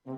Hello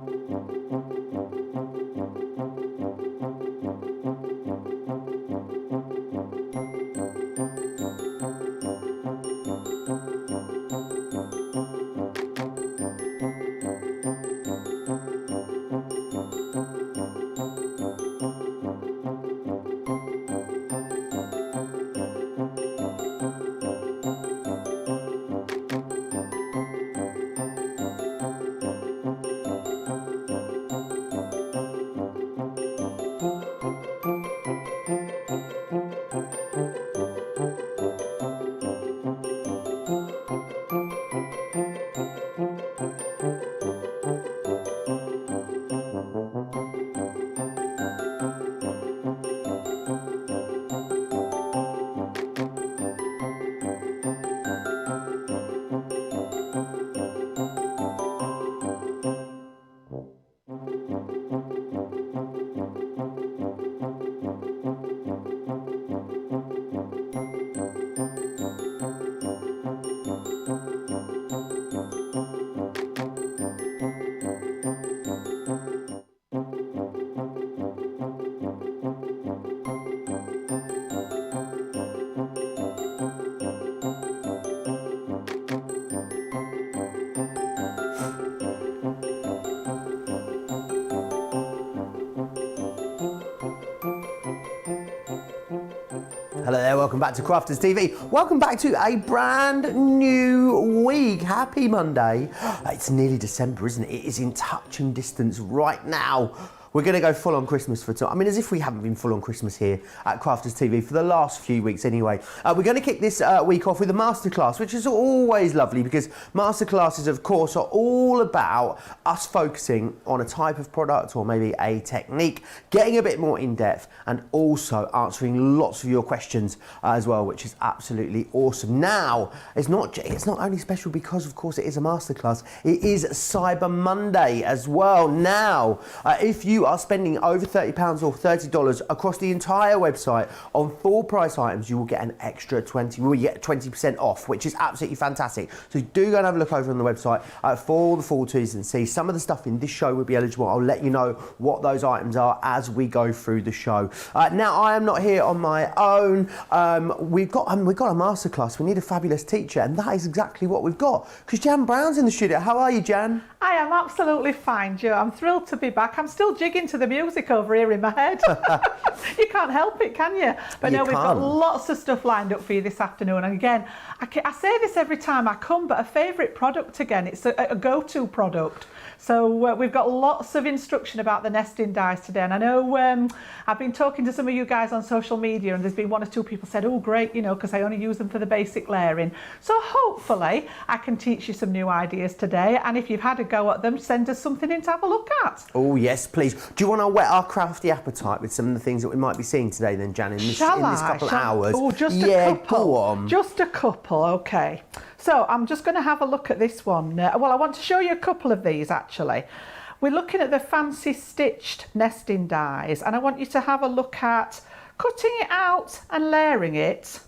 there, welcome back to Crafters TV. Welcome back to a brand new week. Happy Monday. It's nearly December, isn't it? It is in touching distance right now. We're going to go full on Christmas for time. I mean, as if we haven't been full on Christmas here at Crafters TV for the last few weeks anyway. We're going to kick this week off with a masterclass, which is always lovely because masterclasses, of course, are all about us focusing on a type of product or maybe a technique, getting a bit more in depth and also answering lots of your questions as well, which is absolutely awesome. Now, it's not only special because, of course, it is a masterclass. It is Cyber Monday as well. Now, if you are spending over £30 or $30 across the entire website on full price items, you will get an extra 20% off, which is absolutely fantastic. So do go and have a look over on the website for the full T's and C's. Some of the stuff in this show will be eligible. I'll let you know what those items are as we go through the show. Now, I am not here on my own. We've got a masterclass. We need a fabulous teacher, and that is exactly what we've got. Because Jan Brown's in the studio. How are you, Jan? I am absolutely fine, Joe. I'm thrilled to be back. I'm still jigging to the music over here in my head. You can't help it, can you? But no, we've got lots of stuff lined up for you this afternoon. And again, I say this every time I come, but a favourite product again. It's a go-to product. So we've got lots of instruction about the nesting dies today. And I know I've been talking to some of you guys on social media, and there's been one or two people said, oh, great, you know, because I only use them for the basic layering. So hopefully I can teach you some new ideas today. And if you've had a go at them, send us something in to have a look at. Oh, yes, please. Do you want to whet our crafty appetite with some of the things that we might be seeing today then, Jan, in this couple of hours? Oh, just a couple. Go on. Just a couple, okay. So I'm just going to have a look at this one. Well, I want to show you a couple of these, actually. We're looking at the fancy stitched nesting dies, and I want you to have a look at cutting it out and layering it.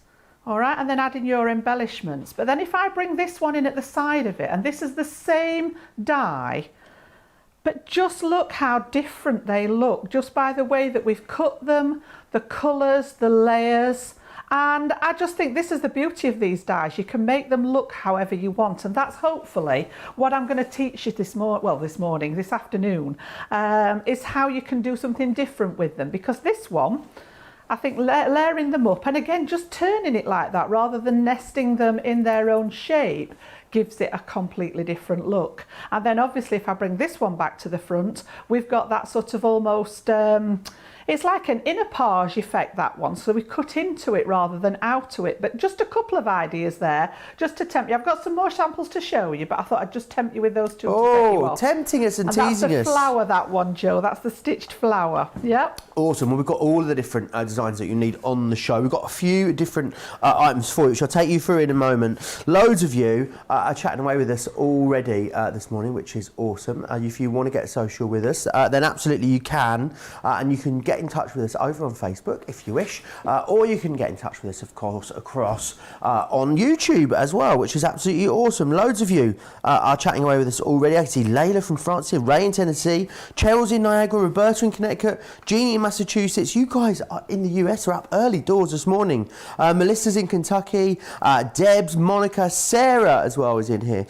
All right, and then adding your embellishments. But then if I bring this one in at the side of it, and this is the same die, but just look how different they look, just by the way that we've cut them, the colours, the layers. And I just think this is the beauty of these dies. You can make them look however you want. And that's hopefully what I'm going to teach you this afternoon, is how you can do something different with them. Because this one, I think layering them up, and again, just turning it like that rather than nesting them in their own shape, gives it a completely different look. And then obviously if I bring this one back to the front, we've got that sort of almost, it's like an inner page effect, that one. So we cut into it rather than out to it. But just a couple of ideas there, just to tempt you. I've got some more samples to show you, but I thought I'd just tempt you with those two. Oh, tempting us and teasing us. That's the flower, that one, Joe. That's the stitched flower. Yep. Awesome. Well, we've got all of the different designs that you need on the show. We've got a few different items for you, which I'll take you through in a moment. Loads of you are chatting away with us already this morning, which is awesome. If you want to get social with us, then absolutely you can. And you can get get in touch with us over on Facebook if you wish, or you can get in touch with us, of course, across on YouTube as well, which is absolutely awesome. Loads of you are chatting away with us already. I can see Layla from France here, Ray in Tennessee, Cheryl's in Niagara, Roberta in Connecticut, Jeannie in Massachusetts. You guys are in the US are up early doors this morning. Melissa's in Kentucky, Debs, Monica, Sarah as well is in here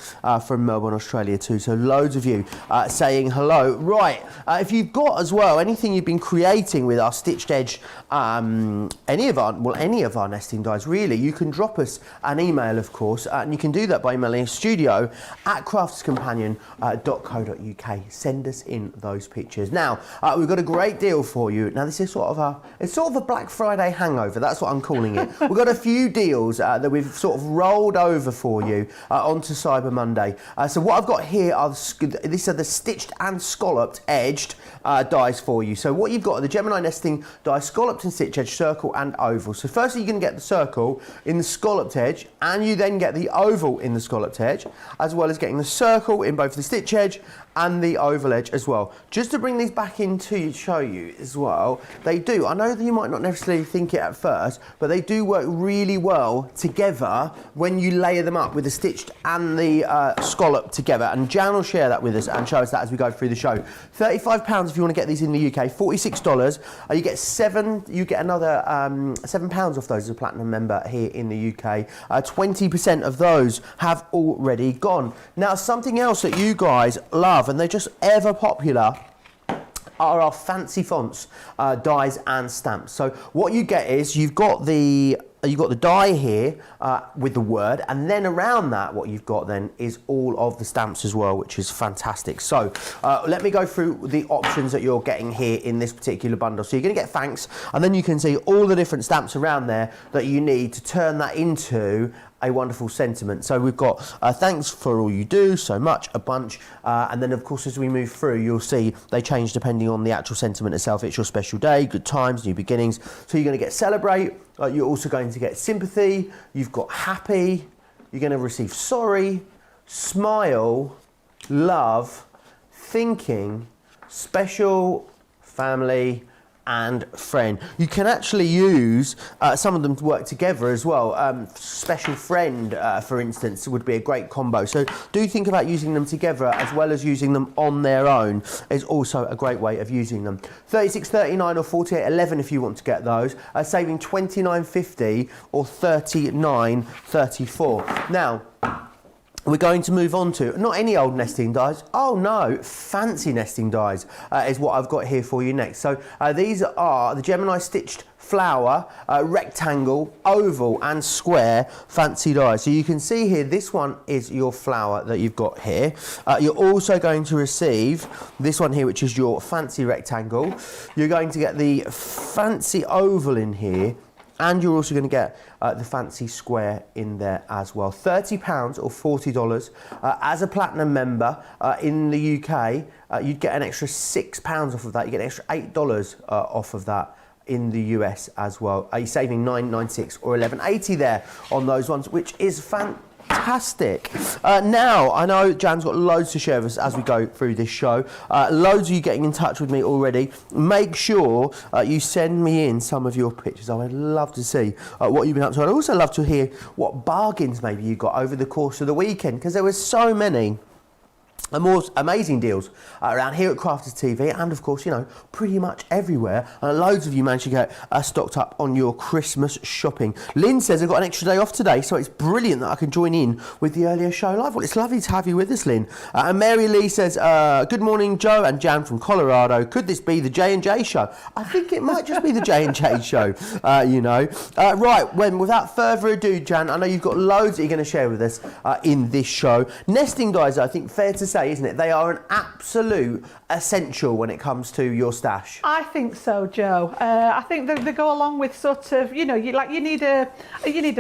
from Melbourne, Australia too. So loads of you saying hello. Right, if you've got as well anything you've been creating with our stitched edge, any of our nesting dies really, you can drop us an email, of course, and you can do that by emailing studio@craftscompanion.co.uk. Send us in those pictures. Now, we've got a great deal for you. Now, this is sort of a Black Friday hangover. That's what I'm calling it. We've got a few deals that we've sort of rolled over for you onto Cyber Monday. So what I've got here these are the stitched and scalloped edged dies for you. So what you've got are the Gemini nesting die, scalloped and stitch edge, circle and oval. So firstly, you're going to get the circle in the scalloped edge, and you then get the oval in the scalloped edge, as well as getting the circle in both the stitch edge and the oval edge as well. Just to bring these back in to show you as well, they do, I know that you might not necessarily think it at first, but they do work really well together when you layer them up with the stitched and the scallop together, and Jan will share that with us and show us that as we go through the show. £35 if you want to get these in the UK, $46. You get another £7 off those as a platinum member here in the UK. 20% of those have already gone. Now, something else that you guys love, and they're just ever popular, are our fancy fonts, dies and stamps. So what you get is you've got the die here with the word, and then around that what you've got then is all of the stamps as well, which is fantastic. So let me go through the options that you're getting here in this particular bundle. So you're going to get thanks, and then you can see all the different stamps around there that you need to turn that into a wonderful sentiment. So we've got thanks for all you do, so much, a bunch, and then of course as we move through you'll see they change depending on the actual sentiment itself. It's your special day, good times, new beginnings. So you're going to get celebrate, you're also going to get sympathy, you've got happy, you're going to receive sorry, smile, love, thinking, special, family, and friend. You can actually use some of them to work together as well. Special friend, for instance, would be a great combo. So do think about using them together as well as using them on their own. Is also a great way of using them. $36.39 or $48.11 if you want to get those, saving $29.50 or $39.34. Now, we're going to move on to, not any old nesting dies, oh no, fancy nesting dies is what I've got here for you next. So these are the Gemini stitched flower, rectangle, oval and square fancy dies. So you can see here, this one is your flower that you've got here. You're also going to receive this one here, which is your fancy rectangle. You're going to get the fancy oval in here, and you're also going to get the fancy square in there as well. £30 or $40. As a platinum member in the UK, you'd get an extra £6 off of that. You get an extra $8 off of that in the US as well. You're saving $9.96 or $11.80 there on those ones, which is fantastic. Now, I know Jan's got loads to share with us as we go through this show. Loads of you getting in touch with me already. Make sure you send me in some of your pictures. I would love to see what you've been up to. I'd also love to hear what bargains maybe you got over the course of the weekend, because there were so many more amazing deals around here at Crafters TV, and of course, you know, pretty much everywhere. Loads of you managed to get stocked up on your Christmas shopping. Lynn says I've got an extra day off today, so it's brilliant that I can join in with the earlier show live. Well, it's lovely to have you with us, Lynn. And Mary Lee says, good morning, Joe and Jan from Colorado. Could this be the J&J show? I think it might just be the J&J show, you know. Right, without further ado, Jan, I know you've got loads that you're going to share with us in this show. Nesting dies, I think, fair to say, isn't it? They are an absolute essential when it comes to your stash. I think so, Joe. I think they go along with sort of, you know, you need a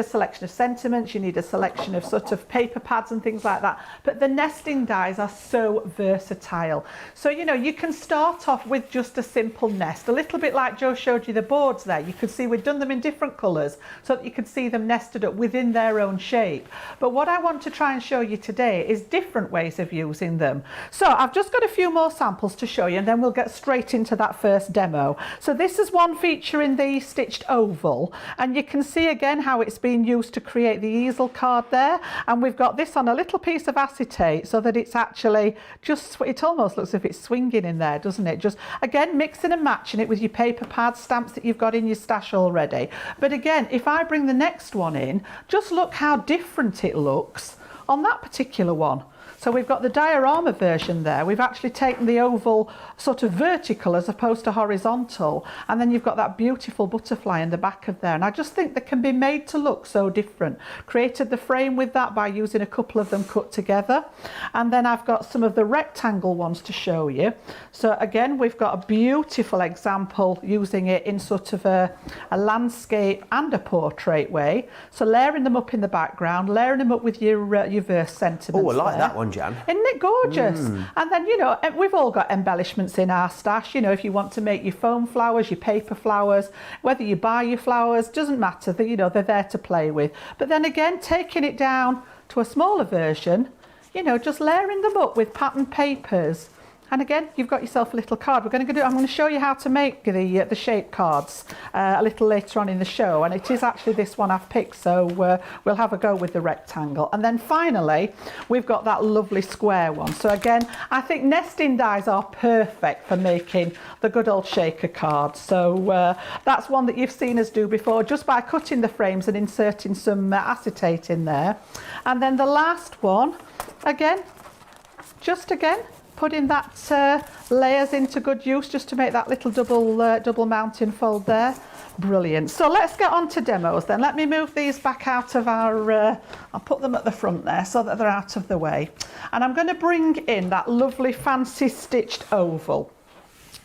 selection of sentiments, you need a selection of sort of paper pads and things like that. But the nesting dies are so versatile. So, you know, you can start off with just a simple nest, a little bit like Joe showed you the boards there. You could see we've done them in different colours so that you could see them nested up within their own shape. But what I want to try and show you today is different ways of using using them. So I've just got a few more samples to show you, and then we'll get straight into that first demo. So this is one featuring the stitched oval, and you can see again how it's been used to create the easel card there. And we've got this on a little piece of acetate so that it's actually just, it almost looks as if it's swinging in there, doesn't it? Just again, mixing and matching it with your paper pad stamps that you've got in your stash already. But again, if I bring the next one in, just look how different it looks on that particular one. So we've got the diorama version there. We've actually taken the oval sort of vertical as opposed to horizontal. And then you've got that beautiful butterfly in the back of there. And I just think they can be made to look so different. Created the frame with that by using a couple of them cut together. And then I've got some of the rectangle ones to show you. So again, we've got a beautiful example using it in sort of a landscape and a portrait way. So layering them up in the background, layering them up with your verse sentiments. Oh, I like there. that one, Jan. Isn't it gorgeous? And then, you know, we've all got embellishments in our stash. You know, if you want to make your foam flowers, your paper flowers, whether you buy your flowers, doesn't matter. You know, they're there to play with. But then again, taking it down to a smaller version, you know, just layering them up with patterned papers. And again, you've got yourself a little card. I'm going to show you how to make the shape cards a little later on in the show. And it is actually this one I've picked, so we'll have a go with the rectangle. And then finally, we've got that lovely square one. So again, I think nesting dies are perfect for making the good old shaker cards. So that's one that you've seen us do before, just by cutting the frames and inserting some acetate in there. And then the last one, again, putting that layers into good use just to make that little double mounting fold there. Brilliant. So let's get on to demos then. Let me move these back out of our, I'll put them at the front there so that they're out of the way. And I'm going to bring in that lovely fancy stitched oval.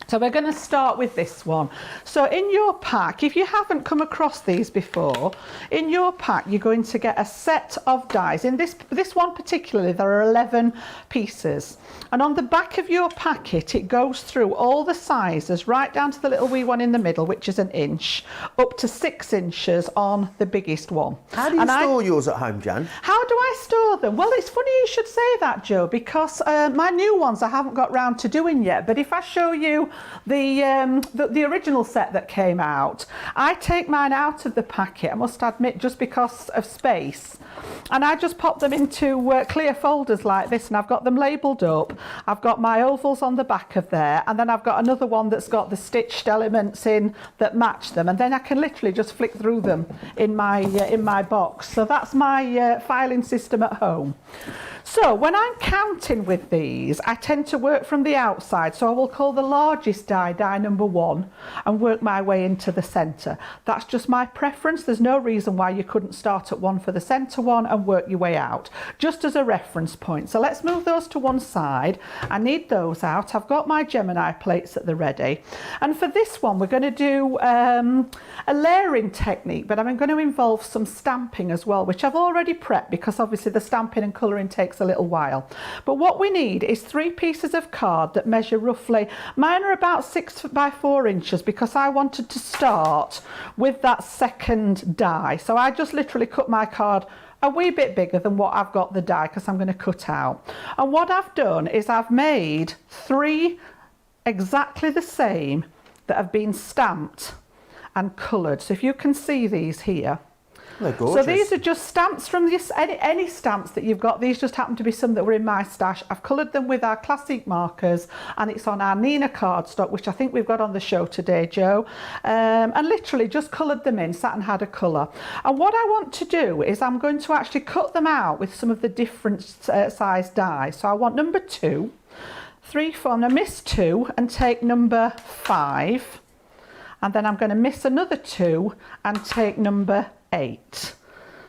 So we're going to start with this one. So in your pack, if you haven't come across these before, in your pack you're going to get a set of dies. In this one particularly, there are 11 pieces. And on the back of your packet, it goes through all the sizes, right down to the little wee one in the middle, which is 1 inch, up to 6 inches on the biggest one. How do you store yours at home, Jan? How do I store them? Well, it's funny you should say that, Joe, because my new ones I haven't got round to doing yet. But if I show you the original set that came out, I take mine out of the packet, I must admit, just because of space. And I just pop them into clear folders like this, and I've got them labelled up. I've got my ovals on the back of there, and then I've got another one that's got the stitched elements in that match them, and then I can literally just flick through them in my box. So that's my filing system at home. So when I'm counting with these, I tend to work from the outside. So I will call the largest die number 1, and work my way into the centre. That's just my preference. There's no reason why you couldn't start at 1 for the centre one and work your way out, just as a reference point. So let's move those to one side. I need those out. I've got my Gemini plates at the ready. And for this one, we're going to do a layering technique, but I'm going to involve some stamping as well, which I've already prepped, because obviously the stamping and colouring takes a little while. But what we need is 3 pieces of card that measure roughly, mine are about 6 by 4 inches, because I wanted to start with that second die. So I just literally cut my card a wee bit bigger than what I've got the die, because I'm going to cut out. And what I've done is I've made 3 exactly the same that have been stamped and coloured. So if you can see these here. They're gorgeous. So these are just stamps from this, any stamps that you've got. These just happen to be some that were in my stash. I've coloured them with our classic markers, and it's on our Nina cardstock, which I think we've got on the show today, Joe. And literally just coloured them in, sat and had a colour. And what I want to do is I'm going to actually cut them out with some of the different size dies. So I want number 2, 3, 4, I'm going to miss 2 and take number 5. And then I'm going to miss another 2 and take number 8.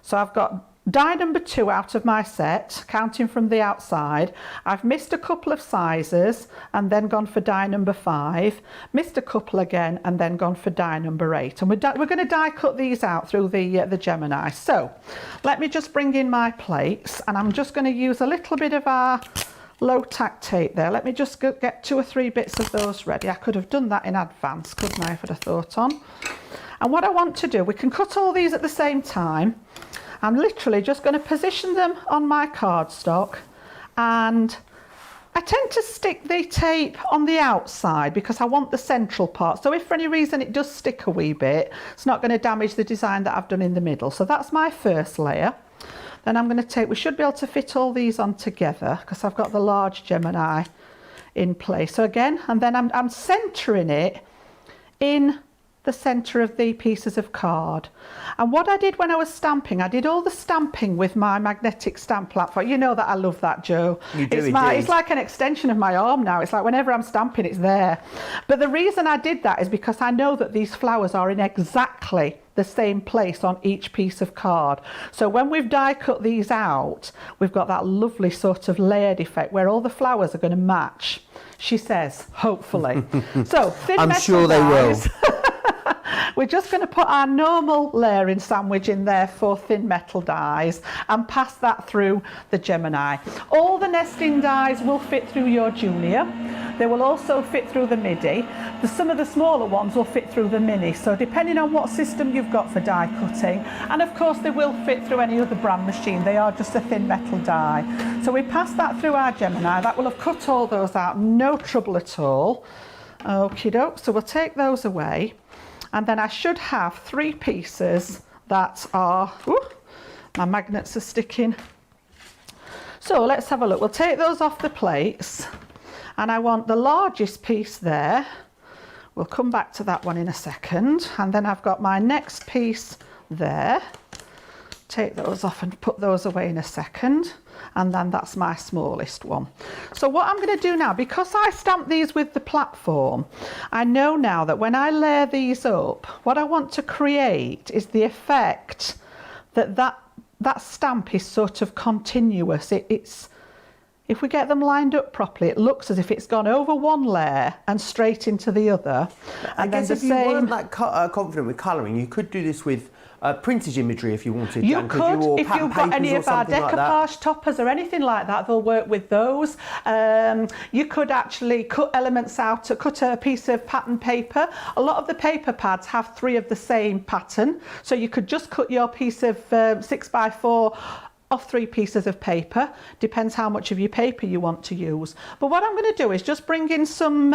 So I've got die number 2 out of my set, counting from the outside. I've missed a couple of sizes and then gone for die number 5, missed a couple again and then gone for die number 8. And we're going to die cut these out through the Gemini. So let me just bring in my plates, and I'm just going to use a little bit of our low tack tape there. Let me just get 2 or 3 bits of those ready. I could have done that in advance, couldn't I, if I'd have thought on. And what I want to do, we can cut all these at the same time. I'm literally just going to position them on my cardstock and I tend to stick the tape on the outside because I want the central part. So if for any reason it does stick a wee bit, it's not going to damage the design that I've done in the middle. So that's my first layer. Then I'm going to take, we should be able to fit all these on together because I've got the large Gemini in place. So again, and then I'm centering it in the centre of the pieces of card. And what I did when I was stamping, I did all the stamping with my magnetic stamp platform. You know that I love that, Joe. You do, it's like an extension of my arm now. It's like whenever I'm stamping, it's there. But the reason I did that is because I know that these flowers are in exactly the same place on each piece of card. So when we've die cut these out, we've got that lovely sort of layered effect where all the flowers are going to match, she says, hopefully. So thin I'm metal sure they will. dies. We're just going to put our normal layering sandwich in there for thin metal dies and pass that through the Gemini. All the nesting dies will fit through your Junior. They will also fit through the MIDI. Some of the smaller ones will fit through the Mini. So depending on what system you've got for die cutting, and of course they will fit through any other brand machine. They are just a thin metal die. So we pass that through our Gemini. That will have cut all those out, no trouble at all. Okie doke. So we'll take those away. And then I should have 3 pieces that are, ooh, my magnets are sticking. So let's have a look. We'll take those off the plates. And I want the largest piece there. We'll come back to that one in a second. And then I've got my next piece there. Take those off and put those away in a second. And then that's my smallest one. So what I'm going to do now, because I stamped these with the platform, I know now that when I layer these up, what I want to create is the effect that stamp is sort of continuous. It's if we get them lined up properly, it looks as if it's gone over one layer and straight into the other. I guess if you weren't that confident with colouring, you could do this with printed imagery if you wanted. You could, if you've got any of our decoupage toppers or anything like that, they'll work with those. You could actually cut elements out, cut a piece of pattern paper. A lot of the paper pads have 3 of the same pattern, so you could just cut your piece of 6x4 off 3 pieces of paper. Depends how much of your paper you want to use. But what I'm going to do is just bring in some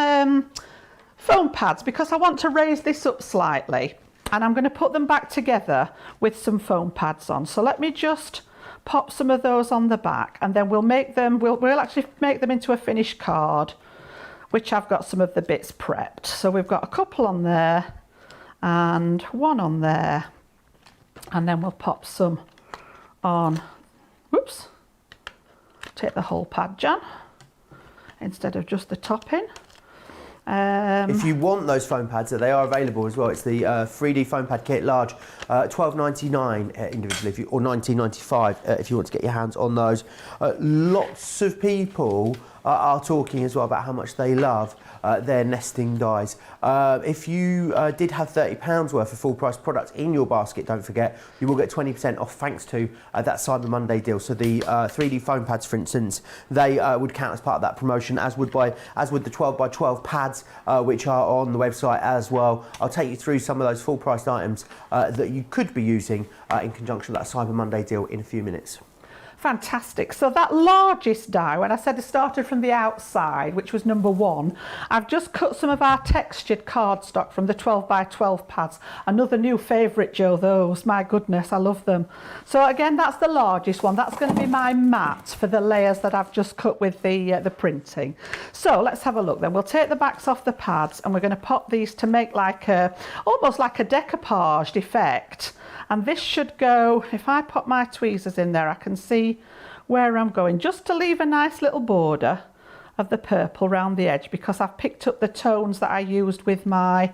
foam pads because I want to raise this up slightly. And I'm going to put them back together with some foam pads on. So let me just pop some of those on the back, and then we'll make them, we'll actually make them into a finished card, which I've got some of the bits prepped. So we've got a couple on there and one on there, and then we'll pop some on, whoops, take the whole pad, Jan, instead of just the topping. If you want those foam pads, they are available as well. It's the 3D foam pad kit large, $12.99 individually, or $19.95 if you want to get your hands on those. Lots of people are talking as well about how much they love their nesting dies. If you did have £30 worth of full price products in your basket, don't forget, you will get 20% off thanks to that Cyber Monday deal. So the 3D foam pads, for instance, they would count as part of that promotion, as would the 12x12 pads, which are on the website as well. I'll take you through some of those full priced items that you could be using in conjunction with that Cyber Monday deal in a few minutes. Fantastic. So that largest die, when I said it started from the outside, which was number 1, I've just cut some of our textured cardstock from the 12x12 pads. Another new favourite, Joe, those. My goodness, I love them. So again, that's the largest one. That's going to be my mat for the layers that I've just cut with the printing. So let's have a look then. We'll take the backs off the pads and we're going to pop these to make like almost like a decoupaged effect. And this should go, if I pop my tweezers in there, I can see where I'm going, just to leave a nice little border of the purple around the edge, because I've picked up the tones that I used with my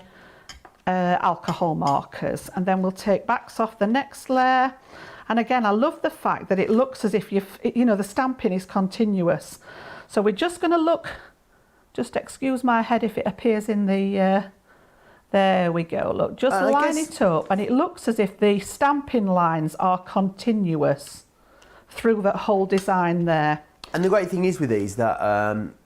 alcohol markers. And then we'll take backs off the next layer. And again, I love the fact that it looks as if the stamping is continuous. So we're just going to look, just excuse my head if it appears in the... There we go, look, just line it up, and it looks as if the stamping lines are continuous through that whole design there. And the great thing is with these that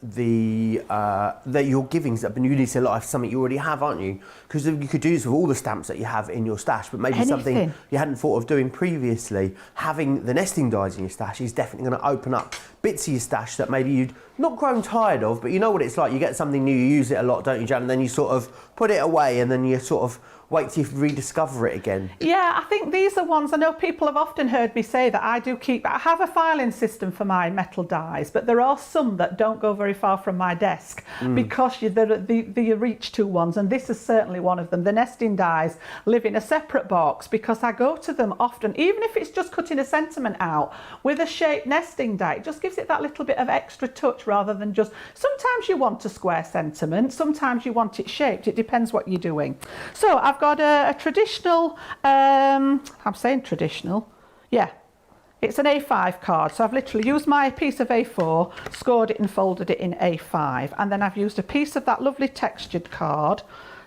that you're giving a new lease of life, something you already have, aren't you? Because you could do this with all the stamps that you have in your stash, but maybe something you hadn't thought of doing previously. Having the nesting dies in your stash is definitely going to open up bits of your stash that maybe you'd not grown tired of, but you know what it's like. You get something new, you use it a lot, don't you, Jan? And then you sort of put it away, and then you sort of wait till you rediscover it again. Yeah, I think these are ones, I know people have often heard me say that I have a filing system for my metal dies, but there are some that don't go very far from my desk because they're the reach to ones, and this is certainly one of them. The nesting dies live in a separate box because I go to them often, even if it's just cutting a sentiment out with a shaped nesting die. It just gives it that little bit of extra touch rather than just, sometimes you want a square sentiment, sometimes you want it shaped, it depends what you're doing. So I've got a traditional, I'm saying traditional, yeah, it's an A5 card. So I've literally used my piece of A4, scored it and folded it in A5, and then I've used a piece of that lovely textured card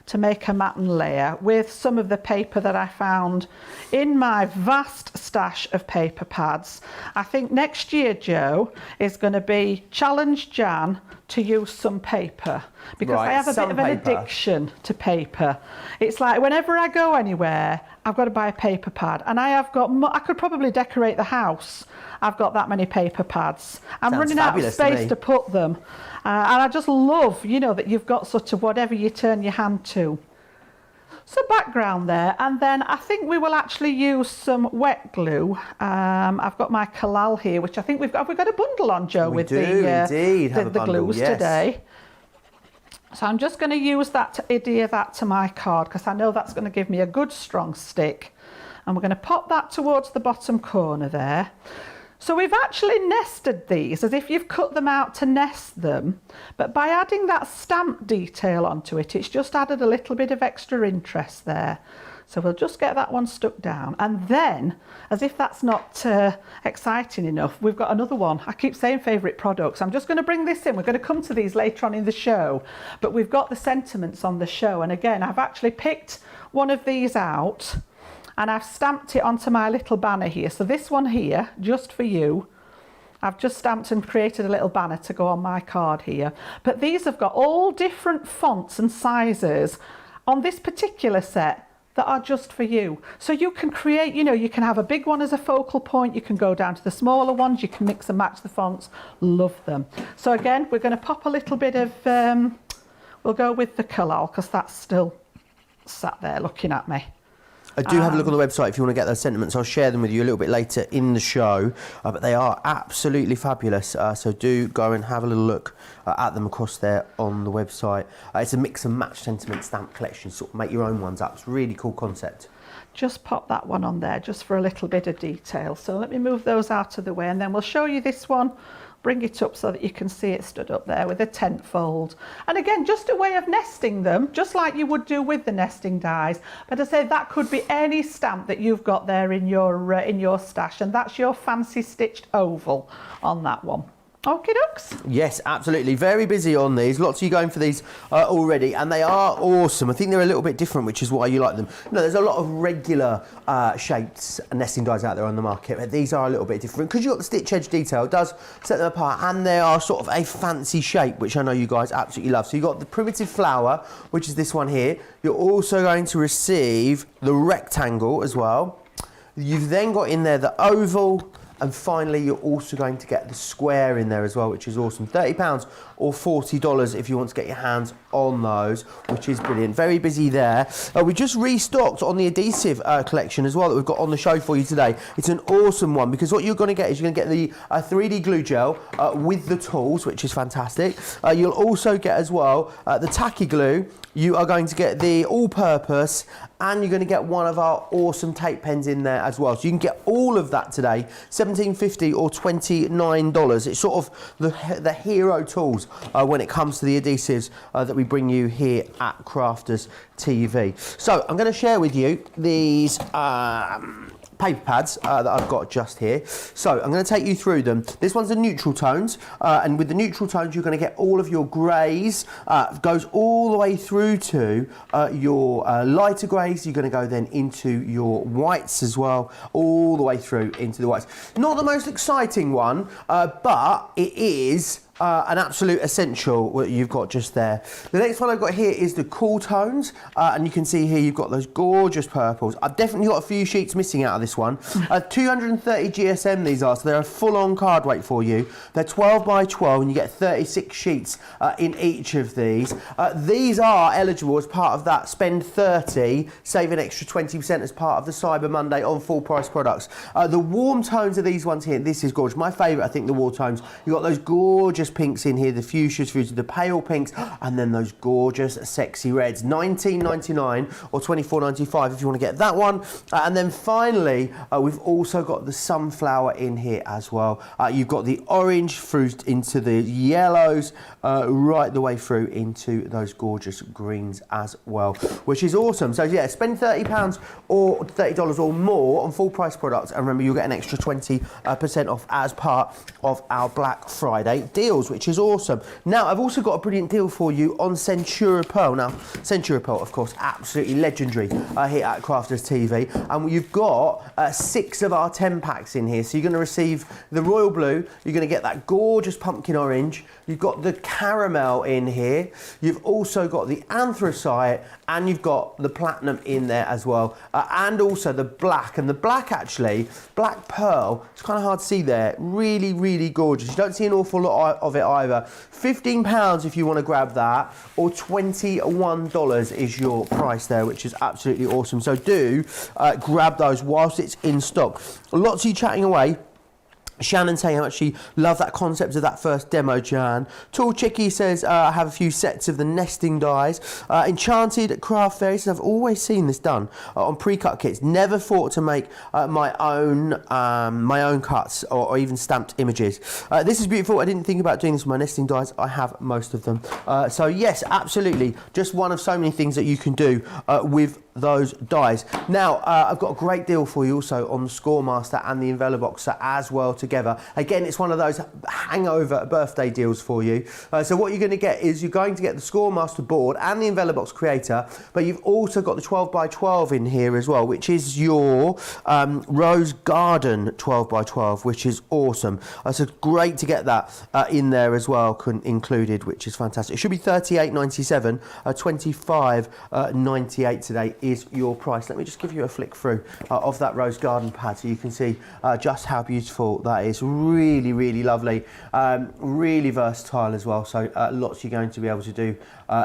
to make a matten layer with some of the paper that I found in my vast stash of paper pads. I think next year, Joe, is going to be challenge Jan to use some paper, because I have a bit of an addiction to paper. It's like whenever I go anywhere, I've got to buy a paper pad, and I have got, I could probably decorate the house. I've got that many paper pads. I'm running out of space to put them. And I just love, you know, that you've got sort of whatever you turn your hand to. So background there, and then I think we will actually use some wet glue. I've got my Kalal here, which I think we've got a bundle on, Joe, with the glues today. So I'm just going to use that to adhere that to my card, because I know that's going to give me a good strong stick. And we're going to pop that towards the bottom corner there. So we've actually nested these as if you've cut them out to nest them, but by adding that stamp detail onto it, it's just added a little bit of extra interest there. So we'll just get that one stuck down, and then, as if that's not exciting enough, we've got another one. I keep saying favourite products. I'm just going to bring this in. We're going to come to these later on in the show, but we've got the sentiments on the show, and again, I've actually picked one of these out, and I've stamped it onto my little banner here. So this one here, just for you, I've just stamped and created a little banner to go on my card here. But these have got all different fonts and sizes on this particular set that are just for you. So you can create, you know, you can have a big one as a focal point, you can go down to the smaller ones, you can mix and match the fonts. Love them. So again, we're going to pop a little bit of, we'll go with the Kalal, because that's still sat there looking at me. I do have a look on the website if you want to get those sentiments. I'll share them with you a little bit later in the show, but they are absolutely fabulous. So do go and have a little look at them across there on the website. It's a mix and match sentiment stamp collection, sort of make your own ones up. It's a really cool concept. Just pop that one on there just for a little bit of detail. So let me move those out of the way, and then we'll show you this one. Bring it up so that you can see it stood up there with a tent fold. And again, just a way of nesting them, just like you would do with the nesting dies. But I say that could be any stamp that you've got there in your stash, and that's your fancy stitched oval on that one. Okie dokes. Yes, absolutely. Very busy on these. Lots of you going for these already, and they are awesome. I think they're a little bit different, which is why you like them. No, there's a lot of regular shaped nesting dies out there on the market, but these are a little bit different because you've got the stitch edge detail. It does set them apart, and they are sort of a fancy shape, which I know you guys absolutely love. So you've got the primitive flower, which is this one here. You're also going to receive the rectangle as well. You've then got in there the oval, and finally, you're also going to get the square in there as well, which is awesome. £30 or $40 if you want to get your hands on those, which is brilliant. Very busy there. We just restocked on the adhesive collection as well that we've got on the show for you today. It's an awesome one because what you're going to get is you're going to get the 3D glue gel with the tools, which is fantastic. You'll also get as well the tacky glue. You are going to get the all-purpose, and you're going to get one of our awesome tape pens in there as well. So you can get all of that today, $17.50 or $29. It's sort of the hero tools when it comes to the adhesives that we bring you here at Crafters TV. So I'm going to share with you these paper pads that I've got just here. So I'm going to take you through them. This one's the neutral tones, and with the neutral tones you're going to get all of your greys, goes all the way through to your lighter greys. You're going to go then into your whites as well, all the way through into the whites. Not the most exciting one, but it is an absolute essential what you've got just there. The next one I've got here is the cool tones, and you can see here you've got those gorgeous purples. I've definitely got a few sheets missing out of this one. 230 GSM these are, so they're a full-on card weight for you. They're 12 by 12 and you get 36 sheets in each of these. These are eligible as part of that spend 30, save an extra 20% as part of the Cyber Monday on full price products. The warm tones of these ones here, this is gorgeous. My favourite, I think, the warm tones. You've got those gorgeous pinks in here, the fuchsias through to the pale pinks, and then those gorgeous sexy reds. $19.99 or $24.95 if you want to get that one. And then finally we've also got the sunflower in here as well. You've got the orange through into the yellows, right the way through into those gorgeous greens as well, which is awesome. So yeah, spend £30 or $30 or more on full price products, and remember you'll get an extra 20% off as part of our Black Friday deals, which is awesome. Now I've also got a brilliant deal for you on Centura Pearl. Now Centura Pearl, of course, absolutely legendary here at Crafters TV, and you've got 6 of our 10 packs in here. So you're going to receive the royal blue, you're going to get that gorgeous pumpkin orange, you've got the caramel in here, you've also got the anthracite, and you've got the platinum in there as well, and also the black. And the black, actually, black pearl, it's kind of hard to see there, really, really gorgeous. You don't see an awful lot of it either. £15 if you want to grab that, or $21 is your price there, which is absolutely awesome. So do grab those whilst it's in stock. Lots of you chatting away. Shannon saying how much she loved that concept of that first demo, Jan. Tall Chicky says, I have a few sets of the nesting dies. Enchanted Craft Fairy says, I've always seen this done on pre-cut kits. Never thought to make my own cuts or even stamped images. This is beautiful. I didn't think about doing this with my nesting dies. I have most of them. So yes, absolutely. Just one of so many things that you can do with those dies. Now, I've got a great deal for you also on the Scoremaster and the Enveloboxer as well together. Again, it's one of those hangover birthday deals for you. So what you're going to get is you're going to get the Scoremaster board and the Envelobox Creator, but you've also got the 12 by 12 in here as well, which is your Rose Garden 12 by 12, which is awesome. So great to get that in there as well, included, which is fantastic. It should be $38.97, $25.98 today is your price. Let me just give you a flick through of that Rose Garden pad so you can see just how beautiful that is. Really, really lovely. Really versatile as well. So lots you're going to be able to do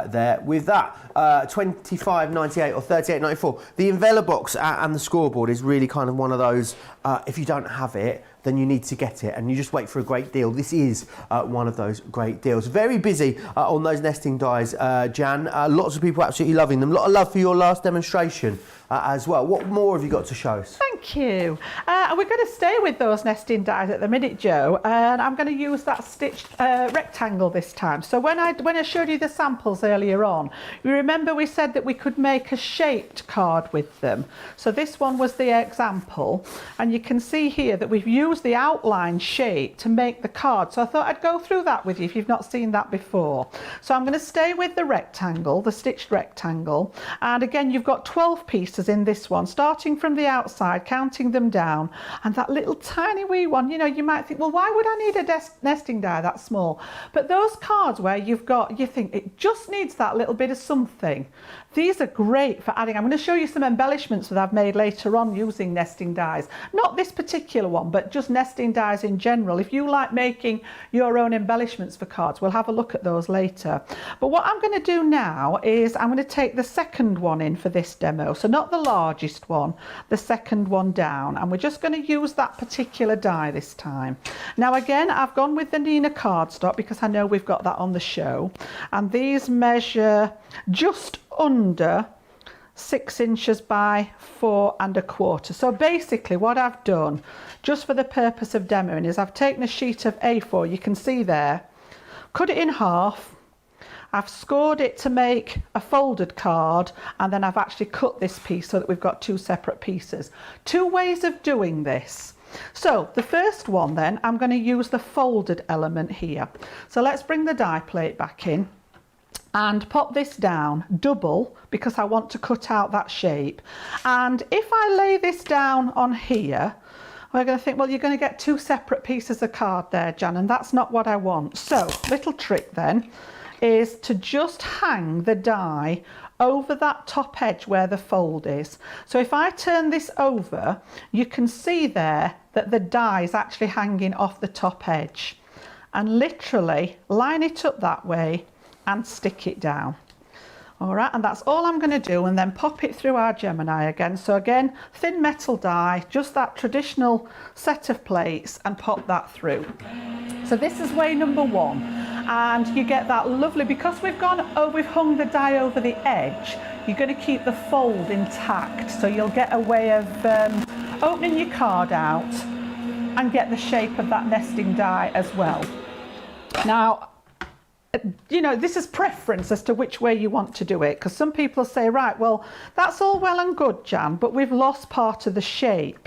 there with that. $25.98 or $38.94. The Envelobox and the Scoreboard is really kind of one of those, if you don't have it, then you need to get it, and you just wait for a great deal. This is one of those great deals. Very busy on those nesting dies, Jan. Lots of people absolutely loving them. A lot of love for your last demonstration as well. What more have you got to show us? Thank you. We're going to stay with those nesting dies at the minute, Joe, and I'm going to use that stitched rectangle this time. So when I showed you the samples earlier on, you remember we said that we could make a shaped card with them. So this one was the example, and you can see here that we've used the outline shape to make the card. So I thought I'd go through that with you if you've not seen that before. So I'm going to stay with the rectangle, the stitched rectangle, and again you've got 12 pieces in this one, starting from the outside, counting them down, and that little tiny wee one, you know, you might think, well, why would I need a nesting die that small? But those cards where you think it just needs that little bit of something, these are great for adding. I'm going to show you some embellishments that I've made later on using nesting dies. Not this particular one, but just nesting dies in general. If you like making your own embellishments for cards, we'll have a look at those later. But what I'm going to do now is I'm going to take the second one in for this demo. So not the largest one, the second one down. And we're just going to use that particular die this time. Now again, I've gone with the Nina cardstock because I know we've got that on the show. And these measure just under 6 inches by 4 1/4. So basically what I've done, just for the purpose of demoing, is I've taken a sheet of A4, you can see there, cut it in half, I've scored it to make a folded card, and then I've actually cut this piece so that we've got 2 separate pieces. 2 ways of doing this. So the first one then, I'm going to use the folded element here. So let's bring the die plate back in and pop this down double, because I want to cut out that shape. And if I lay this down on here, we're going to think, well, you're going to get 2 separate pieces of card there, Jan, and that's not what I want. So little trick then is to just hang the die over that top edge where the fold is. So if I turn this over, you can see there that the die is actually hanging off the top edge, and literally line it up that way and stick it down. All right, and that's all I'm going to do, and then pop it through our Gemini again. So again, thin metal die, just that traditional set of plates, and pop that through. So this is way number 1, and you get that lovely, because we've hung the die over the edge, you're going to keep the fold intact, so you'll get a way of opening your card out and get the shape of that nesting die as well. Now, you know, this is preference as to which way you want to do it, because some people say, right, well, that's all well and good, Jan, but we've lost part of the shape.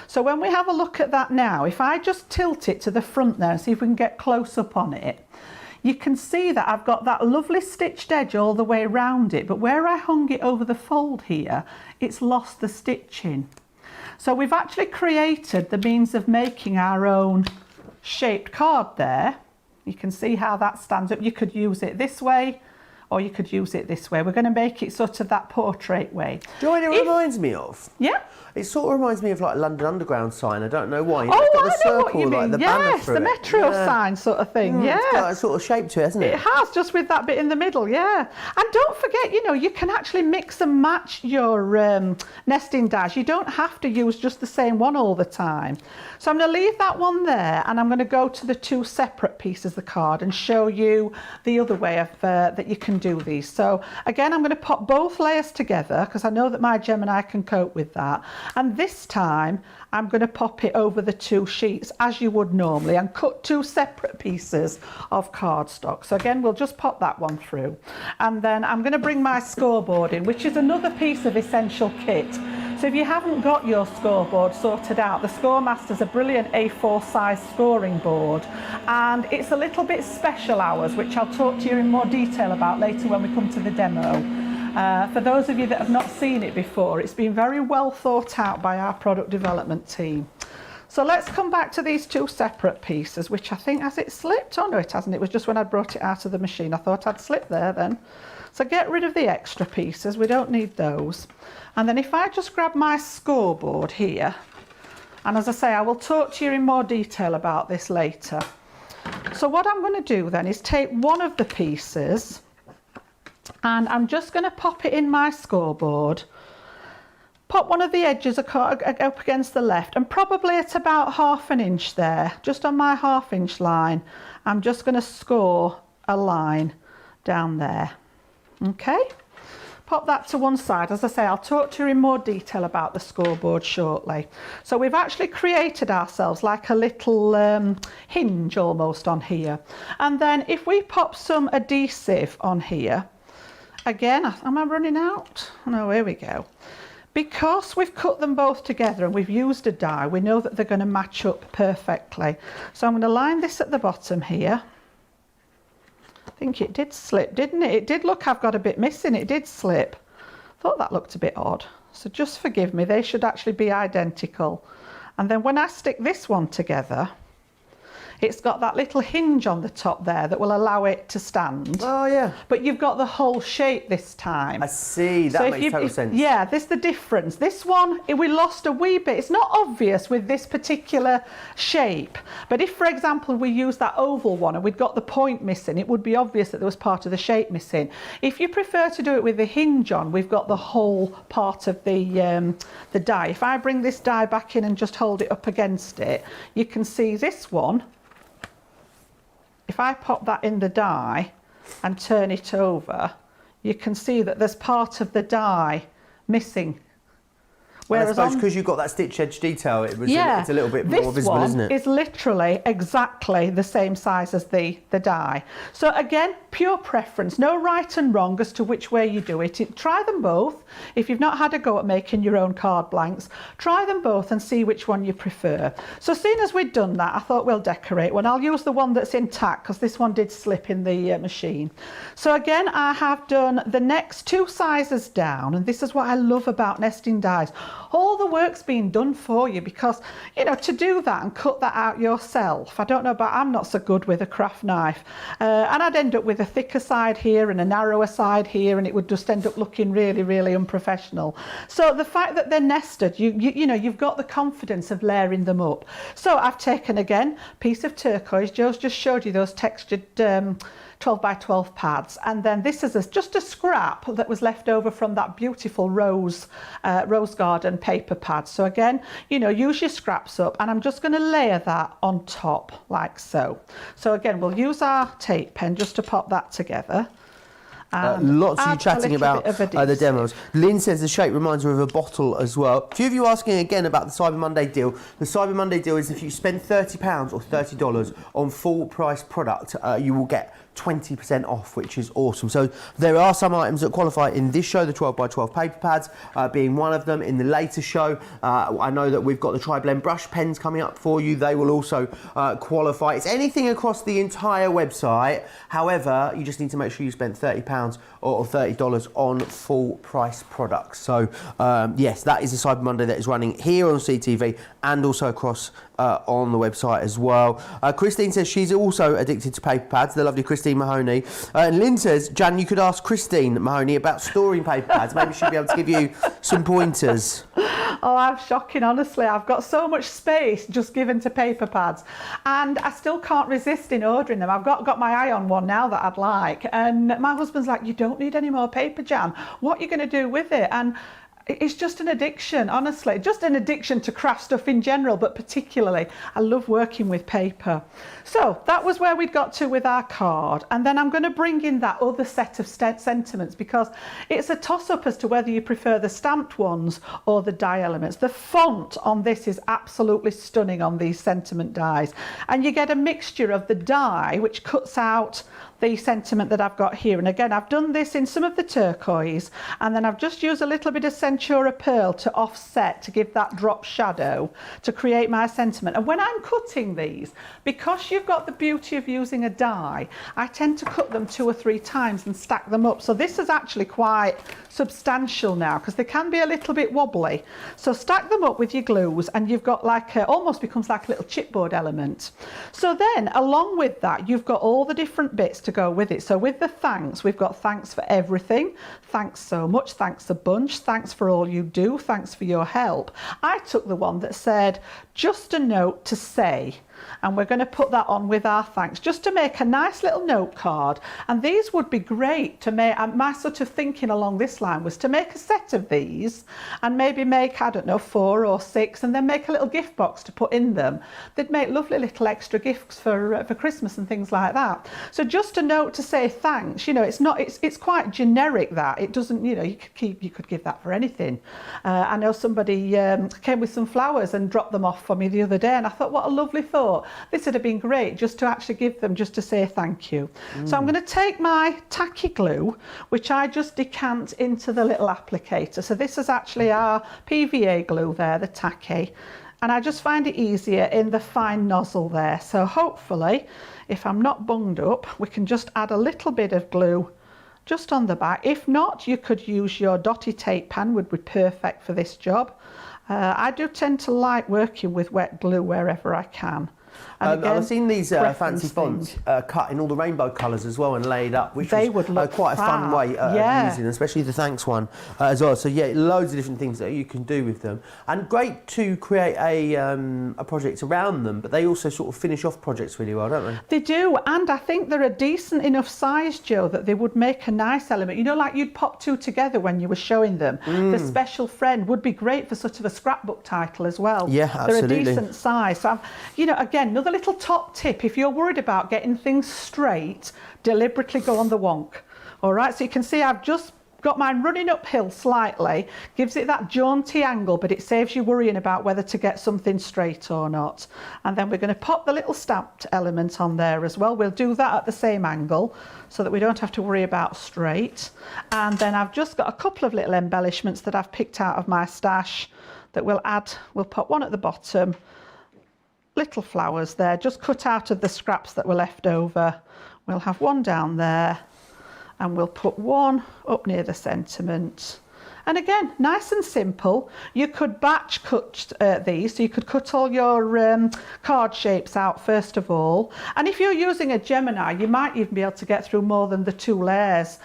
So when we have a look at that now, if I just tilt it to the front there and see if we can get close up on it, you can see that I've got that lovely stitched edge all the way around it, but where I hung it over the fold here, it's lost the stitching. So we've actually created the means of making our own shaped card there. You can see how that stands up. You could use it this way, or you could use it this way. We're going to make it sort of that portrait way. Do you know what it reminds me of? Yeah. It sort of reminds me of like London Underground sign. I don't know why. Oh, it's got the I know circle, what you mean. like the Yes, the metro sign sort of thing. Yeah. It's got a sort of shape to it, hasn't it? It has, just with that bit in the middle, yeah. And don't forget, you know, you can actually mix and match your nesting dies. You don't have to use just the same one all the time. So I'm going to leave that one there, and I'm going to go to the 2 separate pieces of the card and show you the other way of that you can do these. So again, I'm going to pop both layers together, because I know that my Gemini can cope with that. And this time I'm going to pop it over the 2 sheets as you would normally, and cut 2 separate pieces of cardstock. So again, we'll just pop that one through, and then I'm going to bring my scoreboard in, which is another piece of essential kit. So if you haven't got your scoreboard sorted out, the Scoremaster is a brilliant A4 size scoring board, and it's a little bit special ours, which I'll talk to you in more detail about later when we come to the demo. For those of you that have not seen it before, it's been very well thought out by our product development team. So let's come back to these 2 separate pieces, which I think, has it slipped? Oh no, it hasn't. It was just when I brought it out of the machine. I thought I'd slipped there then. So get rid of the extra pieces. We don't need those. And then if I just grab my scoreboard here, and as I say, I will talk to you in more detail about this later. So what I'm going to do then is take one of the pieces, and I'm just going to pop it in my scoreboard, pop one of the edges up against the left, and probably at about 1/2 inch there, just on my 1/2 inch line, I'm just going to score a line down there. Okay, pop that to one side. As I say, I'll talk to you in more detail about the scoreboard shortly. So we've actually created ourselves like a little hinge almost on here. And then if we pop some adhesive on here, again, am I running out? No, here we go. Because we've cut them both together and we've used a die, we know that they're going to match up perfectly. So I'm going to line this at the bottom here. I think it did slip, didn't it? It did look, I've got a bit missing, it did slip. Thought that looked a bit odd. So just forgive me, they should actually be identical. And then when I stick this one together, it's got that little hinge on the top there that will allow it to stand. Oh, yeah. But you've got the whole shape this time. I see, that makes total sense. Yeah, this is the difference. This one, we lost a wee bit. It's not obvious with this particular shape. But if, for example, we use that oval one and we'd got the point missing, it would be obvious that there was part of the shape missing. If you prefer to do it with the hinge on, we've got the whole part of the die. If I bring this die back in and just hold it up against it, you can see this one. If I pop that in the die and turn it over, you can see that there's part of the die missing. Whereas I suppose because you've got that stitch edge detail, it's a little bit more visible, isn't it? This one is literally exactly the same size as the die. So again, pure preference, no right and wrong as to which way you do it. Try them both. If you've not had a go at making your own card blanks, try them both and see which one you prefer. So seeing as we'd done that, I thought we'll decorate one. I'll use the one that's intact because this one did slip in the machine. So again, I have done the next 2 sizes down, and this is what I love about nesting dies. All the work's been done for you because, you know, to do that and cut that out yourself, I don't know, but I'm not so good with a craft knife. And I'd end up with a thicker side here and a narrower side here, and it would just end up looking really, really unprofessional. So the fact that they're nested, you know, you've got the confidence of layering them up. So I've taken, again, a piece of turquoise. Joe's just showed you those textured 12 by 12 pads, and then this is just a scrap that was left over from that beautiful rose garden paper pad. So again, you know, use your scraps up, and I'm just going to layer that on top like so. So again, we'll use our tape pen just to pop that together. Lots of you chatting about the demos. Lynn says the shape reminds her of a bottle as well. A few of you asking again about the Cyber Monday deal. The Cyber Monday deal is if you spend £30 or $30 on full price product, you will get 20% off, which is awesome. So there are some items that qualify in this show, the 12 by 12 paper pads being one of them. In the later show, I know that we've got the tri-blend brush pens coming up for you. They will also qualify. It's anything across the entire website. However, you just need to make sure you spend £30 or $30 on full price products. So yes, that is the Cyber Monday that is running here on CTV and also across on the website as well. Christine says she's also addicted to paper pads, the lovely Christine Mahoney. And Lynn says, Jan, you could ask Christine Mahoney about storing paper pads. Maybe she'll be able to give you some pointers. Oh, I'm shocking, honestly. I've got so much space just given to paper pads, and I still can't resist in ordering them. I've got my eye on one now that I'd like, and my husband's like, you don't need any more paper, Jan. What are you going to do with it? And it's just an addiction, honestly, just an addiction to craft stuff in general, but particularly I love working with paper. So that was where we'd got to with our card, and then I'm going to bring in that other set of sentiments because it's a toss-up as to whether you prefer the stamped ones or the die elements. The font on this is absolutely stunning on these sentiment dies, and you get a mixture of the die which cuts out the sentiment that I've got here. And again, I've done this in some of the turquoise, and then I've just used a little bit of Centura pearl to offset, to give that drop shadow to create my sentiment. And when I'm cutting these, because you've got the beauty of using a die, I tend to cut them 2 or 3 times and stack them up. So this is actually quite substantial now because they can be a little bit wobbly. So stack them up with your glues, and you've got like almost becomes like a little chipboard element. So then along with that, you've got all the different bits to go with it. So with the thanks, we've got thanks for everything, thanks so much, thanks a bunch, thanks for all you do, thanks for your help. I took the one that said just a note to say, and we're going to put that on with our thanks just to make a nice little note card. And these would be great to make. My sort of thinking along this line was to make a set of these and maybe make, I don't know, 4 or 6, and then make a little gift box to put in them. They'd make lovely little extra gifts for Christmas and things like that. So just a note to say thanks. You know, it's quite generic. That it doesn't, you know, you could give that for anything. I know somebody came with some flowers and dropped them off for me the other day, and I thought, what a lovely thought. This would have been great just to actually give them, just to say thank you. So I'm going to take my tacky glue, which I just decant into the little applicator. So this is actually our PVA glue there, the tacky, and I just find it easier in the fine nozzle there. So hopefully, if I'm not bunged up, we can just add a little bit of glue just on the back. If not, you could use your dotty tape pen, would be perfect for this job. I do tend to like working with wet glue wherever I can. And again, I've seen these fancy fonts cut in all the rainbow colours as well and laid up, which would look quite a fun way of using them, especially the thanks one as well. So yeah, loads of different things that you can do with them, and great to create a project around them. But they also sort of finish off projects really well, don't they? They do, and I think they're a decent enough size, Joe, that they would make a nice element. You know, like you'd pop 2 together when you were showing them. The special friend would be great for sort of a scrapbook title as well. Yeah, absolutely. They're a decent size. So, you know, again, another little top tip: if you're worried about getting things straight, deliberately go on the wonk. All right, so you can see I've just got mine running uphill slightly, gives it that jaunty angle, but it saves you worrying about whether to get something straight or not. And then we're going to pop the little stamped element on there as well. We'll do that at the same angle so that we don't have to worry about straight. And then I've just got a couple of little embellishments that I've picked out of my stash that we'll add. We'll put one at the bottom, little flowers there, just cut out of the scraps that were left over. We'll have one down there, and we'll put one up near the sentiment. And again, nice and simple. You could batch cut these, so you could cut all your card shapes out first of all. And if you're using a Gemini, you might even be able to get through more than the 2 layers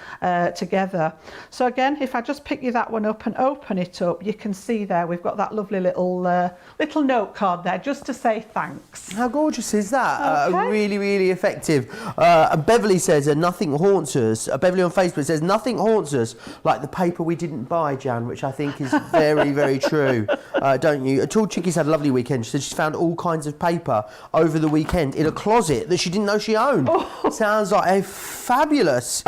together. So again, if I just pick you that one up and open it up, you can see there we've got that lovely little little note card there, just to say thanks. How gorgeous is that? Okay. Really, really effective. Beverly says, nothing haunts us. Beverly on Facebook says, nothing haunts us like the paper we didn't buy, Jan, which I think is very, very true, don't you? Tall Chicky's had a lovely weekend. She said she's found all kinds of paper over the weekend in a closet that she didn't know she owned. Oh. Sounds like a fabulous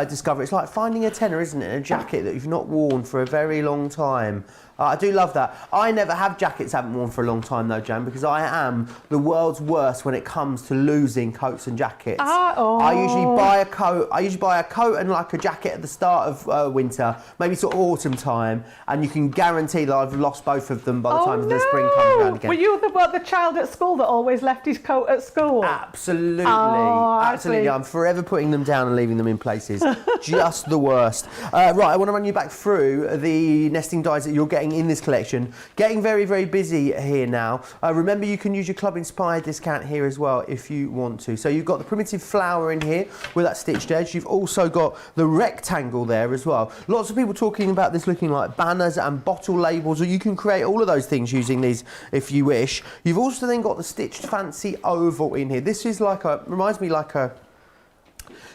discovery. It's like finding a tenner, isn't it? A jacket that you've not worn for a very long time. I do love that. I never have jackets I haven't worn for a long time though, Jan, because I am the world's worst when it comes to losing coats and jackets. I usually buy a coat. I usually buy a coat and like a jacket at the start of winter, maybe sort of autumn time, and you can guarantee that I've lost both of them by the time the spring comes around again. Were you the child at school that always left his coat at school? Absolutely, oh, absolutely. I'm forever putting them down and leaving them in places. Just the worst. Right, I want to run you back through the nesting dies that you're getting in this collection. Getting very, very busy here now. Remember, you can use your Club Inspired discount here as well if you want to. So you've got the primitive flower in here with that stitched edge. You've also got the rectangle there as well. Lots of people talking about this looking like banners and bottle labels, or you can create all of those things using these if you wish. You've also then got the stitched fancy oval in here. This is like reminds me like a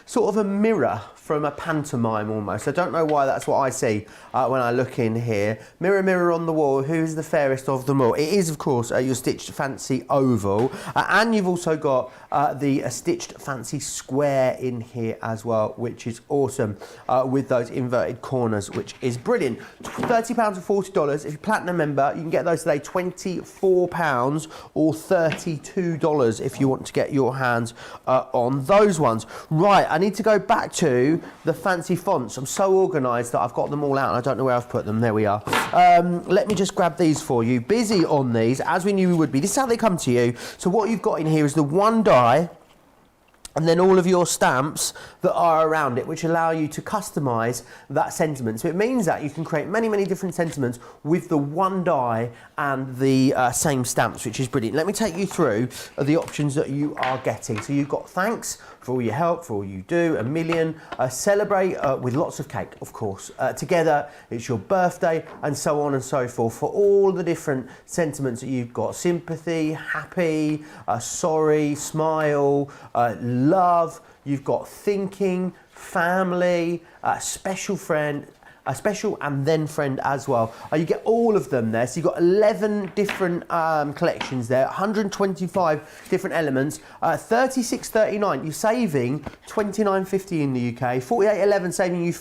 sort of a mirror from a pantomime almost. I don't know why that's what I see when I look in here. Mirror, mirror on the wall, who is the fairest of them all? It is, of course, your stitched fancy oval. And you've also got the stitched fancy square in here as well, which is awesome, with those inverted corners, which is brilliant. £30 or $40. If you're Platinum member, you can get those today, £24 or $32 if you want to get your hands on those ones. Right, I need to go back to the fancy fonts. I'm so organised that I've got them all out and I don't know where I've put them. There we are. Let me just grab these for you. Busy on these, as we knew we would be. This is how they come to you. So what you've got in here is the one die, and then all of your stamps that are around it, which allow you to customise that sentiment. So it means that you can create many, many different sentiments with the one die and the same stamps, which is brilliant. Let me take you through the options that you are getting. So you've got thanks for all your help, for all you do, a million, celebrate with lots of cake, of course. Together, it's your birthday, and so on and so forth, for all the different sentiments that you've got. Sympathy, happy, sorry, smile, love. You've got thinking, family, special friend, a special and then friend as well. You get all of them there. So you've got 11 different collections there, 125 different elements, 36.39. You're saving 29.50 in the UK, 48.11 saving you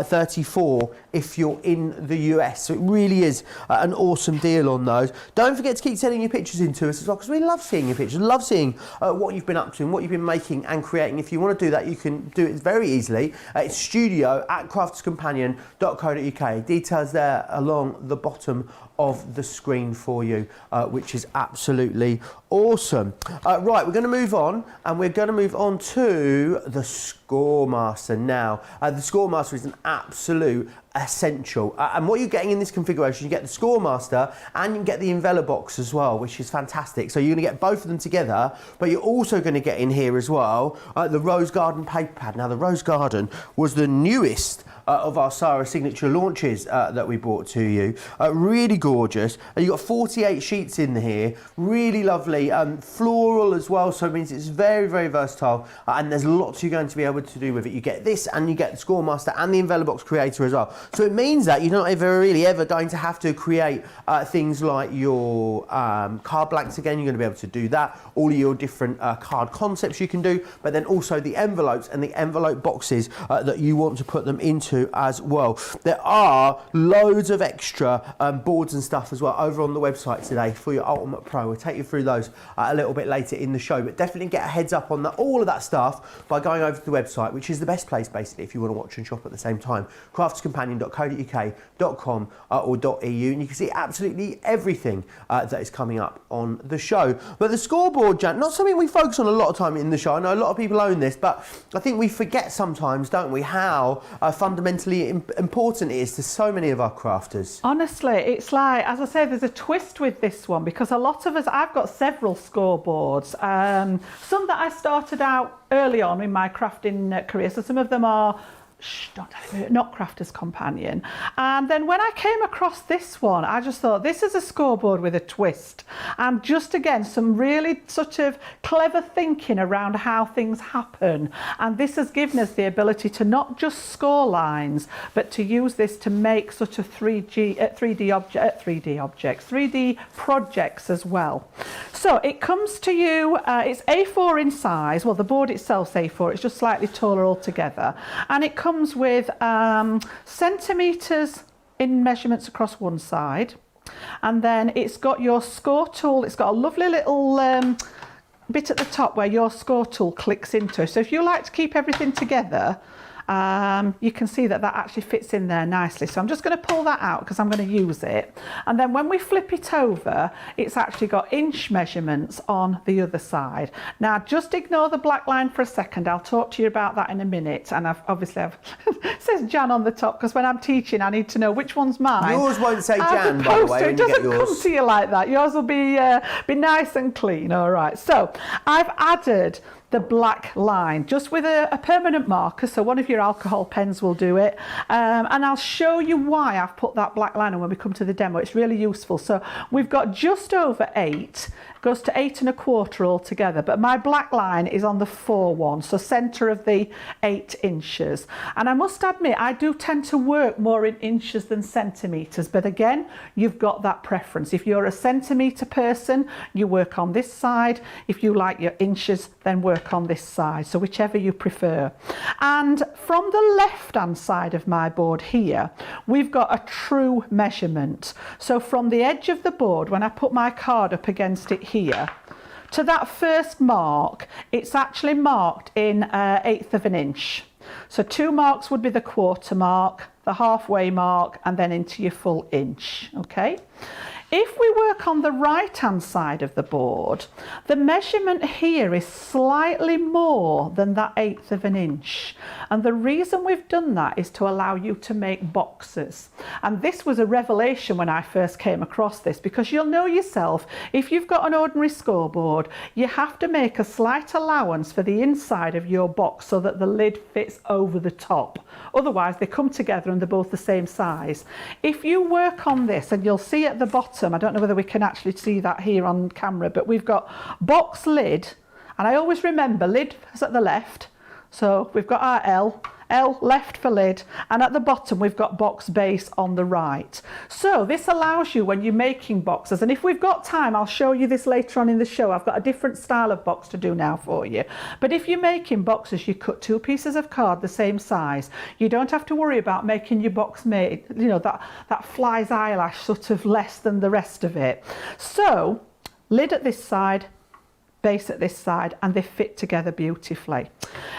34 if you're in the US. So it really is an awesome deal on those. Don't forget to keep sending your pictures in to us as well, because we love seeing your pictures, love seeing what you've been up to and what you've been making and creating. If you want to do that, you can do it very easily. It's studio@crafterscompanion.co.uk. Details there along the bottom of the screen for you, which is absolutely awesome. Right, we're going to move on, and we're going to move on to the Scoremaster now. The Scoremaster is an absolute essential, and what you're getting in this configuration, you get the Scoremaster and you can get the envelope box as well, which is fantastic. So you're going to get both of them together, but you're also going to get in here as well the Rose Garden paper pad. Now the Rose Garden was the newest of our Sarah signature launches that we brought to you. Really gorgeous. You've got 48 sheets in here, really lovely, floral as well, so it means it's very, very versatile, and there's lots you're going to be able to do with it. You get this, and you get the Scoremaster and the Envelope Creator as well. So it means that you're not ever going to have to create things like your card blanks again. You're going to be able to do that, all of your different card concepts you can do, but then also the envelopes and the envelope boxes that you want to put them into as well. There are loads of extra boards and stuff as well over on the website today for your Ultimate Pro. We'll take you through those a little bit later in the show, but definitely get a heads up on all of that stuff by going over to the website, which is the best place basically if you want to watch and shop at the same time. craftscompanion.co.uk.com or .eu, and you can see absolutely everything that is coming up on the show. But the scoreboard, Jan, not something we focus on a lot of time in the show. I know a lot of people own this, but I think we forget sometimes, don't we, how fundamentally important it is to so many of our crafters. Honestly, it's like, as I say, there's a twist with this one because a lot of us, I've got several scoreboards, some that I started out early on in my crafting career, so some of them are not Crafter's Companion. And then when I came across this one, I just thought this is a scoreboard with a twist, and just again some really sort of clever thinking around how things happen. And this has given us the ability to not just score lines, but to use this to make sort of 3D projects as well. So it comes to you, it's A4 in size. Well, the board itself's A4, it's just slightly taller altogether, and it comes with centimetres in measurements across one side, and then it's got your score tool. It's got a lovely little bit at the top where your score tool clicks into. So if you like to keep everything together, you can see that actually fits in there nicely. So I'm just going to pull that out because I'm going to use it. And then when we flip it over, it's actually got inch measurements on the other side. Now just ignore the black line for a second. I'll talk to you about that in a minute. And I've it says Jan on the top because when I'm teaching I need to know which one's mine. Yours won't say Jan, by the way, when it doesn't you get yours. come to you like that. Yours will be nice and clean. All right, so I've added the black line just with a permanent marker, so one of your alcohol pens will do it, and I'll show you why I've put that black line on when we come to the demo. It's really useful. So we've got just over 8, goes to 8 1/4 altogether, but my black line is on the 4 one, so centre of the 8 inches. And I must admit I do tend to work more in inches than centimetres, but again you've got that preference. If you're a centimetre person, you work on this side. If you like your inches, then work on this side, so whichever you prefer. And from the left hand side of my board here, we've got a true measurement. So from the edge of the board, when I put my card up against it here, to that first mark, it's actually marked in 1/8 of an inch. So 2 marks would be the 1/4 mark, the halfway mark, and then into your full inch. Okay. If we work on the right hand side of the board, the measurement here is slightly more than that 1/8 of an inch. And the reason we've done that is to allow you to make boxes. And this was a revelation when I first came across this, because you'll know yourself, if you've got an ordinary scoreboard, you have to make a slight allowance for the inside of your box so that the lid fits over the top. Otherwise they come together and they're both the same size. If you work on this, and you'll see at the bottom, I don't know whether we can actually see that here on camera, but we've got box lid, and I always remember lid is at the left, so we've got our L left for lid, and at the bottom we've got box base on the right. So this allows you when you're making boxes, and if we've got time I'll show you this later on in the show. I've got a different style of box to do now for you, but if you're making boxes, you cut 2 pieces of card the same size. You don't have to worry about making your box made, you know, that fly's eyelash sort of less than the rest of it. So lid at this side, base at this side, and they fit together beautifully.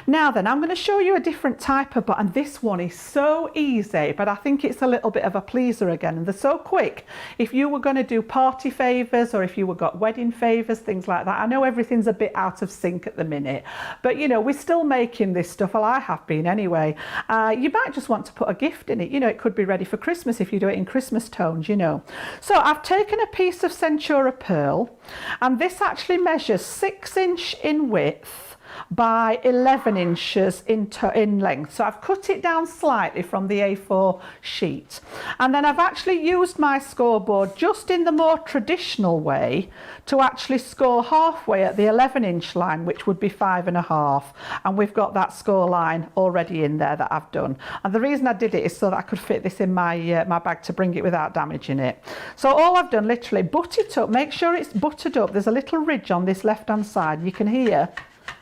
Now then, I'm going to show you a different type of box, and this one is so easy, but I think it's a little bit of a pleaser again, and they're so quick. If you were going to do party favours, or if you were got wedding favours, things like that. I know everything's a bit out of sync at the minute, but you know, we're still making this stuff. Well, I have been anyway. You might just want to put a gift in it. You know, it could be ready for Christmas if you do it in Christmas tones, you know. So I've taken a piece of Centura pearl, and this actually measures 6 inch in width by 11 inches in length. So I've cut it down slightly from the A4 sheet. And then I've actually used my scoreboard just in the more traditional way to actually score halfway at the 11-inch line, which would be 5.5. And we've got that score line already in there that I've done. And the reason I did it is so that I could fit this in my bag to bring it without damaging it. So all I've done, literally, butt it up, make sure it's buttered up. There's a little ridge on this left-hand side. You can hear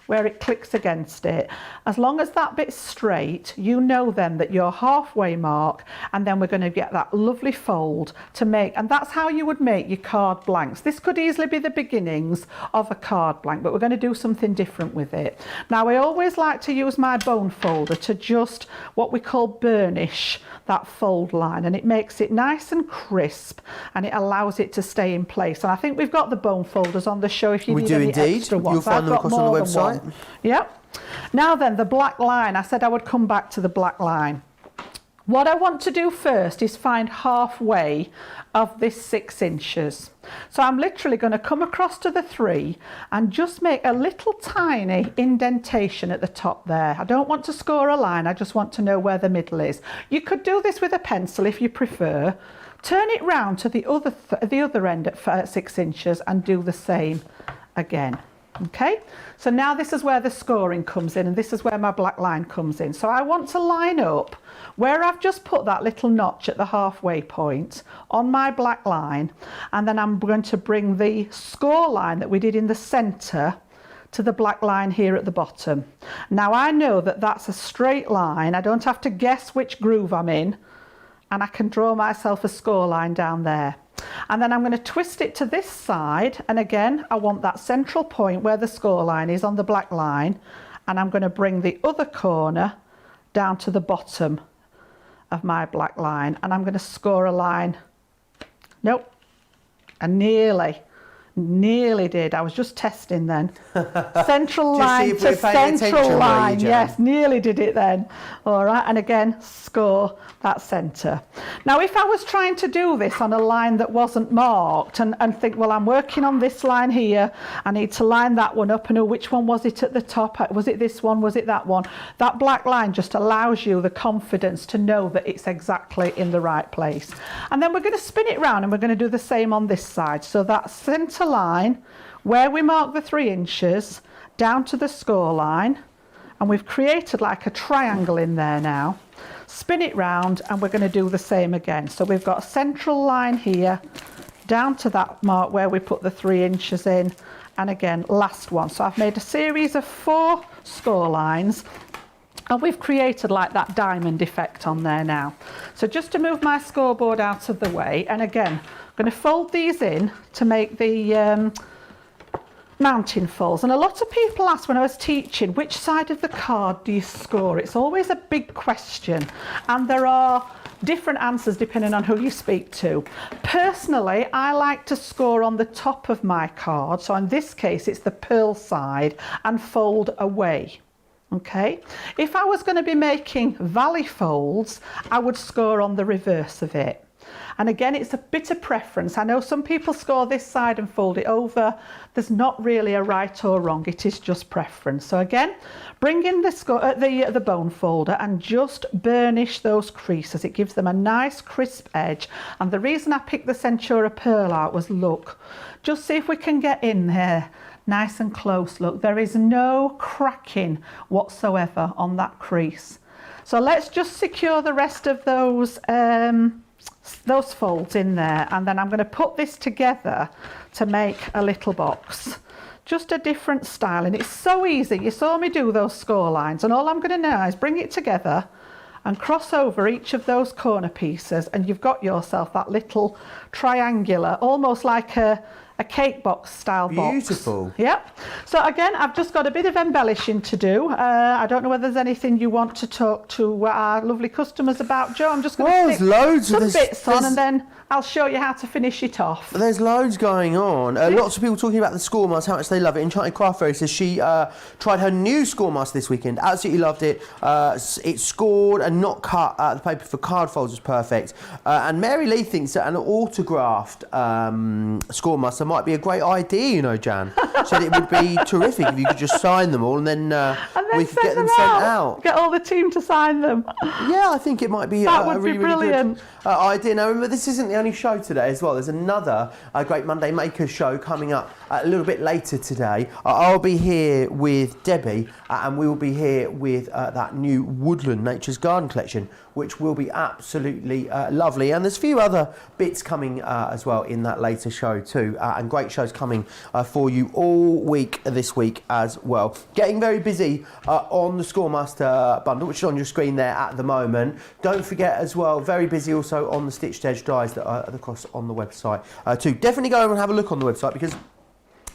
where it clicks against it. As long as that bit's straight, you know then that you're halfway mark, and then we're going to get that lovely fold to make, and that's how you would make your card blanks. This could easily be the beginnings of a card blank, but we're going to do something different with it. Now, I always like to use my bone folder to just what we call burnish that fold line, and it makes it nice and crisp, and it allows it to stay in place. And I think we've got the bone folders on the show if you need any extra ones. You'll find them across on the website. Yep. Now then, the black line. I said I would come back to the black line. What I want to do first is find halfway of this 6 inches. So I'm literally going to come across to the 3 and just make a little tiny indentation at the top there. I don't want to score a line, I just want to know where the middle is. You could do this with a pencil if you prefer. Turn it round to the other end at 6 inches and do the same again. Okay, so now this is where the scoring comes in, and this is where my black line comes in. So I want to line up where I've just put that little notch at the halfway point on my black line, and then I'm going to bring the score line that we did in the centre to the black line here at the bottom. Now I know that that's a straight line. I don't have to guess which groove I'm in, and I can draw myself a score line down there. And then I'm going to twist it to this side, and again I want that central point where the score line is on the black line, and I'm going to bring the other corner down to the bottom of my black line, and I'm going to score a line. Nope, I nearly did. I was just testing then. Central line to central line. Yes, nearly did it then. All right, and again, score that centre. Now, if I was trying to do this on a line that wasn't marked and think, well, I'm working on this line here, I need to line that one up, and oh, which one was it at the top? Was it this one? Was it that one? That black line just allows you the confidence to know that it's exactly in the right place. And then we're going to spin it round, and we're going to do the same on this side. So that centre line where we mark the 3 inches down to the score line, and we've created like a triangle in there now. Spin it round, and we're going to do the same again. So we've got a central line here down to that mark where we put the 3 inches in, and again last one. So I've made a series of 4 score lines, and we've created like that diamond effect on there now. So just to move my scoreboard out of the way, and again I'm going to fold these in to make the mountain folds. And a lot of people ask when I was teaching, which side of the card do you score? It's always a big question, and there are different answers depending on who you speak to. Personally, I like to score on the top of my card, so in this case it's the pearl side, and fold away. Okay, if I was going to be making valley folds, I would score on the reverse of it. And again, it's a bit of preference. I know some people score this side and fold it over. There's not really a right or wrong, it is just preference. So again, bring in the bone folder and just burnish those creases. It gives them a nice crisp edge. And the reason I picked the Centura pearl out was, look, just see if we can get in there nice and close. Look, there is no cracking whatsoever on that crease. So let's just secure the rest of those folds in there, and then I'm going to put this together to make a little box. Just a different style, and it's so easy. You saw me do those score lines, and all I'm going to do is bring it together and cross over each of those corner pieces, and you've got yourself that little triangular, almost like a cake box style box. Beautiful. Yep. So again, I've just got a bit of embellishing to do. I don't know whether there's anything you want to talk to our lovely customers about, Joe. I'm just going to stick some bits on, and then I'll show you how to finish it off. There's loads going on. Lots of people talking about the Scoremaster, how much they love it. Enchanted Craft Fairy says she tried her new Scoremaster this weekend. Absolutely loved it. It scored and not cut. The paper for card folds was perfect. And Mary Lee thinks that an autographed Scoremaster might be a great idea, you know, Jan. Said it would be terrific if you could just sign them all and then we could get them sent out. Get all the team to sign them. Yeah, I think it might be that would a really, be brilliant. Really good idea. Now, remember, this isn't the only show today as well. There's another Great Monday Makers show coming up a little bit later today. I'll be here with Debbie and we will be here with that new Woodland Nature's Garden collection, which will be absolutely lovely. And there's a few other bits coming as well in that later show too. And great shows coming for you all week this week as well. Getting very busy on the Scoremaster bundle, which is on your screen there at the moment. Don't forget as well, very busy also on the stitched edge dies that are across on the website too. Definitely go over and have a look on the website, because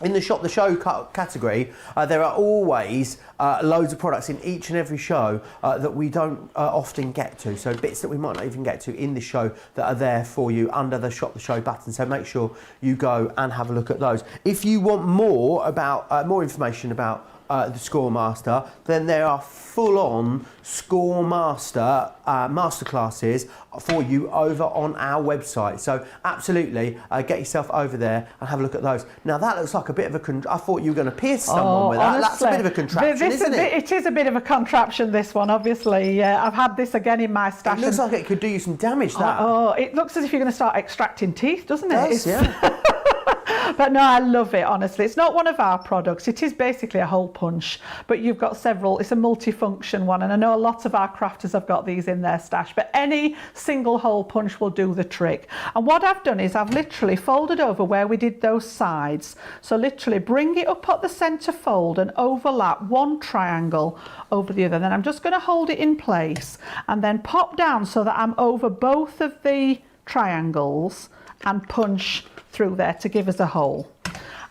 in the Shop the Show category, there are always loads of products in each and every show that we don't often get to. So bits that we might not even get to in the show that are there for you under the Shop the Show button. So make sure you go and have a look at those. If you want more about more information about the Scoremaster, then there are full-on Scoremaster masterclasses for you over on our website. So absolutely get yourself over there and have a look at those. Now that looks like a bit of a I thought you were going to pierce someone with that. Honestly, that's a bit of a contraption, isn't it? It is a bit of a contraption, this one, obviously. I've had this again in my stash. It looks like it could do you some damage, that. Oh, it looks as if you're going to start extracting teeth, doesn't it? It does, yeah. But no, I love it, honestly. It's not one of our products. It is basically a hole punch, but you've got several. It's a multi-function one, and I know a lot of our crafters have got these in their stash, but any single hole punch will do the trick. And what I've done is I've literally folded over where we did those sides. So literally bring it up at the center fold and overlap one triangle over the other. Then I'm just going to hold it in place and then pop down so that I'm over both of the triangles and punch through there to give us a hole.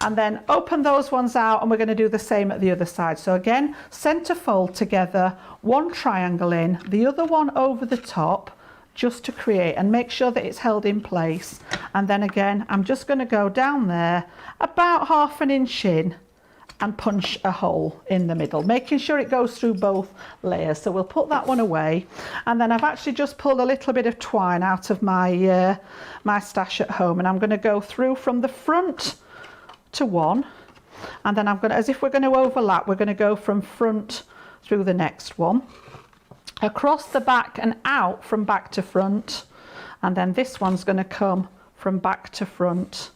And then open those ones out, and we're going to do the same at the other side. So again, center fold together, one triangle in, the other one over the top, just to create, and make sure that it's held in place. And then again, I'm just going to go down there about 1/2 inch in and punch a hole in the middle, making sure it goes through both layers. So we'll put that one away. And then I've actually just pulled a little bit of twine out of my my stash at home, and I'm going to go through from the front to one, and then I'm going to, as if we're going to overlap, we're going to go from front through the next one, across the back and out from back to front, and then this one's going to come from back to front.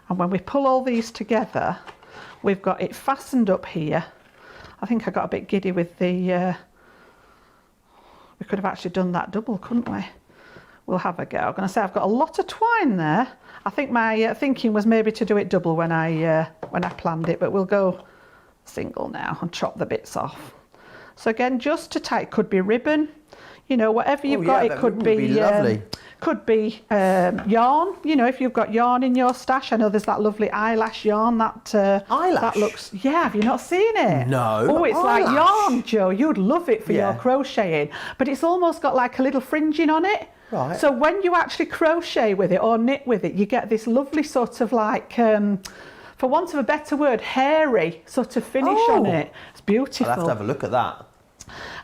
And when we pull all these together, we've got it fastened up here. I think I got a bit giddy with the, we could have actually done that double, couldn't we? We'll have a go. I'm going to say I've got a lot of twine there. I think my thinking was maybe to do it double when I planned it, but we'll go single now and chop the bits off. So again, just to tie, it could be ribbon, you know, whatever you've got. It could be lovely. Could be yarn, you know, if you've got yarn in your stash. I know there's that lovely eyelash yarn that eyelash? That looks, yeah, have you not seen it? No. Oh, it's eyelash. like yarn, Joe. You'd love it for your crocheting, but it's almost got like a little fringing on it. Right. So when you actually crochet with it or knit with it, you get this lovely sort of like, for want of a better word, hairy sort of finish on it. It's beautiful. I'll have to have a look at that.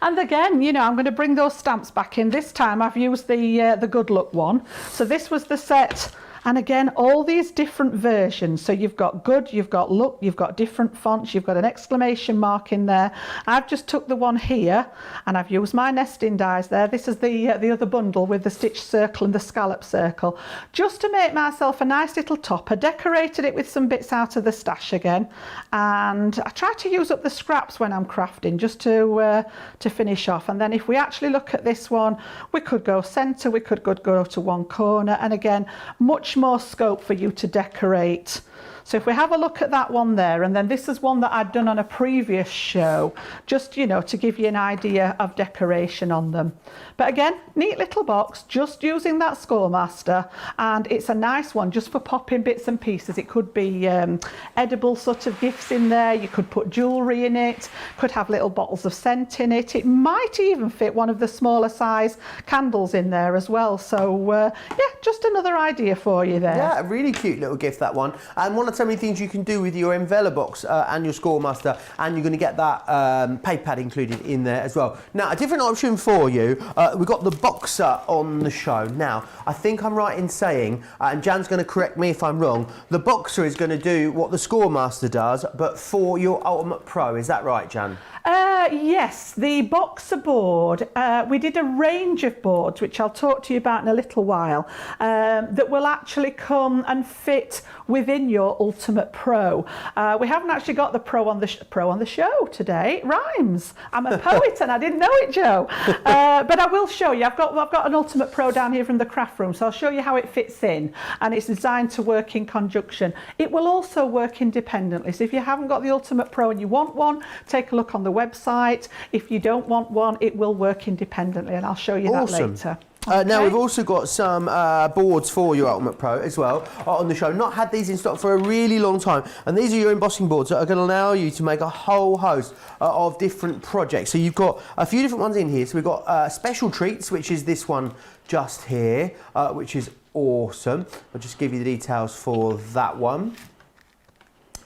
And again, you know, I'm going to bring those stamps back in. This time I've used the Good Luck one. So this was the set. And again, all these different versions. So you've got Good, you've got Look, you've got different fonts, you've got an exclamation mark in there. I've just took the one here and I've used my nesting dies there. This is the other bundle with the stitch circle and the scallop circle, just to make myself a nice little top. I decorated it with some bits out of the stash again, and I try to use up the scraps when I'm crafting, just to finish off. And then if we actually look at this one, we could go center, we could go to one corner, and again, much more scope for you to decorate So if we have a look at that one there, and then this is one that I'd done on a previous show, just, you know, to give you an idea of decoration on them. But again, neat little box, just using that Scoremaster, and it's a nice one just for popping bits and pieces. It could be edible sort of gifts in there, you could put jewellery in it, could have little bottles of scent in it. It might even fit one of the smaller size candles in there as well. So yeah, just another idea for you there. Yeah, a really cute little gift, that one. And one of so many things you can do with your envelope box and your Scoremaster, and you're going to get that paper pad included in there as well. Now, a different option for you, we've got the boxer on the show. Now, I think I'm right in saying, and Jan's going to correct me if I'm wrong, the boxer is going to do what the Scoremaster does, but for your Ultimate Pro. Is that right, Jan? Yes, the boxer board, we did a range of boards, which I'll talk to you about in a little while, that will actually come and fit within your Ultimate Pro. We haven't actually got the Pro on the show today. It rhymes. I'm a poet and I didn't know it, Joe. But I will show you. I've got an Ultimate Pro down here from the craft room, so I'll show you how it fits in, and it's designed to work in conjunction. It will also work independently, so if you haven't got the Ultimate Pro and you want one, take a look on the website. If you don't want one, it will work independently, and I'll show you that later. Now we've also got some boards for your Ultimate Pro as well on the show. Not had these in stock for a really long time, and these are your embossing boards that are going to allow you to make a whole host of different projects. So you've got a few different ones in here. So we've got Special Treats, which is this one just here, which is awesome. I'll just give you the details for that one.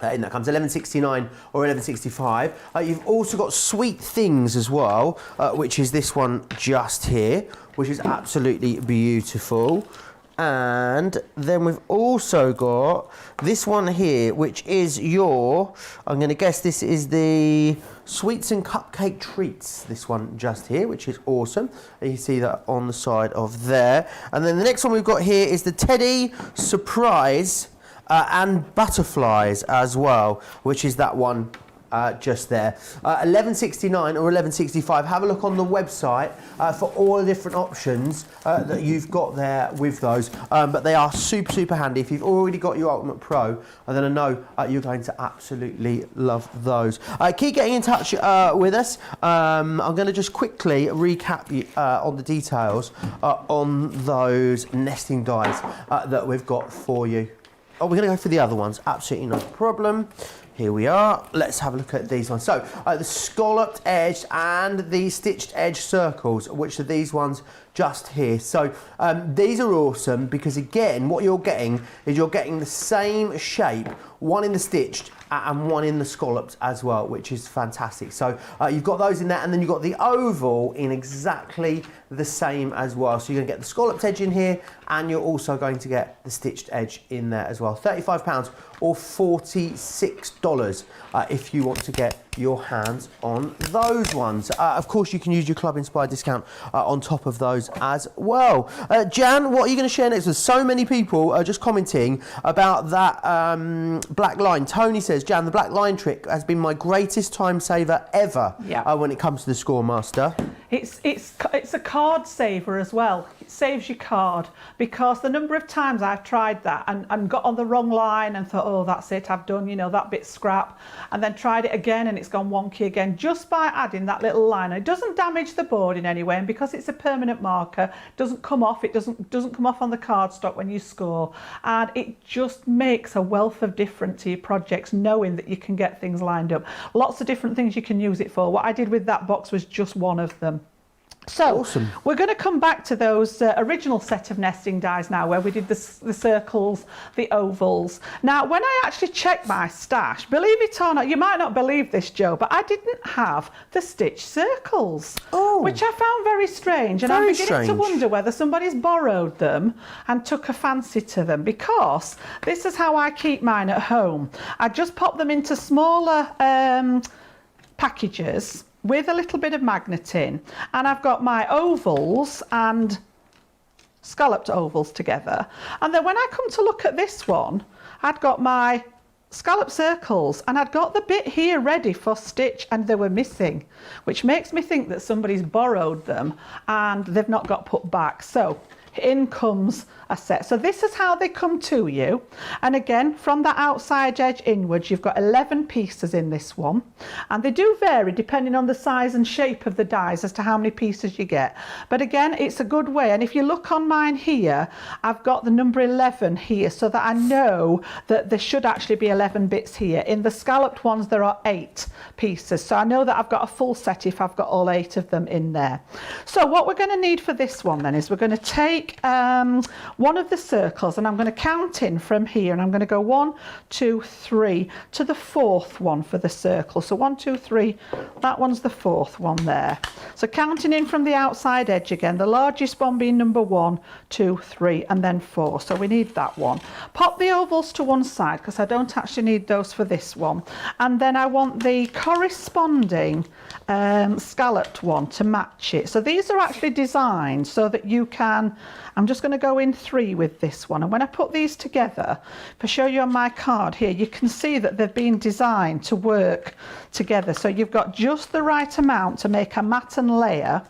And that comes $11.69 or $11.65. You've also got Sweet Things as well, which is this one just here, which is absolutely beautiful. And then we've also got this one here, which is your, I'm going to guess this is the Sweets and Cupcake Treats, this one just here, which is awesome. And you see that on the side of there. And then the next one we've got here is the Teddy Surprise and Butterflies as well, which is that one just there. $11.69 or $11.65. Have a look on the website for all the different options that you've got there with those. But they are super, super handy. If you've already got your Ultimate Pro, then I know you're going to absolutely love those. Keep getting in touch with us. I'm going to just quickly recap on the details on those nesting dies that we've got for you. Oh, we're going to go for the other ones. Absolutely no problem. Here we are. Let's have a look at these ones. So, the scalloped edge and the stitched edge circles, which are these ones just here. So, these are awesome because, again, what you're getting is you're getting the same shape, one in the stitched and one in the scalloped as well, which is fantastic. So, you've got those in there, and then you've got the oval in exactly the same as well. So, you're going to get the scalloped edge in here, and you're also going to get the stitched edge in there as well. £35 or $46 if you want to get your hands on those ones. Of course, you can use your Club Inspired discount on top of those as well. Jan, what are you going to share next? There's so many people just commenting about that black line. Tony says, Jan, the black line trick has been my greatest time saver ever when it comes to the Scoremaster. It's a card saver as well. It saves your card, because the number of times I've tried that and got on the wrong line and thought, oh, that's it, I've done, you know, that bit's scrap, and then tried it again and it's gone wonky again, just by adding that little line. It doesn't damage the board in any way, and because it's a permanent marker, it doesn't come off. It doesn't come off on the cardstock when you score, and it just makes a wealth of difference to your projects, knowing that you can get things lined up. Lots of different things you can use it for. What I did with that box was just one of them. So awesome. We're going to come back to those original set of nesting dies now, where we did the circles, the ovals. Now, when I actually checked my stash, believe it or not, you might not believe this, Joe, but I didn't have the stitched circles, which I found very strange. And I'm beginning to wonder whether somebody's borrowed them and took a fancy to them, because this is how I keep mine at home. I just pop them into smaller packages with a little bit of magnet in, and I've got my ovals and scalloped ovals together, and then when I come to look at this one, I'd got my scallop circles and I'd got the bit here ready for stitch, and they were missing, which makes me think that somebody's borrowed them and they've not got put back. So in comes a set. So this is how they come to you. And again, from the outside edge inwards, you've got 11 pieces in this one. And they do vary depending on the size and shape of the dies as to how many pieces you get. But again, it's a good way. And if you look on mine here, I've got the number 11 here so that I know that there should actually be 11 bits here. In the scalloped ones, there are 8 pieces. So I know that I've got a full set if I've got all 8 of them in there. So what we're going to need for this one then is we're going to take one of the circles, and I'm going to count in from here, and I'm going to go 1, 2, 3 to the 4th one for the circle. So 1, 2, 3, that one's the 4th one there. So counting in from the outside edge again, the largest one being number 1, 2, 3, and then 4. So we need that one. Pop the ovals to one side because I don't actually need those for this one. And then I want the corresponding scalloped one to match it. So these are actually designed so that you can, I'm just going to go in 3 with this one, and when I put these together, if I show you on my card here, you can see that they've been designed to work together. So you've got just the right amount to make a matten layer,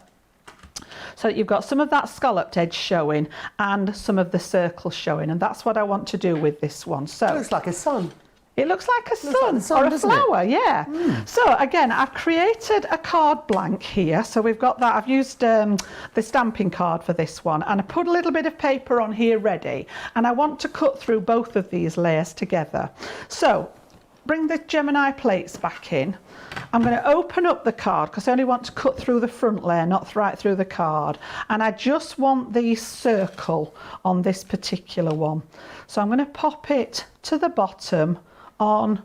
so that you've got some of that scalloped edge showing and some of the circles showing, and that's what I want to do with this one. So it looks like a sun. It looks like a sun, or a flower, yeah. So again, I've created a card blank here. So we've got that. I've used the stamping card for this one, and I put a little bit of paper on here ready, and I want to cut through both of these layers together. So bring the Gemini plates back in. I'm going to open up the card because I only want to cut through the front layer, not right through the card. And I just want the circle on this particular one. So I'm going to pop it to the bottom on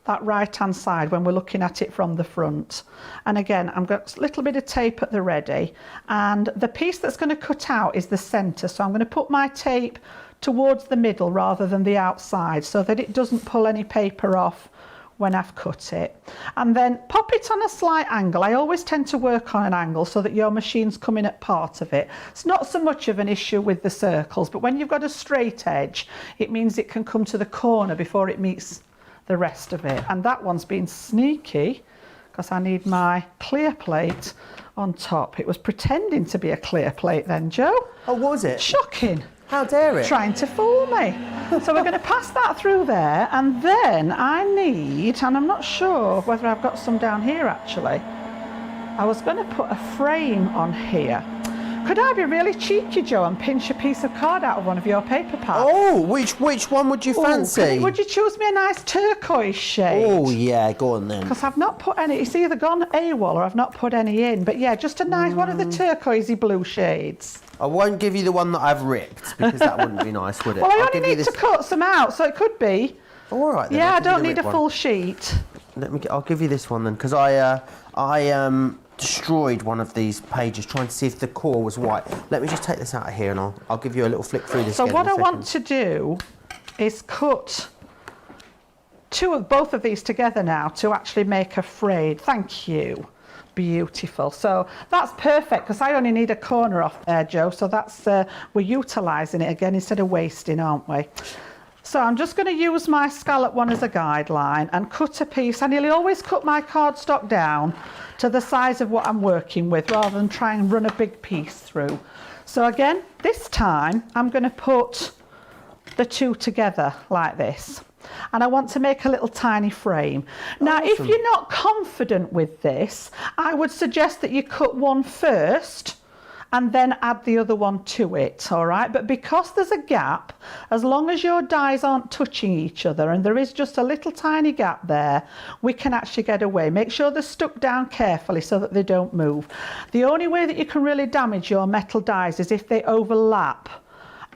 that right hand side when we're looking at it from the front. And again, I've got a little bit of tape at the ready, and the piece that's going to cut out is the center. So I'm going to put my tape towards the middle rather than the outside so that it doesn't pull any paper off when I've cut it. And then pop it on a slight angle. I always tend to work on an angle so that your machine's coming at part of it. It's not so much of an issue with the circles, but when you've got a straight edge, it means it can come to the corner before it meets the rest of it. And that one's been sneaky because I need my clear plate on top. It was pretending to be a clear plate then, Joe. Oh, what was it? Shocking. How dare it? Trying to fool me. So we're going to pass that through there, and then I need, and I'm not sure whether I've got some down here actually, I was going to put a frame on here. Could I be really cheeky, Joe, and pinch a piece of card out of one of your paper packs? Oh, which one would you fancy? Would you choose me a nice turquoise shade? Oh, yeah, go on then. Because I've not put any, it's either gone AWOL or I've not put any in. But yeah, just a nice one of the turquoisey blue shades. I won't give you the one that I've ripped because that wouldn't be nice, would it? Well, I only need to cut some out, so it could be. All right then. Yeah, I don't need a full sheet. I'll give you this one then, because I destroyed one of these pages trying to see if the core was white. Let me just take this out of here and I'll give you a little flick through this. So what I want to do is cut both of these together now to actually make a frayed. Thank you. Beautiful. So that's perfect because I only need a corner off there, Joe. So that's we're utilising it again instead of wasting, aren't we? So I'm just going to use my scallop one as a guideline and cut a piece. I nearly always cut my cardstock down to the size of what I'm working with rather than try and run a big piece through. So again, this time I'm going to put the two together like this. And I want to make a little tiny frame. Now, if you're not confident with this, I would suggest that you cut one first and then add the other one to it, all right? But because there's a gap, as long as your dies aren't touching each other and there is just a little tiny gap there, we can actually get away. Make sure they're stuck down carefully so that they don't move. The only way that you can really damage your metal dies is if they overlap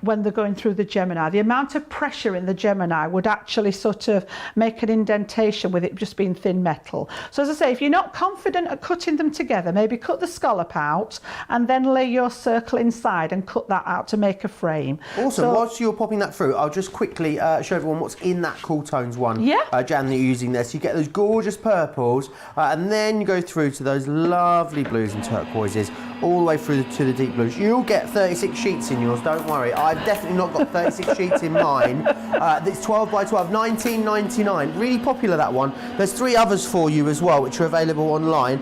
when they're going through the Gemini. The amount of pressure in the Gemini would actually sort of make an indentation with it just being thin metal. So as I say, if you're not confident at cutting them together, maybe cut the scallop out and then lay your circle inside and cut that out to make a frame. Awesome. So, whilst you're popping that through, I'll just quickly show everyone what's in that Cool Tones one, Jan, that you're using there. So you get those gorgeous purples and then you go through to those lovely blues and turquoises all the way through to the deep blues. You'll get 36 sheets in yours, don't worry. I've definitely not got 36 sheets in mine. It's 12 by 12, $19.99. Really popular, that one. There's 3 others for you as well, which are available online.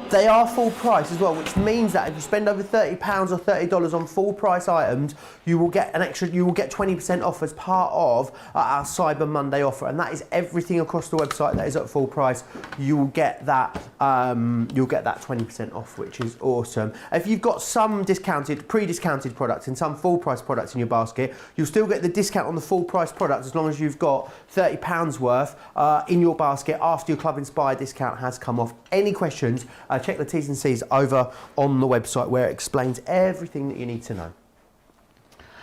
They are full price as well, which means that if you spend over £30 or $30 on full price items, you will get 20% off as part of our Cyber Monday offer, and that is everything across the website that is at full price. You will get that 20% off, which is awesome. If you've got some pre-discounted products and some full price products in your basket, you'll still get the discount on the full price products as long as you've got £30 worth in your basket after your Club Inspire discount has come off. Any questions, check the T's and C's over on the website where it explains everything that you need to know.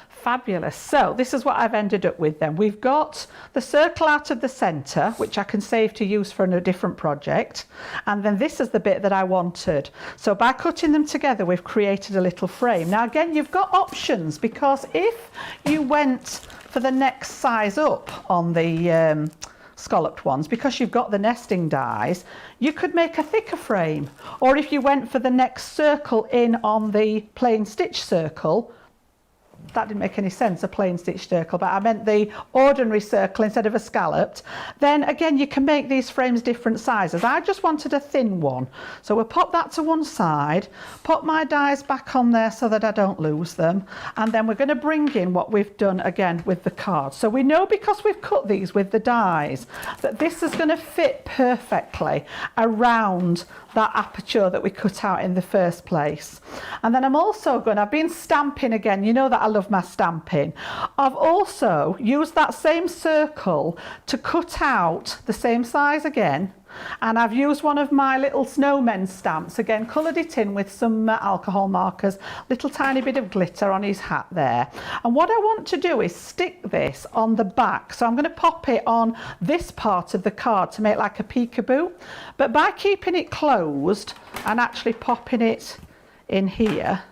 Fabulous. So this is what I've ended up with then. We've got the circle out of the centre, which I can save to use for a different project. And then this is the bit that I wanted. So by cutting them together, we've created a little frame. Now again, you've got options, because if you went for the next size up on the scalloped ones, because you've got the nesting dies, you could make a thicker frame. Or if you went for the next circle in on the plain stitch circle, that didn't make any sense, a plain stitch circle, but I meant the ordinary circle instead of a scalloped, then again you can make these frames different sizes. I just wanted a thin one, so we'll pop that to one side, put my dies back on there so that I don't lose them, and then we're going to bring in what we've done again with the cards. So we know, because we've cut these with the dies, that this is going to fit perfectly around that aperture that we cut out in the first place. And then I've been stamping again, you know that I love my stamping. I've also used that same circle to cut out the same size again, and I've used one of my little snowmen stamps, again coloured it in with some alcohol markers, little tiny bit of glitter on his hat there. And what I want to do is stick this on the back, so I'm going to pop it on this part of the card to make like a peekaboo, but by keeping it closed and actually popping it in here,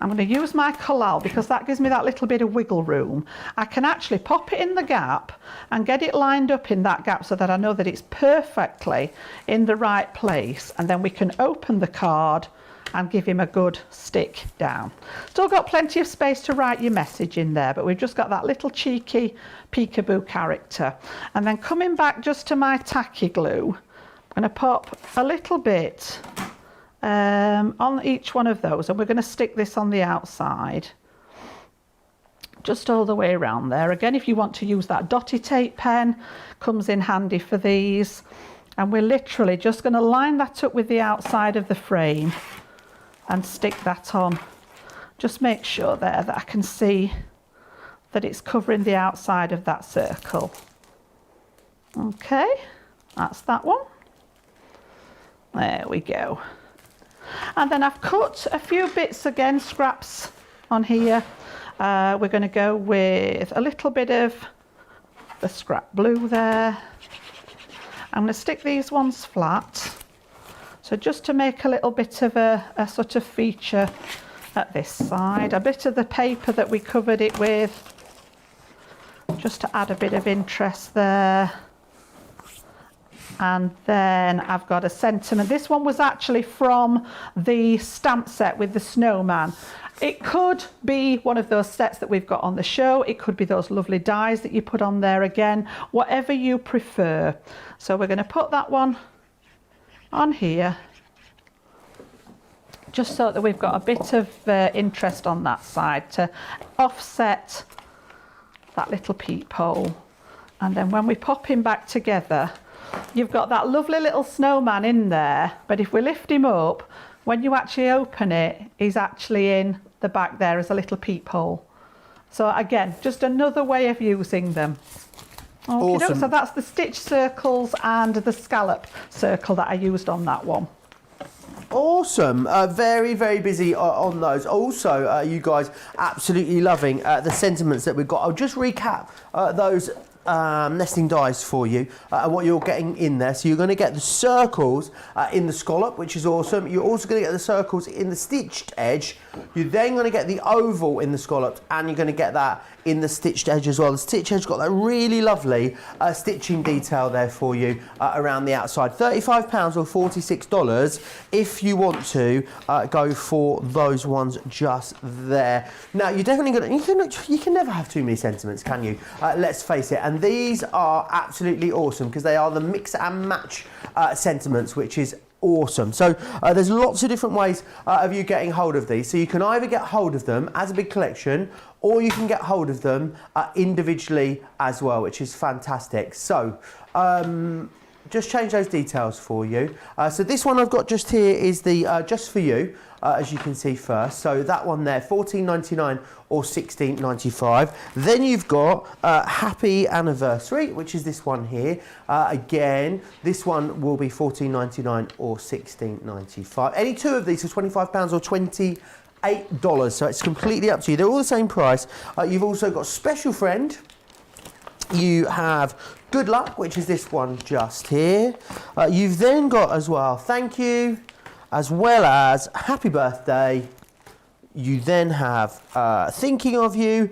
I'm going to use my collal, because that gives me that little bit of wiggle room. I can actually pop it in the gap and get it lined up in that gap so that I know that it's perfectly in the right place, and then we can open the card and give him a good stick down. Still got plenty of space to write your message in there, but we've just got that little cheeky peekaboo character. And then coming back just to my tacky glue, I'm going to pop a little bit on each one of those, and we're going to stick this on the outside just all the way around there. Again, if you want to use that dotty tape pen, comes in handy for these. And we're literally just going to line that up with the outside of the frame and stick that on. Just make sure there that I can see that it's covering the outside of that circle. Okay, that's that one. There we go. And then I've cut a few bits again, scraps on here. We're going to go with a little bit of the scrap blue there. I'm going to stick these ones flat. So just to make a little bit of a sort of feature at this side. A bit of the paper that we covered it with, just to add a bit of interest there. And then I've got a sentiment. This one was actually from the stamp set with the snowman. It could be one of those sets that we've got on the show. It could be those lovely dies that you put on there again, whatever you prefer. So we're going to put that one on here, just so that we've got a bit of interest on that side to offset that little peephole. And then when we pop him back together, you've got that lovely little snowman in there, but if we lift him up, when you actually open it, he's actually in the back there as a little peephole. So again, just another way of using them. Awesome. So that's the stitch circles and the scallop circle that I used on that one. Awesome. Very, very busy on those. Also, you guys absolutely loving the sentiments that we've got. I'll just recap those nesting dies for you and what you're getting in there. So you're going to get the circles in the scallop, which is awesome. You're also going to get the circles in the stitched edge. You're then going to get the oval in the scallop, and you're going to get that in the stitched edge as well. The stitched edge got that really lovely stitching detail there for you around the outside. £35 or $46 if you want to go for those ones just there. Now you're definitely going to, you can never have too many sentiments, can you? Let's face it. And these are absolutely awesome because they are the mix and match sentiments, which is awesome. So there's lots of different ways of you getting hold of these. So you can either get hold of them as a big collection, or you can get hold of them individually as well, which is fantastic. So just change those details for you. So this one I've got just here is the just for you, as you can see first. So that one there, $14.99 or $16.95. Then you've got Happy Anniversary, which is this one here. Again, this one will be $14.99 or $16.95. Any two of these are £25 or $28, so it's completely up to you. They're all the same price. You've also got Special Friend. You have Good Luck, which is this one just here. You've then got as well Thank You, as well as Happy Birthday. You then have Thinking of You,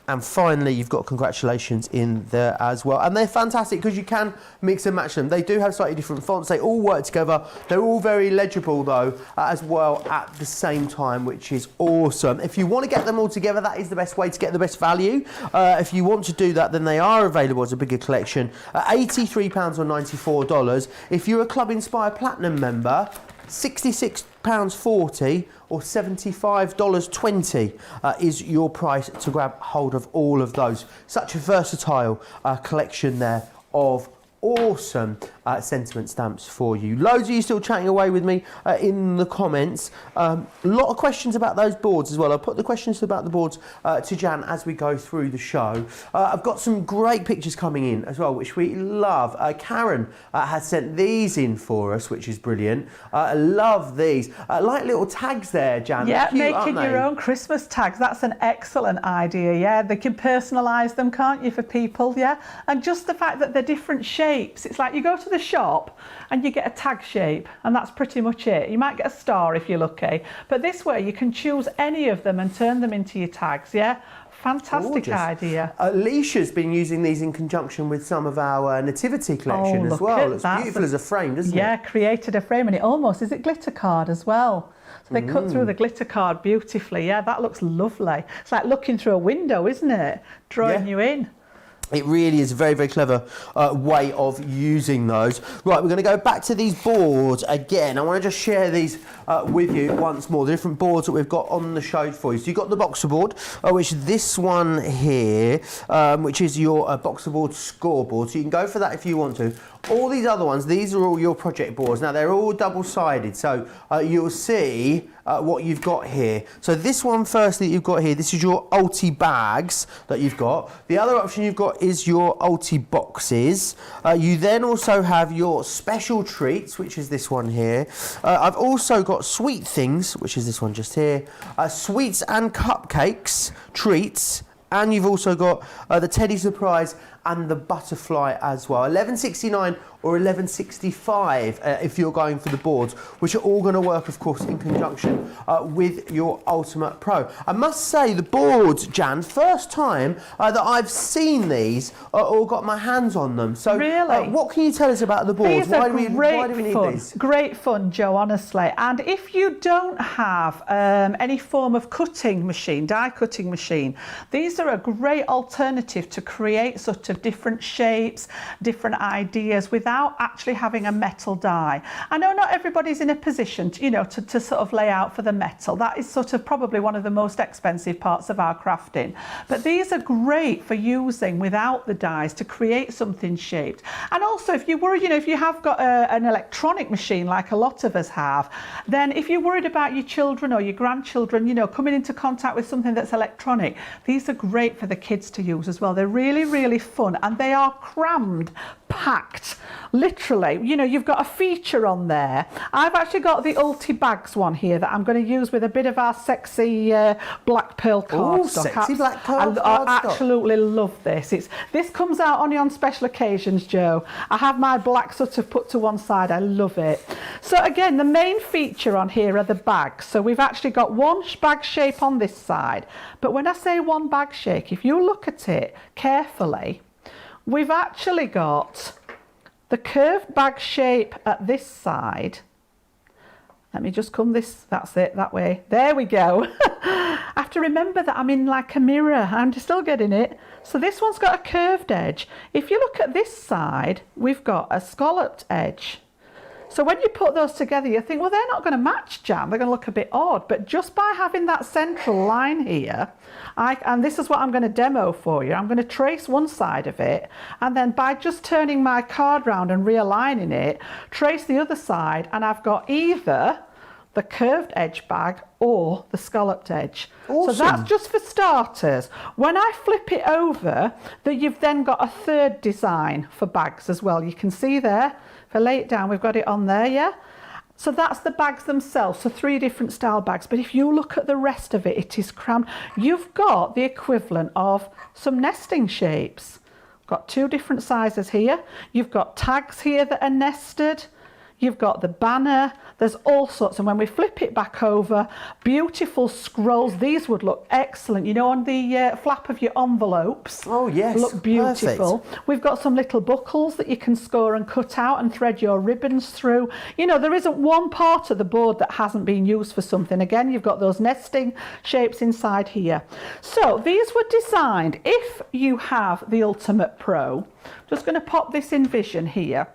and finally you've got Congratulations in there as well. And they're fantastic because you can mix and match them. They do have slightly different fonts. They all work together. They're all very legible though as well at the same time, which is awesome. If you want to get them all together, that is the best way to get the best value. If you want to do that, then they are available as a bigger collection at £83 or $94. If you're a Club Inspire Platinum member, £66.40 or $75.20 is your price to grab hold of all of those. Such a versatile collection there of awesome sentiment stamps for you. Loads of you still chatting away with me in the comments. A lot of questions about those boards as well. I'll put the questions about the boards to Jan as we go through the show. I've got some great pictures coming in as well, which we love. Karen has sent these in for us, which is brilliant. I love these. Like little tags there, Jan. Yeah, cute, making your own Christmas tags. That's an excellent idea, yeah. They can personalise them, can't you, for people, yeah? And just the fact that they're different shapes. It's like you go to the shop and you get a tag shape, and that's pretty much it. You might get a star if you're lucky, but this way you can choose any of them and turn them into your tags, yeah? Fantastic idea. Alicia's been using these in conjunction with some of our nativity collection as well. It's beautiful as a frame, doesn't it? Yeah, created a frame, and it almost, is it glitter card as well? So they cut through the glitter card beautifully. Yeah, that looks lovely. It's like looking through a window, isn't it? Drawing you in. It really is a very, very clever way of using those. Right, we're going to go back to these boards again. I want to just share these with you once more, the different boards that we've got on the show for you. So you've got the boxer board, which is this one here, which is your boxer board scoreboard. So you can go for that if you want to. All these other ones, these are all your project boards. Now they're all double-sided, so you'll see what you've got here. So this one firstly you've got here, this is your ulti bags that you've got. The other option you've got is your ulti boxes. You then also have your special treats, which is this one here. I've also got sweet things, which is this one just here. Sweets and cupcakes, treats. And you've also got the Teddy Surprise and the butterfly as well. $11.69 or $11.65 if you're going for the boards, which are all going to work, of course, in conjunction with your Ultimate Pro. I must say, the boards, Jan, first time that I've seen these or got my hands on them. So, really? What can you tell us about the boards? Why do we need these? Great fun, Joe, honestly. And if you don't have any form of cutting machine, die cutting machine, these are a great alternative to create sort of different shapes, different ideas without actually having a metal die. I know not everybody's in a position to, to sort of lay out for the metal. That is sort of probably one of the most expensive parts of our crafting. But these are great for using without the dies to create something shaped. And also if you worry, if you have got an electronic machine like a lot of us have, then if you're worried about your children or your grandchildren, coming into contact with something that's electronic, these are great for the kids to use as well. They're really, really fun. fun, and they are crammed, packed, literally. You know, you've got a feature on there. I've actually got the Ulti Bags one here that I'm going to use with a bit of our sexy black pearl cardstock. Sexy black pearl cardstock. I absolutely love this. This comes out only on special occasions, Joe. I have my black sort of put to one side. I love it. So again, the main feature on here are the bags. So we've actually got one bag shape on this side. But when I say one bag shape, if you look at it carefully, we've actually got the curved bag shape at this side. Let me just come that's it, that way. There we go. I have to remember that I'm in like a mirror. I'm still getting it. So this one's got a curved edge. If you look at this side, we've got a scalloped edge. So when you put those together, you think, well, they're not going to match, Jan. They're going to look a bit odd. But just by having that central line here, and this is what I'm going to demo for you. I'm going to trace one side of it, and then by just turning my card round and realigning it, trace the other side, and I've got either the curved edge bag or the scalloped edge. Awesome. So that's just for starters. When I flip it over, you've then got a third design for bags as well. You can see there. If I lay it down, we've got it on there, yeah? So that's the bags themselves, so 3 different style bags. But if you look at the rest of it, it is crammed. You've got the equivalent of some nesting shapes. Got 2 different sizes here. You've got tags here that are nested. You've got the banner. There's all sorts. And when we flip it back over, beautiful scrolls. These would look excellent, you know, on the flap of your envelopes. Oh, yes. Look beautiful. Perfect. We've got some little buckles that you can score and cut out and thread your ribbons through. You know, there isn't one part of the board that hasn't been used for something. Again, you've got those nesting shapes inside here. So these were designed, if you have the Ultimate Pro, just going to pop this in vision here.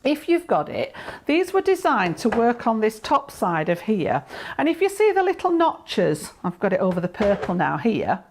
If you've got it, these were designed to work on this top side of here. And if you see the little notches, I've got it over the purple now here,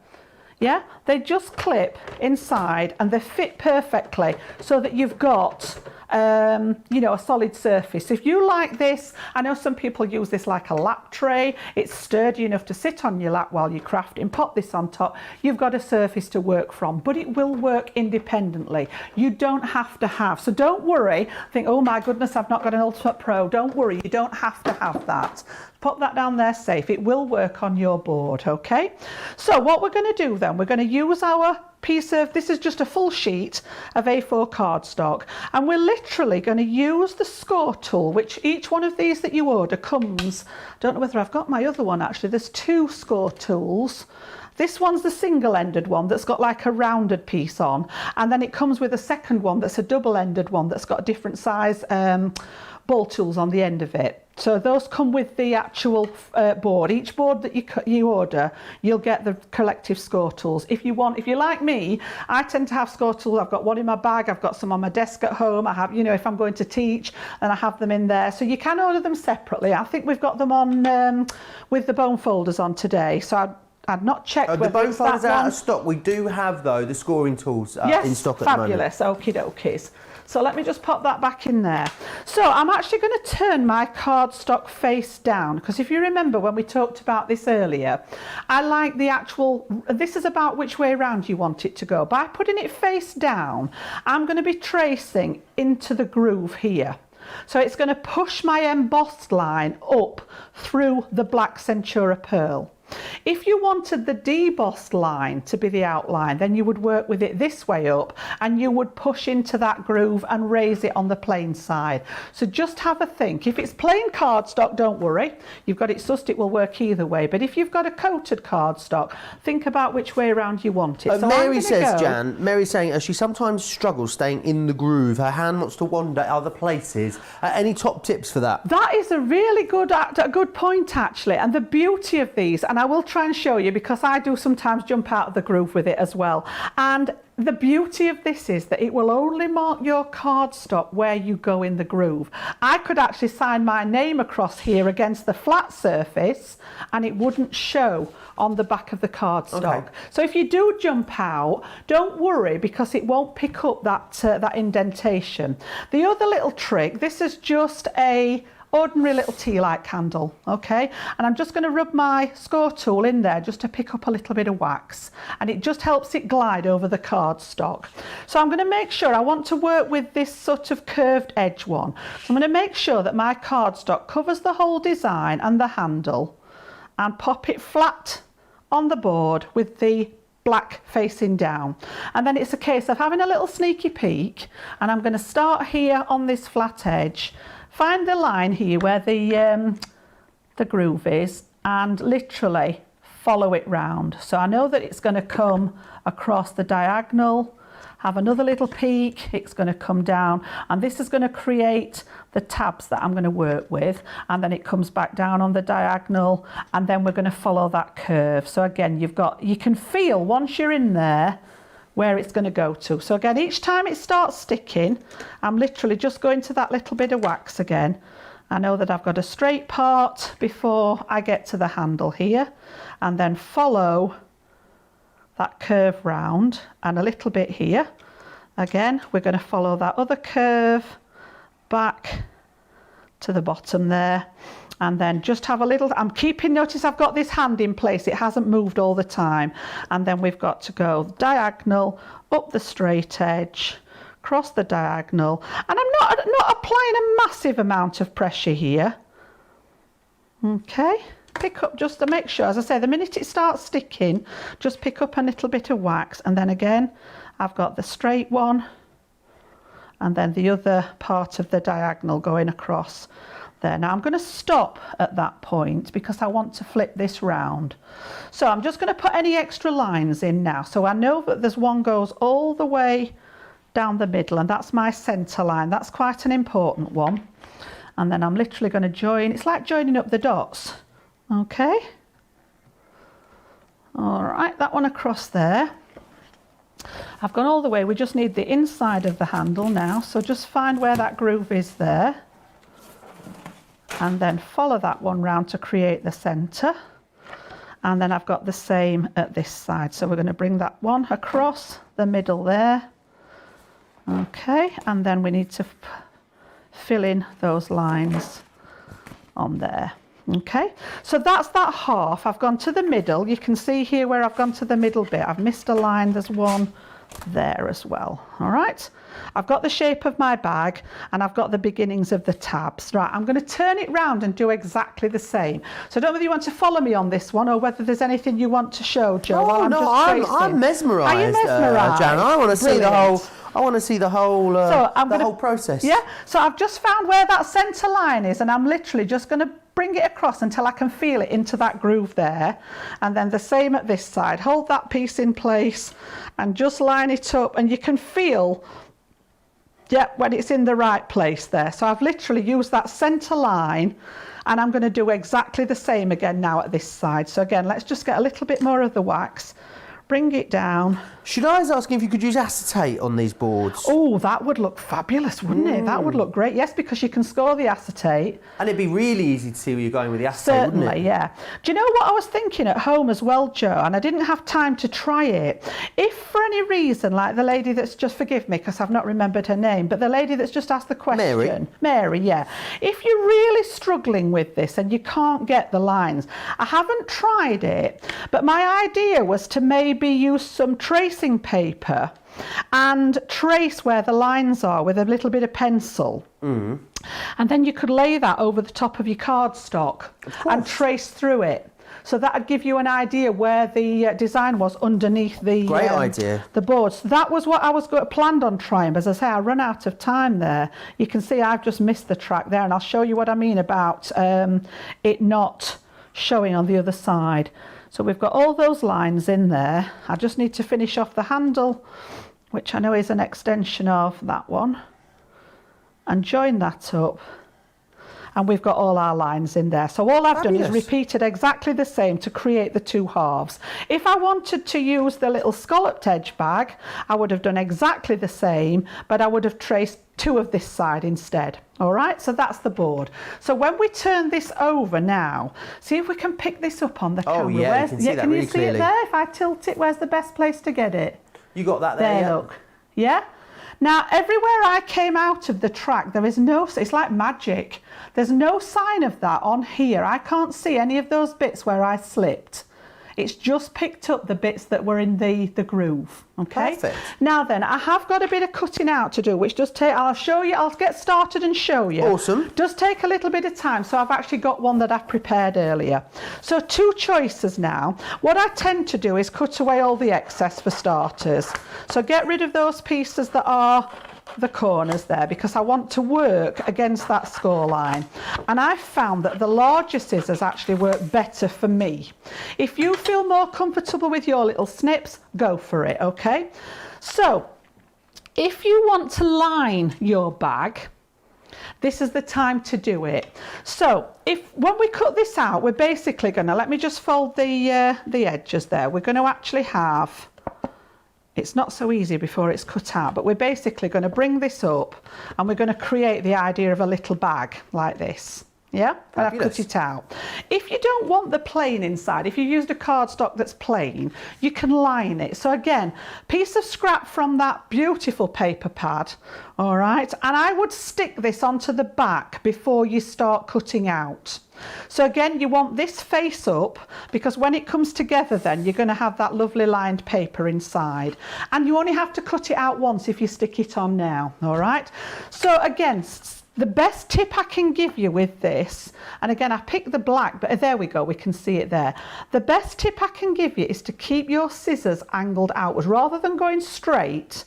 yeah, they just clip inside and they fit perfectly so that you've got you know, a solid surface. If you like this, I know some people use this like a lap tray. It's sturdy enough to sit on your lap while you're crafting. Pop this on top. You've got a surface to work from, but it will work independently. You don't have to have. So don't worry. Think, oh my goodness, I've not got an Ultimate Pro. Don't worry. You don't have to have that. Pop that down there safe. It will work on your board, okay? So what we're going to do then, we're going to use our piece of, this is just a full sheet of A4 cardstock, and we're literally going to use the score tool, which each one of these that you order comes, don't know whether I've got my other one actually, there's 2 score tools. This one's the single-ended one that's got like a rounded piece on, and then it comes with a second one that's a double-ended one that's got a different size ball tools on the end of it. So those come with the actual board. Each board that you order, you'll get the collective score tools. If you like me, I tend to have score tools. I've got one in my bag. I've got some on my desk at home. I have, you know, if I'm going to teach, then I have them in there. So you can order them separately. I think we've got them on with the bone folders on today. So I'd not checked. The bone folders are out of stock. We do have though the scoring tools in stock at the moment. Fabulous. Okie dokies. So let me just pop that back in there. So I'm actually going to turn my cardstock face down, because if you remember when we talked about this earlier, I like the actual, this is about which way around you want it to go. By putting it face down, I'm going to be tracing into the groove here. So it's going to push my embossed line up through the black Centura pearl. If you wanted the debossed line to be the outline, then you would work with it this way up and you would push into that groove and raise it on the plain side. So just have a think. If it's plain cardstock, don't worry. You've got it sussed, it will work either way. But if you've got a coated cardstock, think about which way around you want it. So Mary says, Jan, Mary's saying she sometimes struggles staying in the groove. Her hand wants to wander other places. Any top tips for that? That is a really good point, actually. And the beauty of these, and I will try and show you because I do sometimes jump out of the groove with it as well. And the beauty of this is that it will only mark your cardstock where you go in the groove. I could actually sign my name across here against the flat surface and it wouldn't show on the back of the cardstock. Okay. So if you do jump out, don't worry because it won't pick up that indentation. The other little trick, this is just a ordinary little tea light candle, okay? And I'm just going to rub my score tool in there just to pick up a little bit of wax, and it just helps it glide over the cardstock. So I'm going to make sure I want to work with this sort of curved edge one. So I'm going to make sure that my cardstock covers the whole design and the handle, and pop it flat on the board with the black facing down. And then it's a case of having a little sneaky peek, and I'm going to start here on this flat edge, find the line here where the groove is, and literally follow it round. So I know that it's going to come across the diagonal, have another little peak, it's going to come down, and this is going to create the tabs that I'm going to work with, and then it comes back down on the diagonal, and then we're going to follow that curve. So again, you can feel once you're in there where it's going to go to. So again, each time it starts sticking, I'm literally just going to that little bit of wax again. I know that I've got a straight part before I get to the handle here, and then follow that curve round, and a little bit here. Again, we're going to follow that other curve back to the bottom there, and then just have a little, I'm keeping, notice I've got this hand in place, it hasn't moved all the time, and then we've got to go diagonal, up the straight edge, across the diagonal, and I'm not applying a massive amount of pressure here. Okay, pick up just to make sure, as I say, the minute it starts sticking, just pick up a little bit of wax, and then again I've got the straight one, and then the other part of the diagonal going across there. Now I'm going to stop at that point because I want to flip this round. So I'm just going to put any extra lines in now. So I know that there's one goes all the way down the middle, and that's my centre line. That's quite an important one. And then I'm literally going to join, it's like joining up the dots. Okay. All right, that one across there. I've gone all the way, we just need the inside of the handle now, so just find where that groove is there, and then follow that one round to create the centre, and then I've got the same at this side, so we're going to bring that one across the middle there. Okay, and then we need to fill in those lines on there. Okay, so that's that half. I've gone to the middle. You can see here where I've gone to the middle bit. I've missed a line. There's one there as well. All right, I've got the shape of my bag, and I've got the beginnings of the tabs. Right, I'm going to turn it round and do exactly the same. So I don't know whether you want to follow me on this one, or whether there's anything you want to show, Jo. Oh no, I'm mesmerised. Are you mesmerised? Jan, I want to see the whole. I want to see the whole whole process. Yeah, so I've just found where that centre line is, and I'm literally just going to bring it across until I can feel it into that groove there, and then the same at this side. Hold that piece in place and just line it up, and you can feel, yeah, when it's in the right place there. So I've literally used that centre line, and I'm going to do exactly the same again now at this side. So again, let's just get a little bit more of the wax, bring it down. Should I was asking if you could use acetate on these boards? Oh, that would look fabulous, wouldn't it? That would look great. Yes, because you can score the acetate. And it'd be really easy to see where you're going with the acetate, wouldn't it? Certainly, yeah. Do you know what I was thinking at home as well, Jo? And I didn't have time to try it. If for any reason, like the lady that's just, forgive me because I've not remembered her name, but the lady that's just asked the question. Mary, yeah. If you're really struggling with this and you can't get the lines, I haven't tried it, but my idea was to maybe use some tracing paper and trace where the lines are with a little bit of pencil. And then you could lay that over the top of your cardstock and trace through it. So that would give you an idea where the design was underneath the the board. So that was what I was planned on trying, but as I say, I run out of time there. You can see I've just missed the track there, and I'll show you what I mean about it not showing on the other side. So we've got all those lines in there. I just need to finish off the handle, which I know is an extension of that one, and join that up. And we've got all our lines in there. So all I've done is repeated exactly the same to create the two halves. If I wanted to use the little scalloped edge bag, I would have done exactly the same, but I would have traced two of this side instead. All right, so that's the board. So when we turn this over now, see if we can pick this up on the camera. Oh yeah, you can see that really clearly. Can you see it there? If I tilt it, where's the best place to get it? You got that there, There, yeah. look. Yeah? Now, everywhere I came out of the track, there is no, it's like magic. There's no sign of that on here. I can't see any of those bits where I slipped. It's just picked up the bits that were in the groove, okay? Perfect. Now then, I have got a bit of cutting out to do, which does take, I'll show you, I'll get started and show you. Awesome. Does take a little bit of time, so I've actually got one that I've prepared earlier. So 2 choices now. What I tend to do is cut away all the excess for starters. So get rid of those pieces that are the corners there, because I want to work against that score line, and I've found that the larger scissors actually work better for me. If you feel more comfortable with your little snips, go for it, okay? So if you want to line your bag, this is the time to do it. So when we cut this out, we're basically gonna, let me just fold the edges there, we're going to actually have, it's not so easy before it's cut out, but we're basically going to bring this up and we're going to create the idea of a little bag like this. Yeah, and I've cut it out. If you don't want the plain inside, if you used a cardstock that's plain, you can line it. So again, piece of scrap from that beautiful paper pad, all right? And I would stick this onto the back before you start cutting out. So again, you want this face up, because when it comes together then you're going to have that lovely lined paper inside, and you only have to cut it out once if you stick it on now, all right? So again, the best tip I can give you with this, and again I picked the black, but there we go, we can see it there. The best tip I can give you is to keep your scissors angled outwards rather than going straight.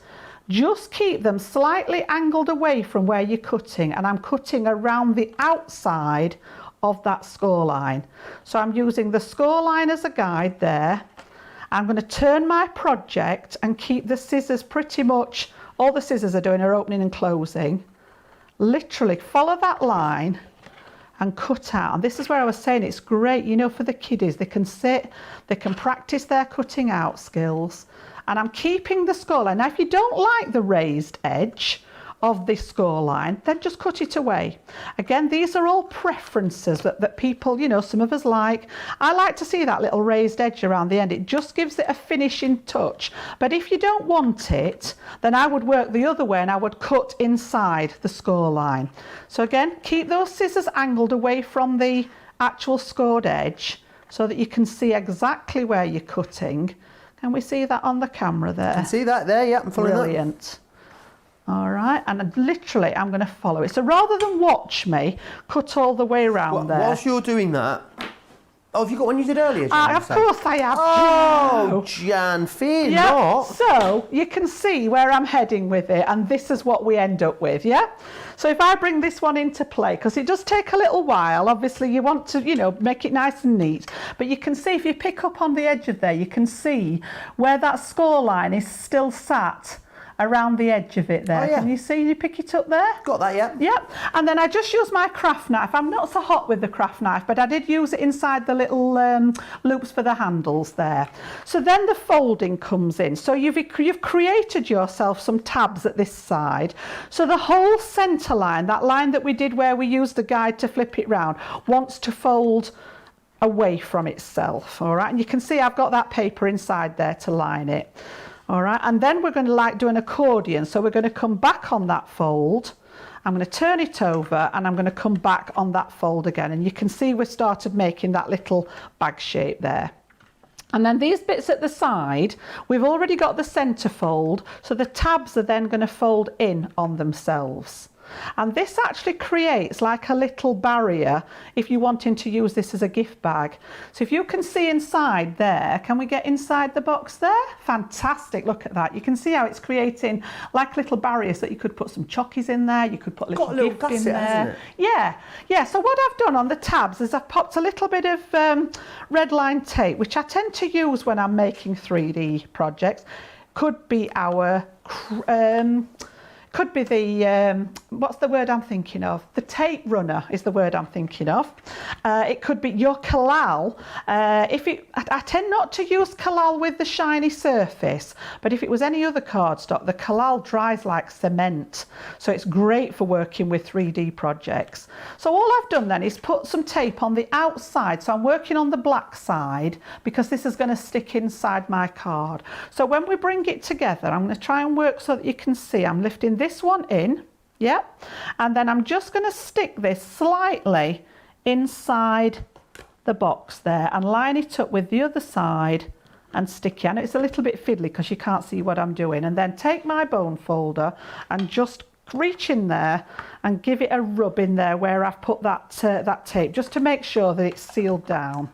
Just keep them slightly angled away from where you're cutting, and I'm cutting around the outside of that score line. So I'm using the score line as a guide there. I'm going to turn my project and keep the scissors pretty much, all the scissors are doing are opening and closing. Literally follow that line and cut out. And this is where I was saying it's great, you know, for the kiddies. They can sit, they can practice their cutting out skills. And I'm keeping the score line. Now, if you don't like the raised edge of this score line, then just cut it away. Again, these are all preferences that people, you know, some of us like. I like to see that little raised edge around the end. It just gives it a finishing touch. But if you don't want it, then I would work the other way and I would cut inside the score line. So again, keep those scissors angled away from the actual scored edge so that you can see exactly where you're cutting. Can we see that on the camera there? I can see that there, yeah, I'm following that. Brilliant. All right, and literally I'm going to follow it. So rather than watch me cut all the way around there. Whilst you're doing that, oh, have you got one you did earlier, Jan? Of course I have. Oh, Jan, fear not. So you can see where I'm heading with it, and this is what we end up with, yeah? So if I bring this one into play, because it does take a little while, obviously you want to, you know, make it nice and neat, but you can see if you pick up on the edge of there, you can see where that score line is still sat around the edge of it there. Oh, yeah. Can you see? You pick it up there? Got that, yeah. Yep. And then I just use my craft knife. I'm not so hot with the craft knife, but I did use it inside the little loops for the handles there. So then the folding comes in. So you've created yourself some tabs at this side. So the whole centre line, that line that we did where we used the guide to flip it round, wants to fold away from itself, all right? And you can see I've got that paper inside there to line it. All right, and then we're going to like do an accordion. So we're going to come back on that fold. I'm going to turn it over and I'm going to come back on that fold again. And you can see we've started making that little bag shape there. And then these bits at the side, we've already got the centre fold. So the tabs are then going to fold in on themselves. And this actually creates like a little barrier if you're wanting to use this as a gift bag. So if you can see inside there, can we get inside the box there? Fantastic, look at that. You can see how it's creating like little barriers that you could put some chockies in there, you could put a little gift in there. Yeah, so what I've done on the tabs is I've popped a little bit of red line tape, which I tend to use when I'm making 3D projects. Could be our Could be the, what's the word I'm thinking of? The tape runner is the word I'm thinking of. It could be your collal. I tend not to use collal with the shiny surface, but if it was any other cardstock, the collal dries like cement. So it's great for working with 3D projects. So all I've done then is put some tape on the outside. So I'm working on the black side because this is going to stick inside my card. So when we bring it together, I'm going to try and work so that you can see I'm lifting this one in, yep, and then I'm just going to stick this slightly inside the box there and line it up with the other side and stick it. I know it's a little bit fiddly because you can't see what I'm doing, and then take my bone folder and just reach in there and give it a rub in there where I've put that tape, just to make sure that it's sealed down.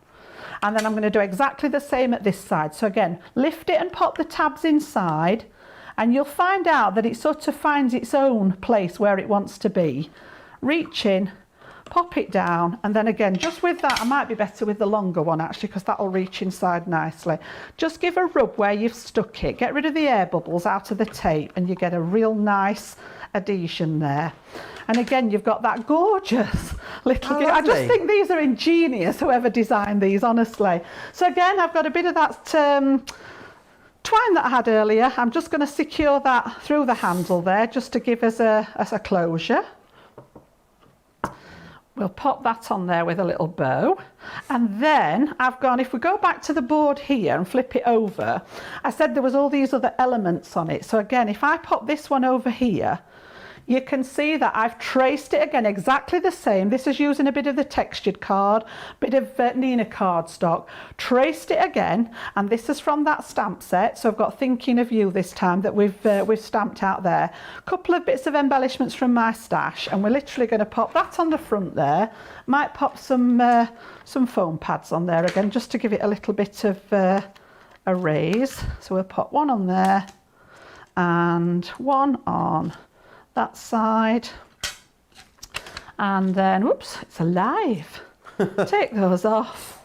And then I'm going to do exactly the same at this side. So again, lift it and pop the tabs inside, and you'll find out that it sort of finds its own place where it wants to be. Reach in, pop it down, and then again, just with that, I might be better with the longer one actually, because that'll reach inside nicely. Just give a rub where you've stuck it, get rid of the air bubbles out of the tape, and you get a real nice adhesion there. And again, you've got that gorgeous little gift. I just think these are ingenious, whoever designed these, honestly. So again, I've got a bit of that twine that I had earlier. I'm just going to secure that through the handle there, just to give us a closure. We'll pop that on there with a little bow. And then I've gone, if we go back to the board here and flip it over, I said there was all these other elements on it. So again, if I pop this one over here, you can see that I've traced it again exactly the same. This is using a bit of the textured card, bit of Nina cardstock. Traced it again, and this is from that stamp set. So I've got Thinking of You this time that we've stamped out there. A couple of bits of embellishments from my stash, and we're literally going to pop that on the front there. Might pop some foam pads on there again, just to give it a little bit of a raise. So we'll pop one on there and one on that side, and then whoops, it's alive. Take those off,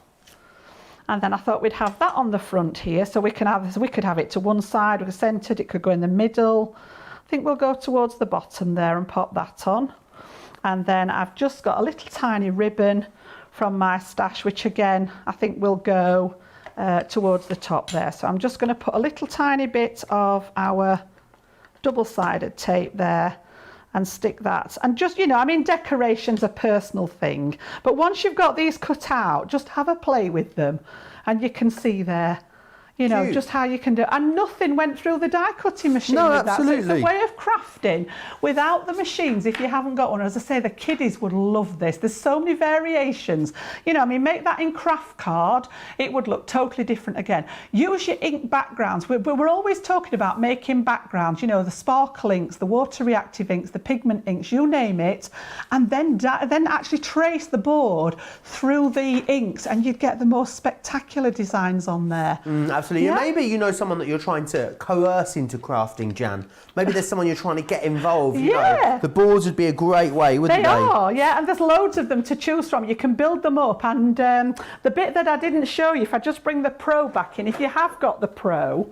and then I thought we'd have that on the front here, so we can have this. We could have it to one side, we're centered, it could go in the middle. I think we'll go towards the bottom there and pop that on. And then I've just got a little tiny ribbon from my stash, which again I think will go towards the top there. So I'm just going to put a little tiny bit of our double-sided tape there and stick that. And just, you know, I mean, decoration's a personal thing, but once you've got these cut out, just have a play with them, and you can see there, you know, Cute. just how you can do it. And nothing went through the die cutting machine No, with absolutely. that. So it's a way of crafting without the machines. If you haven't got one, as I say, the kiddies would love this. There's so many variations. You know, I mean, make that in craft card, it would look totally different again. Use your ink backgrounds. We're always talking about making backgrounds, you know, the sparkle inks, the water reactive inks, the pigment inks, you name it, and then actually trace the board through the inks, and you'd get the most spectacular designs on there. Absolutely. Yeah. Maybe you know someone that you're trying to coerce into crafting, Jan. Maybe there's someone you're trying to get involved. You know, the boards would be a great way, wouldn't they? They are, yeah, and there's loads of them to choose from. You can build them up, and the bit that I didn't show you, if I just bring the Pro back in, if you have got the Pro,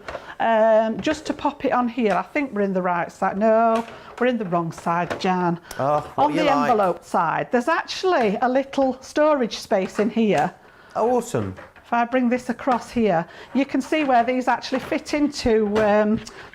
just to pop it on here, I think we're in the right side. No, we're in the wrong side, Jan. On the envelope side, there's actually a little storage space in here. Oh, awesome. If I bring this across here, you can see where these actually fit into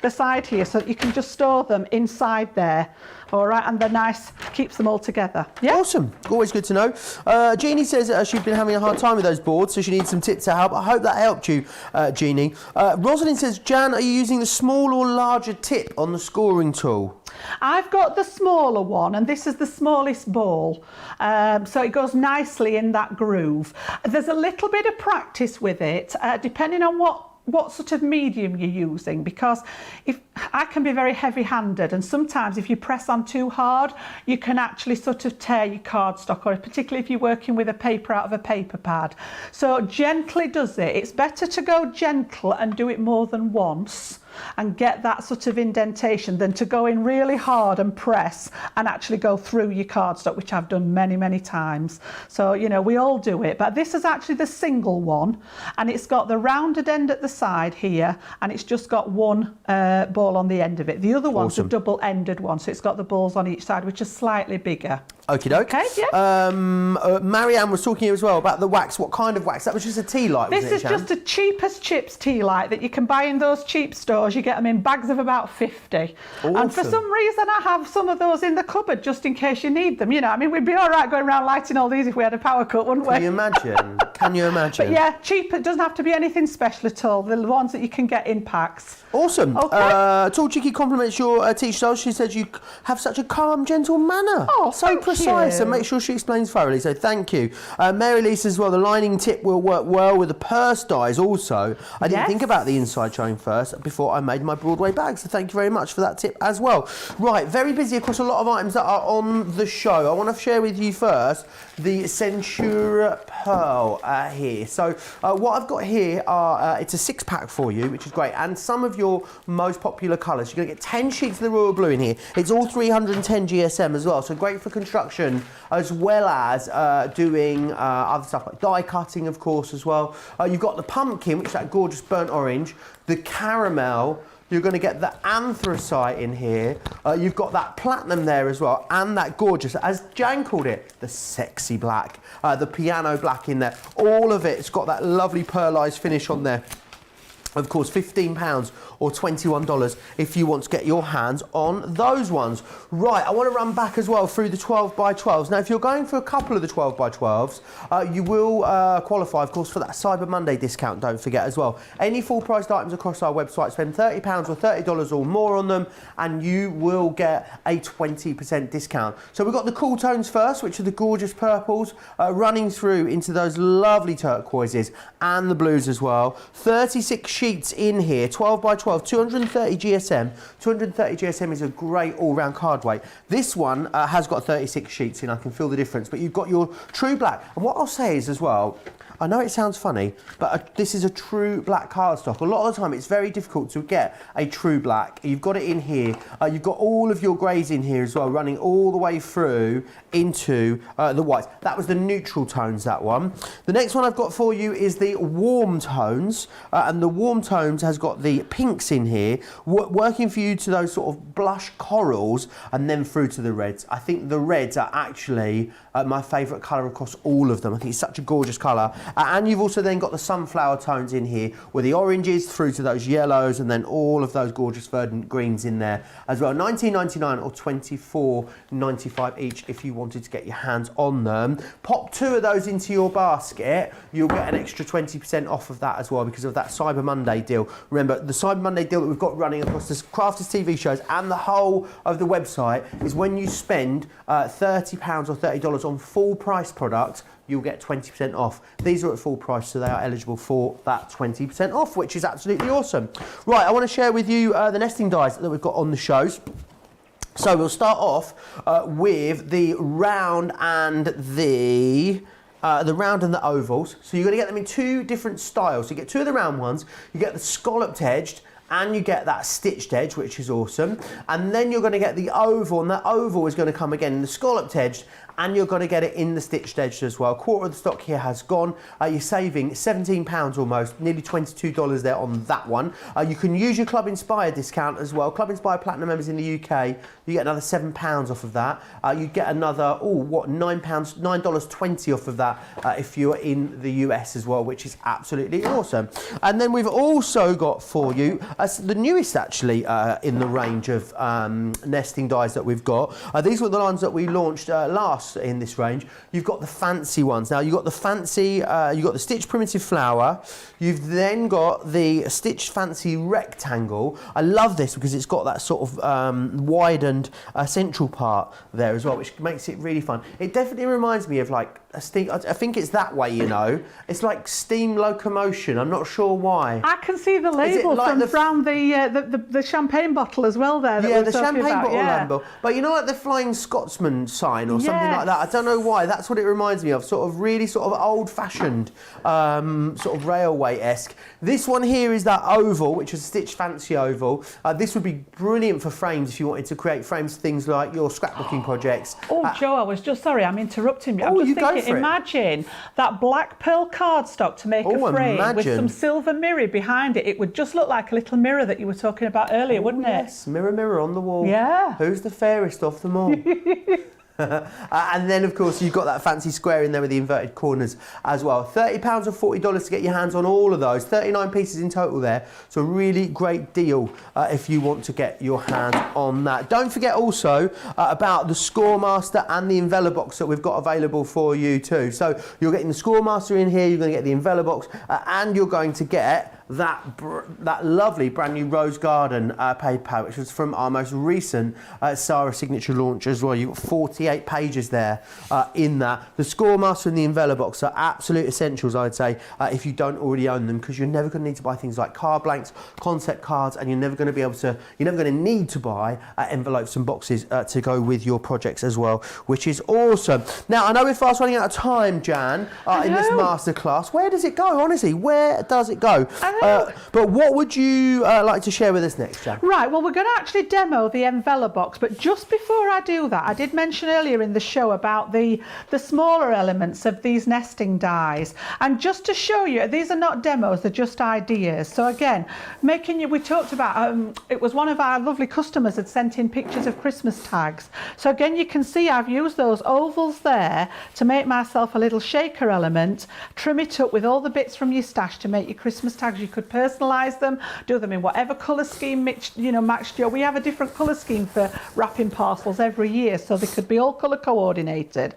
the side here, so that you can just store them inside there. All right, and they're nice, keeps them all together. Yeah? Awesome, always good to know. Jeannie says she's been having a hard time with those boards, so she needs some tips to help. I hope that helped you, Jeannie. Rosalind says, Jan, are you using the small or larger tip on the scoring tool? I've got the smaller one, and this is the smallest ball, so it goes nicely in that groove. There's a little bit of practice with it, depending on what sort of medium you're using, because if I can be very heavy-handed, and sometimes if you press on too hard, you can actually sort of tear your cardstock, or particularly if you're working with a paper out of a paper pad. So gently does it. It's better to go gentle and do it more than once, and get that sort of indentation than to go in really hard and press and actually go through your cardstock, which I've done many, many times. So, you know, we all do it, but this is actually the single one, and it's got the rounded end at the side here, and it's just got one ball on the end of it. The other one's a double-ended one, so it's got the balls on each side, which are slightly bigger. Okie doke. Okay, yeah. Marianne was talking as well about the wax. What kind of wax? That was just a tea light, wasn't it, This is just a cheap as chips tea light that you can buy in those cheap stores. You get them in bags of about 50. Awesome. And for some reason, I have some of those in the cupboard just in case you need them. You know, I mean, we'd be all right going around lighting all these if we had a power cut, wouldn't we? Can you imagine? Can you imagine? But yeah, cheap. It doesn't have to be anything special at all. The ones that you can get in packs. Awesome. Okay. Tall Chicky compliments your teach style. She says you have such a calm, gentle manner. Oh, so thank precise, you. and make sure she explains thoroughly. So thank you. Mary Lee says, well, the lining tip will work well with the purse dies also. I didn't think about the inside showing first before I made my Broadway bag. So thank you very much for that tip as well. Right, very busy across a lot of items that are on the show. I want to share with you first the Centura Pearl here. So what I've got here are, it's a 6-pack for you, which is great, and some of your most popular colours. You're going to get 10 sheets of the royal blue in here. It's all 310 GSM as well, so great for construction as well as doing other stuff like die cutting, of course, as well. You've got the pumpkin, which is that gorgeous burnt orange, the caramel. You're going to get the anthracite in here. You've got that platinum there as well, and that gorgeous, as Jan called it, the sexy black, the piano black in there. All of it, it's got that lovely pearlized finish on there. Of course, £15 or $21 if you want to get your hands on those ones. Right, I want to run back as well through the 12 by 12s. Now, if you're going for a couple of the 12 by 12s, you will qualify, of course, for that Cyber Monday discount, don't forget as well. Any full-priced items across our website, spend £30 or $30 or more on them, and you will get a 20% discount. So we've got the cool tones first, which are the gorgeous purples, running through into those lovely turquoises and the blues as well. 36 sheets in here, 12 by 12, 230 GSM. 230 GSM is a great all-round card weight. This one has got 36 sheets in, I can feel the difference, but you've got your true black. And what I'll say is as well, I know it sounds funny, but this is a true black cardstock. A lot of the time it's very difficult to get a true black. You've got it in here. You've got all of your greys in here as well, running all the way through into the whites. That was the neutral tones, that one. The next one I've got for you is the warm tones, and the warm tones has got the pinks in here, working for you to those sort of blush corals and then through to the reds. I think the reds are actually my favourite colour across all of them. I think it's such a gorgeous colour. And you've also then got the sunflower tones in here with the oranges through to those yellows and then all of those gorgeous verdant greens in there as well. $19.99 or $24.95 each if you wanted to get your hands on them. Pop 2 of those into your basket, you'll get an extra 20% off of that as well because of that Cyber Monday deal. Remember, the Cyber Monday deal that we've got running across the Crafters TV shows and the whole of the website is when you spend £30 or $30 on full price products, you'll get 20% off. These are at full price, so they are eligible for that 20% off, which is absolutely awesome. Right, I want to share with you the nesting dies that we've got on the shows. So we'll start off with the round and the ovals. So you're going to get them in 2 different styles. So you get 2 of the round ones, you get the scalloped edged, and you get that stitched edge, which is awesome. And then you're going to get the oval, and that oval is going to come again in the scalloped edged, and you're going to get it in the stitched edge as well. A quarter of the stock here has gone. You're saving £17 almost, nearly $22 there on that one. You can use your Club Inspire discount as well. Club Inspire Platinum members in the UK, you get another £7 off of that. You get another, $9.20 off of that if you're in the US as well, which is absolutely awesome. And then we've also got for you, the newest actually in the range of nesting dies that we've got. These were the ones that we launched last in this range. You've got the fancy ones. Now you've got the fancy, you've got the stitched primitive flower. You've then got the stitched fancy rectangle. I love this because it's got that sort of widened central part there as well, which makes it really fun. It definitely reminds me of like a steam? I think it's that way, you know. It's like steam locomotion. I'm not sure why. I can see the label like from around the champagne bottle as well there. Yeah, the champagne bottle label. But you know, like the Flying Scotsman sign or something like that. I don't know why. That's what it reminds me of. Sort of really sort of old-fashioned, sort of railway-esque. This one here is that oval, which is a stitched fancy oval. This would be brilliant for frames if you wanted to create frames for things like your scrapbooking projects. Oh, Joe, I was just sorry, I'm interrupting you. Oh, I'm just thinking, imagine that black pearl cardstock to make a frame with some silver mirror behind it. It would just look like a little mirror that you were talking about earlier, wouldn't it? Yes, mirror, mirror on the wall. Yeah. Who's the fairest of them all? And then, of course, you've got that fancy square in there with the inverted corners as well. £30 or $40 to get your hands on all of those. 39 pieces in total there. So a really great deal if you want to get your hands on that. Don't forget also about the Scoremaster and the Envelope box that we've got available for you too. So you're getting the Scoremaster in here, you're going to get the Envelope box, and you're going to get that lovely brand new Rose Garden paper, which was from our most recent Sarah signature launch as well. You've got 48 pages there in that. The Scoremaster and the Envelope box are absolute essentials, I'd say, if you don't already own them, because you're never going to need to buy things like card blanks, concept cards, and you're never going to need to buy envelopes and boxes to go with your projects as well, which is awesome. Now, I know we're fast running out of time, Jan, in this masterclass. Where does it go, honestly? Where does it go? But what would you like to share with us next, Jan? Right, well, we're going to actually demo the envelope box, but just before I do that, I did mention earlier in the show about the smaller elements of these nesting dies. And just to show you, these are not demos, they're just ideas. So again, we talked about, it was one of our lovely customers had sent in pictures of Christmas tags. So again, you can see I've used those ovals there to make myself a little shaker element, trim it up with all the bits from your stash to make your Christmas tags. You could personalise them, do them in whatever colour scheme matched your. We have a different colour scheme for wrapping parcels every year, so they could be all colour coordinated.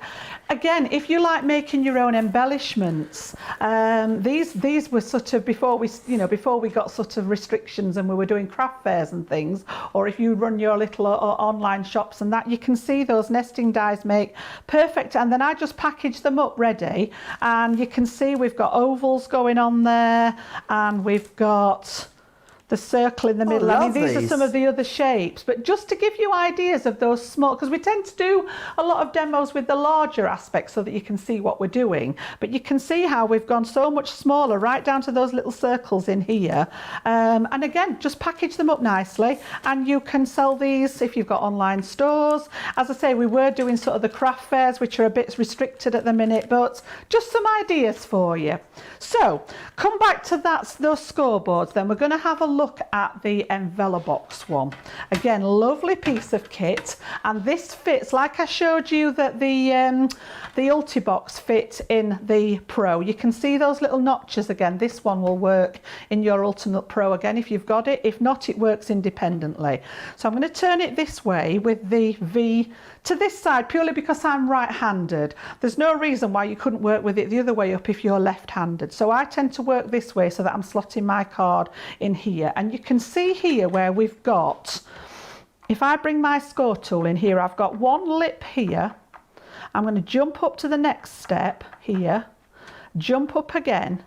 Again, if you like making your own embellishments, these were sort of before we got sort of restrictions and we were doing craft fairs and things, or if you run your little online shops and that, you can see those nesting dies make perfect. And then I just package them up ready, and you can see we've got ovals going on there, and we've got the circle in the middle. I mean, these are some of the other shapes, but just to give you ideas of those small, because we tend to do a lot of demos with the larger aspects so that you can see what we're doing, but you can see how we've gone so much smaller right down to those little circles in here. And again, just package them up nicely, and you can sell these if you've got online stores. As I say, we were doing sort of the craft fairs, which are a bit restricted at the minute, but just some ideas for you. So come back to those scoreboards then. We're going to have a look at the envelope box one. Again, lovely piece of kit, and this fits like I showed you that the Ultibox fit in the Pro. You can see those little notches again. This one will work in your Ultimate Pro again if you've got it. If not, it works independently. So I'm going to turn it this way with the V to this side purely because I'm right-handed. There's no reason why you couldn't work with it the other way up if you're left-handed. So I tend to work this way so that I'm slotting my card in here. And you can see here where we've got, if I bring my score tool in here, I've got one lip here. I'm going to jump up to the next step here, jump up again,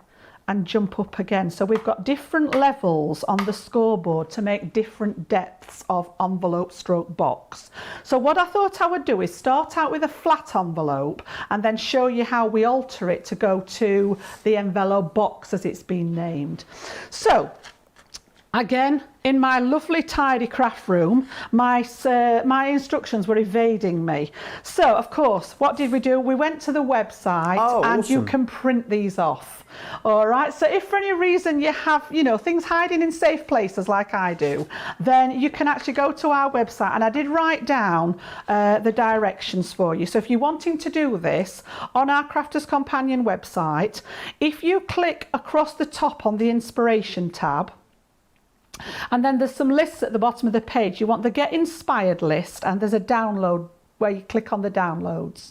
and jump up again. So we've got different levels on the scoreboard to make different depths of envelope stroke box. So what I thought I would do is start out with a flat envelope and then show you how we alter it to go to the envelope box as it's been named. So again, in my lovely tidy craft room, my instructions were evading me. So, of course, what did we do? We went to the website, and awesome. You can print these off. All right, so if for any reason you have, things hiding in safe places like I do, then you can actually go to our website, and I did write down the directions for you. So if you're wanting to do this on our Crafters Companion website, if you click across the top on the Inspiration tab, and then there's some lists at the bottom of the page. You want the Get Inspired list, and there's a download where you click on the downloads.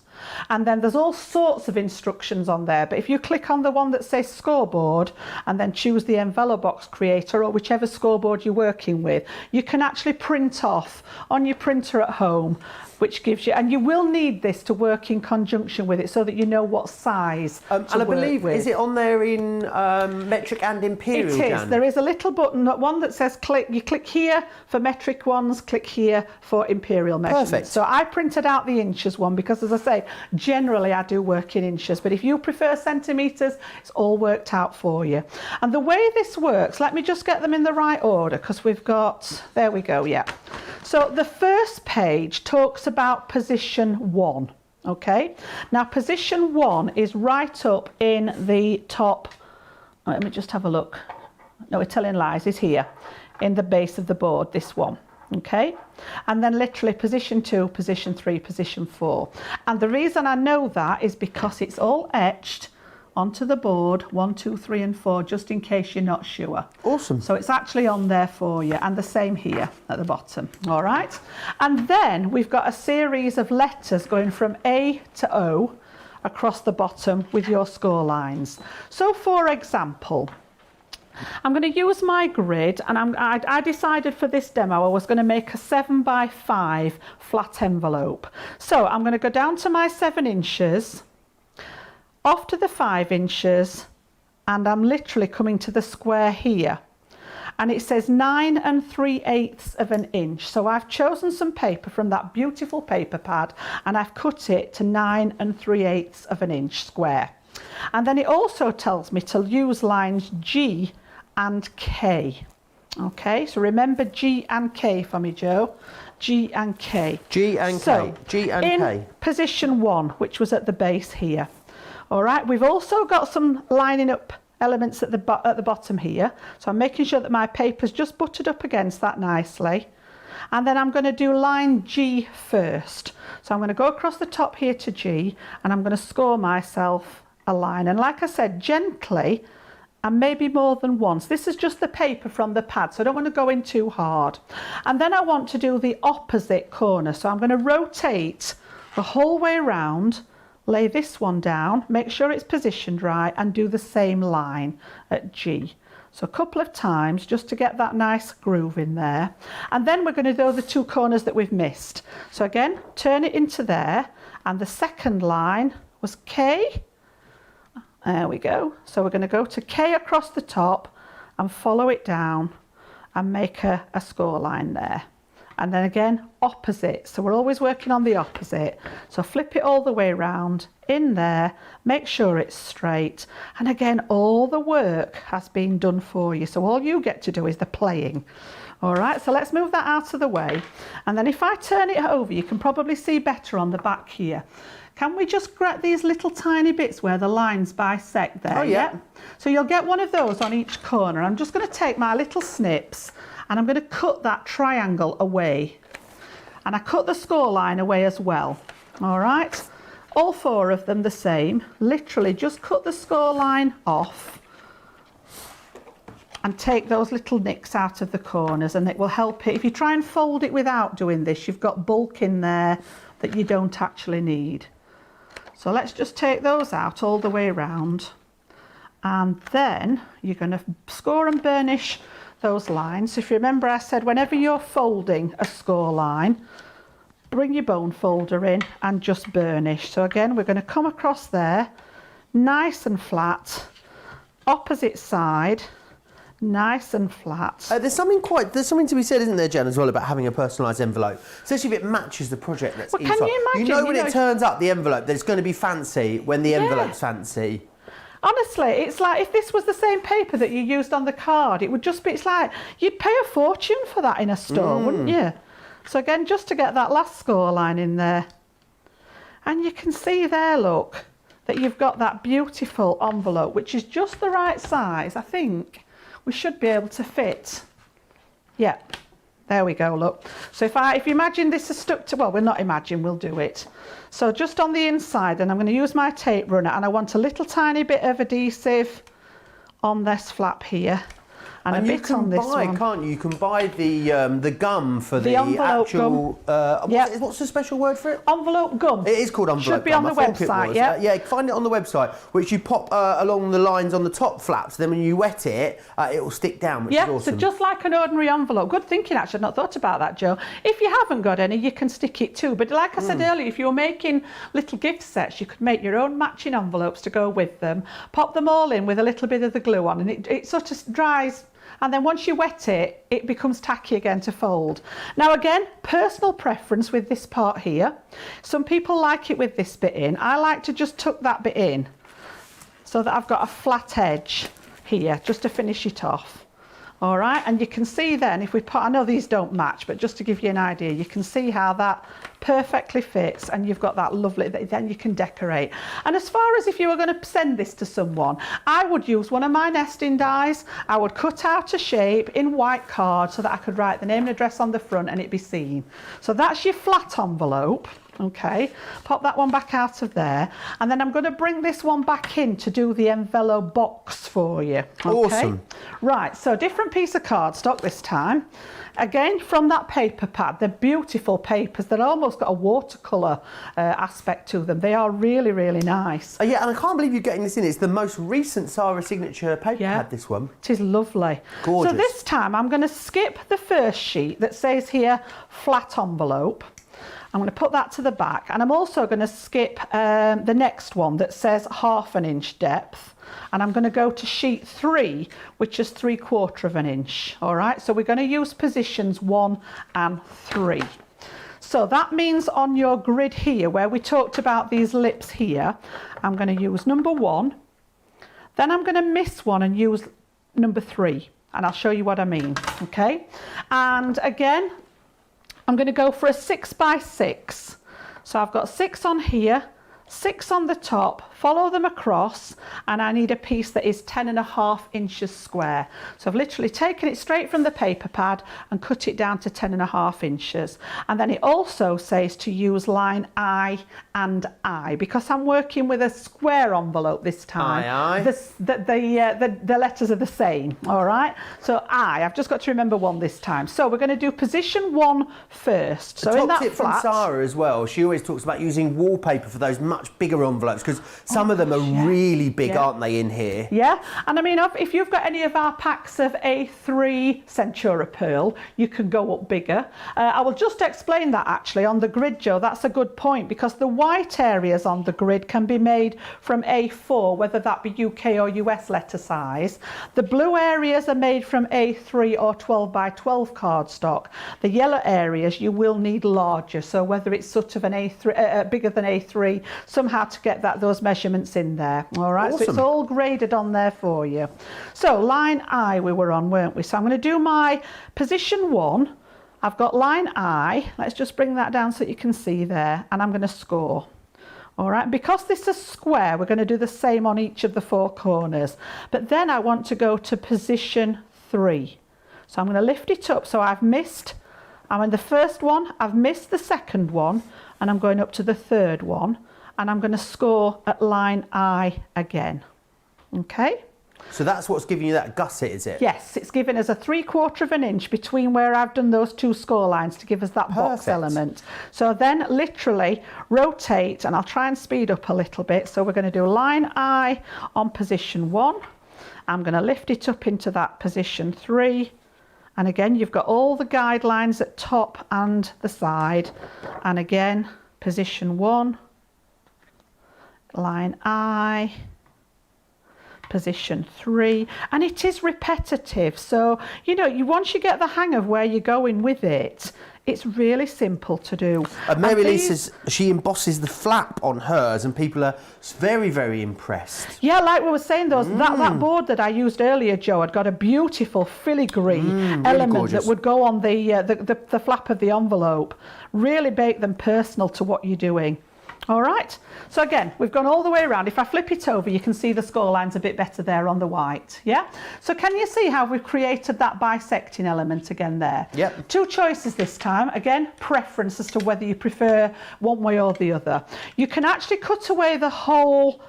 And then there's all sorts of instructions on there, but if you click on the one that says Scoreboard and then choose the envelope box creator or whichever scoreboard you're working with, you can actually print off on your printer at home, which gives you, and you will need this to work in conjunction with it so that you know what size to and I believe, work with. is it on there in metric and imperial? It is. Jan? There is a little button, one that says click. You click here for metric ones, click here for imperial measurements. Perfect. So I printed out the inches one because, as I say, generally I do work in inches, but if you prefer centimetres, it's all worked out for you. And the way this works, let me just get them in the right order because we've got, there we go, yeah. So the first page talks about position 1, okay? Now position 1 is right up in the top, let me just have a look. No, we're telling lies, it's here, in the base of the board, this one, okay? And then literally position 2, position 3, position 4. And the reason I know that is because it's all etched onto the board, 1, 2, 3 and 4, just in case you're not sure. Awesome. So it's actually on there for you, and the same here at the bottom, all right? And then we've got a series of letters going from A to O across the bottom with your score lines. So for example, I'm going to use my grid, and I decided for this demo I was going to make a 7 by 5 flat envelope. So I'm going to go down to my 7 inches, off to the 5 inches, and I'm literally coming to the square here, and it says 9 3/8 of an inch. So I've chosen some paper from that beautiful paper pad and I've cut it to 9 3/8 of an inch square. And then it also tells me to use lines G and K. Okay, so remember G and K for me, Joe. G and K. G and K. G and K. In position 1, which was at the base here. All right, we've also got some lining up elements at the bottom here. So I'm making sure that my paper's just buttered up against that nicely. And then I'm going to do line G first. So I'm going to go across the top here to G, and I'm going to score myself a line. And like I said, gently, and maybe more than once. This is just the paper from the pad, so I don't want to go in too hard. And then I want to do the opposite corner. So I'm going to rotate the whole way around, lay this one down, make sure it's positioned right, and do the same line at G. So a couple of times just to get that nice groove in there. And then we're going to do the 2 corners that we've missed. So again, turn it into there, and the second line was K. There we go. So we're going to go to K across the top and follow it down and make a score line there. And then again, opposite. So we're always working on the opposite. So flip it all the way around, in there, make sure it's straight. And again, all the work has been done for you. So all you get to do is the playing. All right, so let's move that out of the way. And then if I turn it over, you can probably see better on the back here. Can we just grab these little tiny bits where the lines bisect there? Oh, yeah. So you'll get one of those on each corner. I'm just going to take my little snips and I'm going to cut that triangle away. And I cut the score line away as well. All right, all 4 of them the same. Literally just cut the score line off and take those little nicks out of the corners, and it will help it. If you try and fold it without doing this, you've got bulk in there that you don't actually need. So let's just take those out all the way around, and then you're going to score and burnish those lines. So if you remember, I said whenever you're folding a score line, bring your bone folder in and just burnish. So again, we're going to come across there, nice and flat, opposite side, nice and flat. There's something to be said, isn't there, Jen, as well, about having a personalised envelope, especially if it matches the project that's inside. Can you imagine? You know when it turns up, the envelope, that it's going to be fancy when the envelope's fancy. Honestly, it's like if this was the same paper that you used on the card, it would just be, it's like you'd pay a fortune for that in a store, wouldn't you? So again, just to get that last score line in there. And you can see there, look, that you've got that beautiful envelope, which is just the right size. I think we should be able to fit. Yeah, there we go, look. So if you imagine this is stuck to, well, we'll not imagine, we'll do it. So just on the inside, and I'm going to use my tape runner, and I want a little tiny bit of adhesive on this flap here. and a bit on this one. Can't you? You can buy the gum for the envelope gum. What's the special word for it? Envelope gum. It is called envelope gum. Should be on the website, yeah. Yeah, find it on the website, which you pop along the lines on the top flaps. Then when you wet it, it will stick down, which is awesome. So just like an ordinary envelope. Good thinking, actually. I've not thought about that, Joe. If you haven't got any, you can stick it too. But like I said earlier, if you're making little gift sets, you could make your own matching envelopes to go with them. Pop them all in with a little bit of the glue on, and it sort of dries. And then once you wet it, it becomes tacky again to fold. Now again, personal preference with this part here. Some people like it with this bit in. I like to just tuck that bit in so that I've got a flat edge here just to finish it off. All right, and you can see then if we put, I know these don't match, but just to give you an idea, you can see how that perfectly fits, and you've got that lovely, then you can decorate. And as far as if you were going to send this to someone, I would use one of my nesting dies. I would cut out a shape in white card so that I could write the name and address on the front and it'd be seen. So that's your flat envelope. Okay, pop that one back out of there, and then I'm going to bring this one back in to do the envelope box for you. Okay? Awesome. Right, so different piece of cardstock this time. Again, from that paper pad, they're beautiful papers. They're almost got a watercolour aspect to them. They are really, really nice. Yeah, and I can't believe you're getting this in. It's the most recent Sarah signature paper pad, this one. It is lovely. Gorgeous. So this time I'm going to skip the first sheet that says here, flat envelope. I'm going to put that to the back, and I'm also going to skip the next one that says 1/2 inch depth, and I'm going to go to sheet 3, which is 3/4 inch. All right, so we're going to use positions 1 and 3. So that means on your grid here, where we talked about these lips here, I'm going to use number 1, then I'm going to miss one and use number 3, and I'll show you what I mean. Okay, and again, I'm going to go for a 6 by 6. So I've got 6 on here, 6 on the top, follow them across, and I need a piece that is 10.5 inches square. So I've literally taken it straight from the paper pad and cut it down to 10.5 inches. And then it also says to use line I and I, because I'm working with a square envelope this time. Aye. The letters are the same, all right? So I've just got to remember 1 this time. So we're going to do position 1 first. So in that tip flat, from Sarah as well, she always talks about using wallpaper for those much bigger envelopes, because some of them are really big, aren't they, in here? Yeah, and I mean, if you've got any of our packs of A3 Centura pearl, you can go up bigger. I will just explain that actually on the grid, Joe. That's a good point, because the white areas on the grid can be made from A4, whether that be UK or US letter size. The blue areas are made from A3 or 12 by 12 cardstock. The yellow areas you will need larger, so whether it's sort of an A3, bigger than A3, somehow to get those measurements in there. All right, awesome. So it's all graded on there for you. So line I we were on, weren't we? So I'm going to do my position 1. I've got line I. Let's just bring that down so that you can see there, and I'm going to score. All right, because this is square, we're going to do the same on each of the 4 corners. But then I want to go to position 3. So I'm going to lift it up. So I'm in the first one, I've missed the second one, and I'm going up to the third one, and I'm going to score at line I again. Okay? So that's what's giving you that gusset, is it? Yes, it's giving us a 3/4 inch between where I've done those 2 score lines to give us that box element. So then literally rotate, and I'll try and speed up a little bit. So we're going to do line I on position 1. I'm going to lift it up into that position 3. And again, you've got all the guidelines at top and the side. And again, position 1, line I, position 3, and it is repetitive. So, you know, once you get the hang of where you're going with it, it's really simple to do. Mary Lee says she embosses the flap on hers, and people are very, very impressed. Yeah, like we were saying, that board that I used earlier, Joe, had got a beautiful filigree element really that would go on the flap of the envelope. Really make them personal to what you're doing. All right, so again, we've gone all the way around. If I flip it over, you can see the score lines a bit better there on the white, yeah? So can you see how we've created that bisecting element again there? Yep. 2 choices this time. Again, preference as to whether you prefer one way or the other. You can actually cut away the whole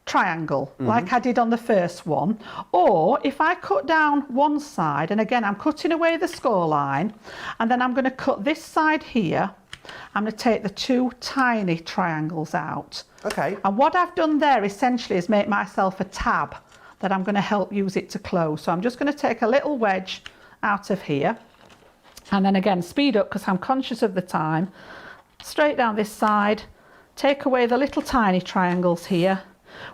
triangle like I did on the first one, or if I cut down one side, and again I'm cutting away the score line, and then I'm going to cut this side here. I'm going to take the 2 tiny triangles out. Okay. And what I've done there essentially is make myself a tab that I'm going to help use it to close. So I'm just going to take a little wedge out of here, and then again speed up because I'm conscious of the time. Straight down this side, take away the little tiny triangles here.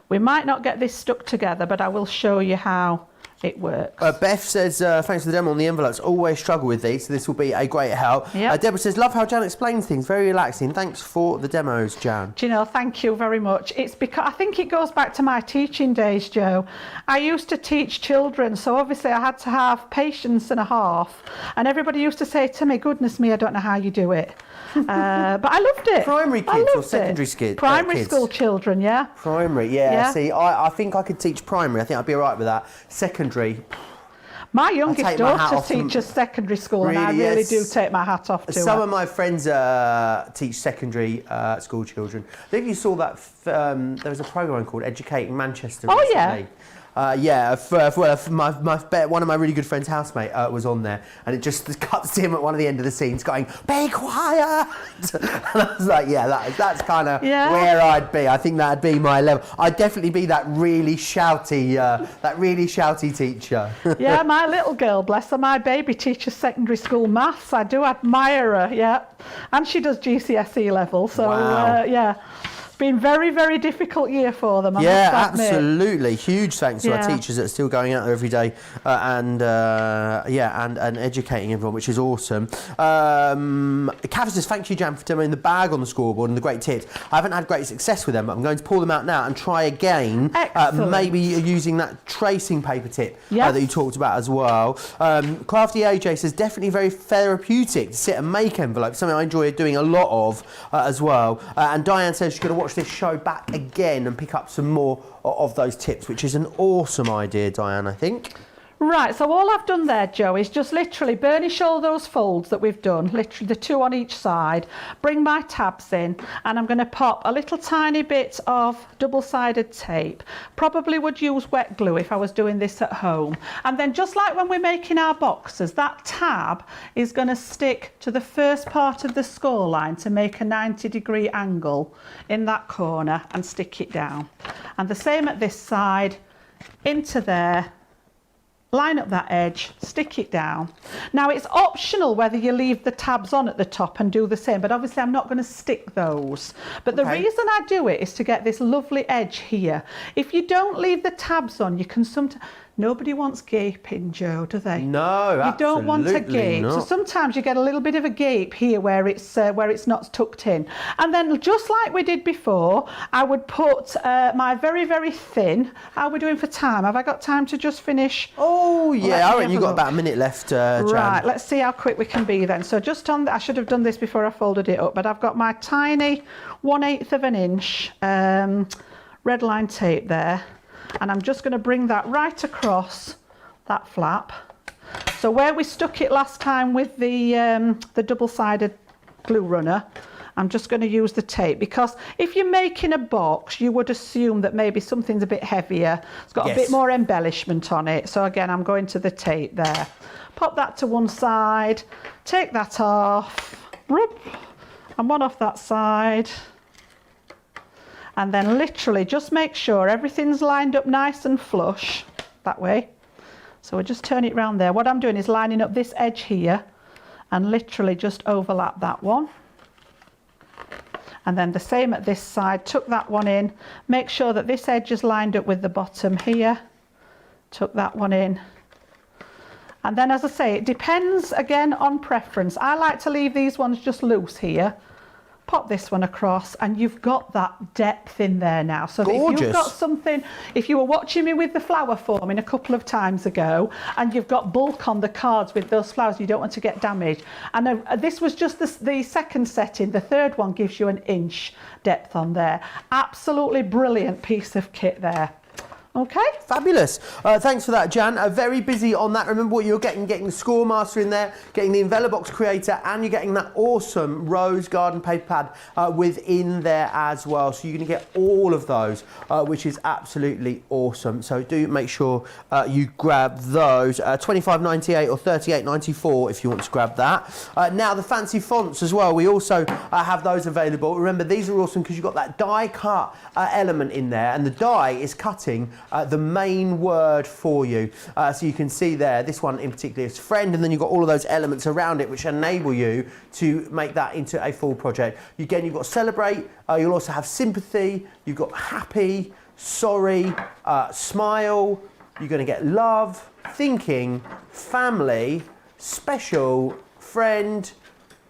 We might not get this stuck together, but I will show you how it works. Beth says, thanks for the demo on the envelopes. Always struggle with these, so this will be a great help. Yep. Deborah says, love how Jan explains things. Very relaxing. Thanks for the demos, Jan. Do you know, thank you very much. It's because I think it goes back to my teaching days, Joe. I used to teach children, so obviously I had to have patience and a half. And everybody used to say to me, goodness me, I don't know how you do it. But I loved it. Primary kids or secondary kids? Primary school children, yeah. Primary, yeah. See, I think I could teach primary. I think I'd be all right with that. Secondary. My youngest daughter teaches secondary school, and I really do take my hat off to her. Some of my friends teach secondary school children. I think you saw that there was a programme called Educating Manchester recently. Yeah. One of my really good friends' housemate was on there, and it just cuts to him at one of the end of the scenes going, "Be quiet!" And I was like, "Yeah, that's kind of where I'd be. I think that'd be my level. I'd definitely be that really shouty teacher." Yeah, my little girl, bless her, my baby teaches secondary school maths. I do admire her, yeah, and she does GCSE level. So yeah. Been very, very difficult year for them. I must admit. Absolutely. Huge thanks to our teachers that are still going out there every day and educating everyone, which is awesome. Kath says, thank you, Jan, for demoing the bag on the scoreboard and the great tips. I haven't had great success with them, but I'm going to pull them out now and try again. Maybe using that tracing paper tip that you talked about as well. Crafty AJ says, definitely very therapeutic to sit and make envelopes, something I enjoy doing a lot of as well. And Diane says she's going to watch this show back again and pick up some more of those tips, which is an awesome idea, Diane, I think. Right, so all I've done there, Joe, is just literally burnish all those folds that we've done, literally the 2 on each side, bring my tabs in, and I'm going to pop a little tiny bit of double-sided tape. Probably would use wet glue if I was doing this at home. And then just like when we're making our boxes, that tab is going to stick to the first part of the score line to make a 90-degree angle in that corner and stick it down. And the same at this side, into there, line up that edge, stick it down. Now it's optional whether you leave the tabs on at the top and do the same, but obviously I'm not going to stick those. But the reason I do it is to get this lovely edge here. If you don't leave the tabs on, you can sometimes... Nobody wants gaping, Joe, do they? No, you don't want a gape. Not. So sometimes you get a little bit of a gape here where it's not tucked in. And then just like we did before, I would put my very, very thin. How are we doing for time? Have I got time to just finish? Oh, yeah, I reckon you've got about a minute left, Jan. Right, let's see how quick we can be then. So just on, I should have done this before I folded it up, but I've got my tiny 1/8 of an inch red line tape there. And I'm just going to bring that right across that flap. So where we stuck it last time with the double-sided glue runner, I'm just going to use the tape, because if you're making a box, you would assume that maybe something's a bit heavier. It's got a bit more embellishment on it. So again, I'm going to the tape there. Pop that to one side, take that off, and one off that side. And then literally just make sure everything's lined up nice and flush that way. So we'll just turn it round there. What I'm doing is lining up this edge here and literally just overlap that one. And then the same at this side, tuck that one in, make sure that this edge is lined up with the bottom here, tuck that one in. And then, as I say, it depends again on preference. I like to leave these ones just loose here. Pop this one across, and you've got that depth in there now. So that if you've got something, if you were watching me with the flower forming a couple of times ago, and you've got bulk on the cards with those flowers, you don't want to get damaged. And this was just the second setting. The third one gives you an inch depth on there. Absolutely brilliant piece of kit there. Okay. Fabulous. Thanks for that, Jan. Very busy on that. Remember what you're getting the Scoremaster in there, getting the Envelope Creator, and you're getting that awesome Rose Garden paper pad within there as well. So you're going to get all of those, which is absolutely awesome. So do make sure you grab those. $25.98 or $38.94 if you want to grab that. Now the fancy fonts as well. We also have those available. Remember, these are awesome because you've got that die cut element in there, and the die is cutting the main word for you. So you can see there, this one in particular is friend, and then you've got all of those elements around it which enable you to make that into a full project. Again, you've got celebrate, you'll also have sympathy, you've got happy, sorry, smile, you're going to get love, thinking, family, special, friend,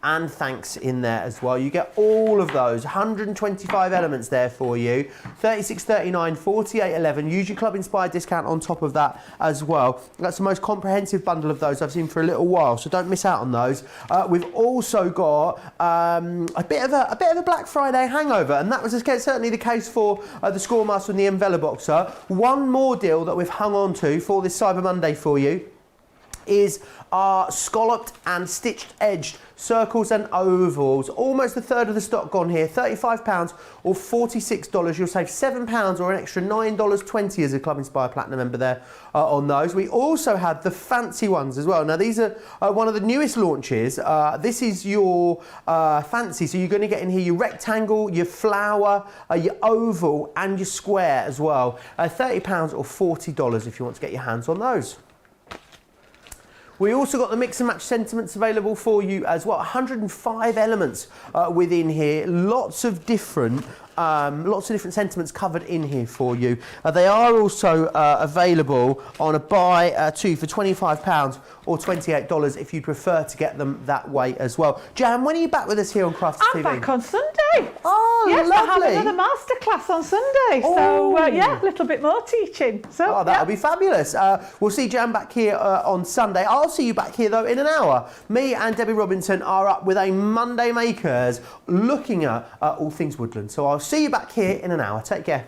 and thanks in there as well. You get all of those, 125 elements there for you. $36.39, $48.11. Use your Club Inspired discount on top of that as well. That's the most comprehensive bundle of those I've seen for a little while, so don't miss out on those. We've also got a bit of a Black Friday hangover, and that was certainly the case for the Scoremaster and the Envelope Boxer. One more deal that we've hung on to for this Cyber Monday for you is our scalloped and stitched edged circles and ovals. Almost a third of the stock gone here. £35 or $46. You'll save £7 or an extra $9.20 as a Club Inspired Platinum member there on those. We also have the fancy ones as well. Now these are one of the newest launches. This is your fancy. So you're going to get in here your rectangle, your flower, your oval and your square as well. £30 or $40 if you want to get your hands on those. We also got the mix and match sentiments available for you as well. 105 elements within here. Lots of different sentiments covered in here for you. They are also available on a buy two for £25 or $28 if you prefer to get them that way as well. Jan, when are you back with us here on Crafty TV? I'm back on Sunday. Oh, yes, lovely. I have another masterclass on Sunday. Oh. So yeah, a little bit more teaching. So that'll be fabulous. We'll see Jan back here on Sunday. I'll see you back here though in an hour. Me and Debbie Robinson are up with a Monday Makers looking at all things woodland. So I'll see you back here in an hour. Take care.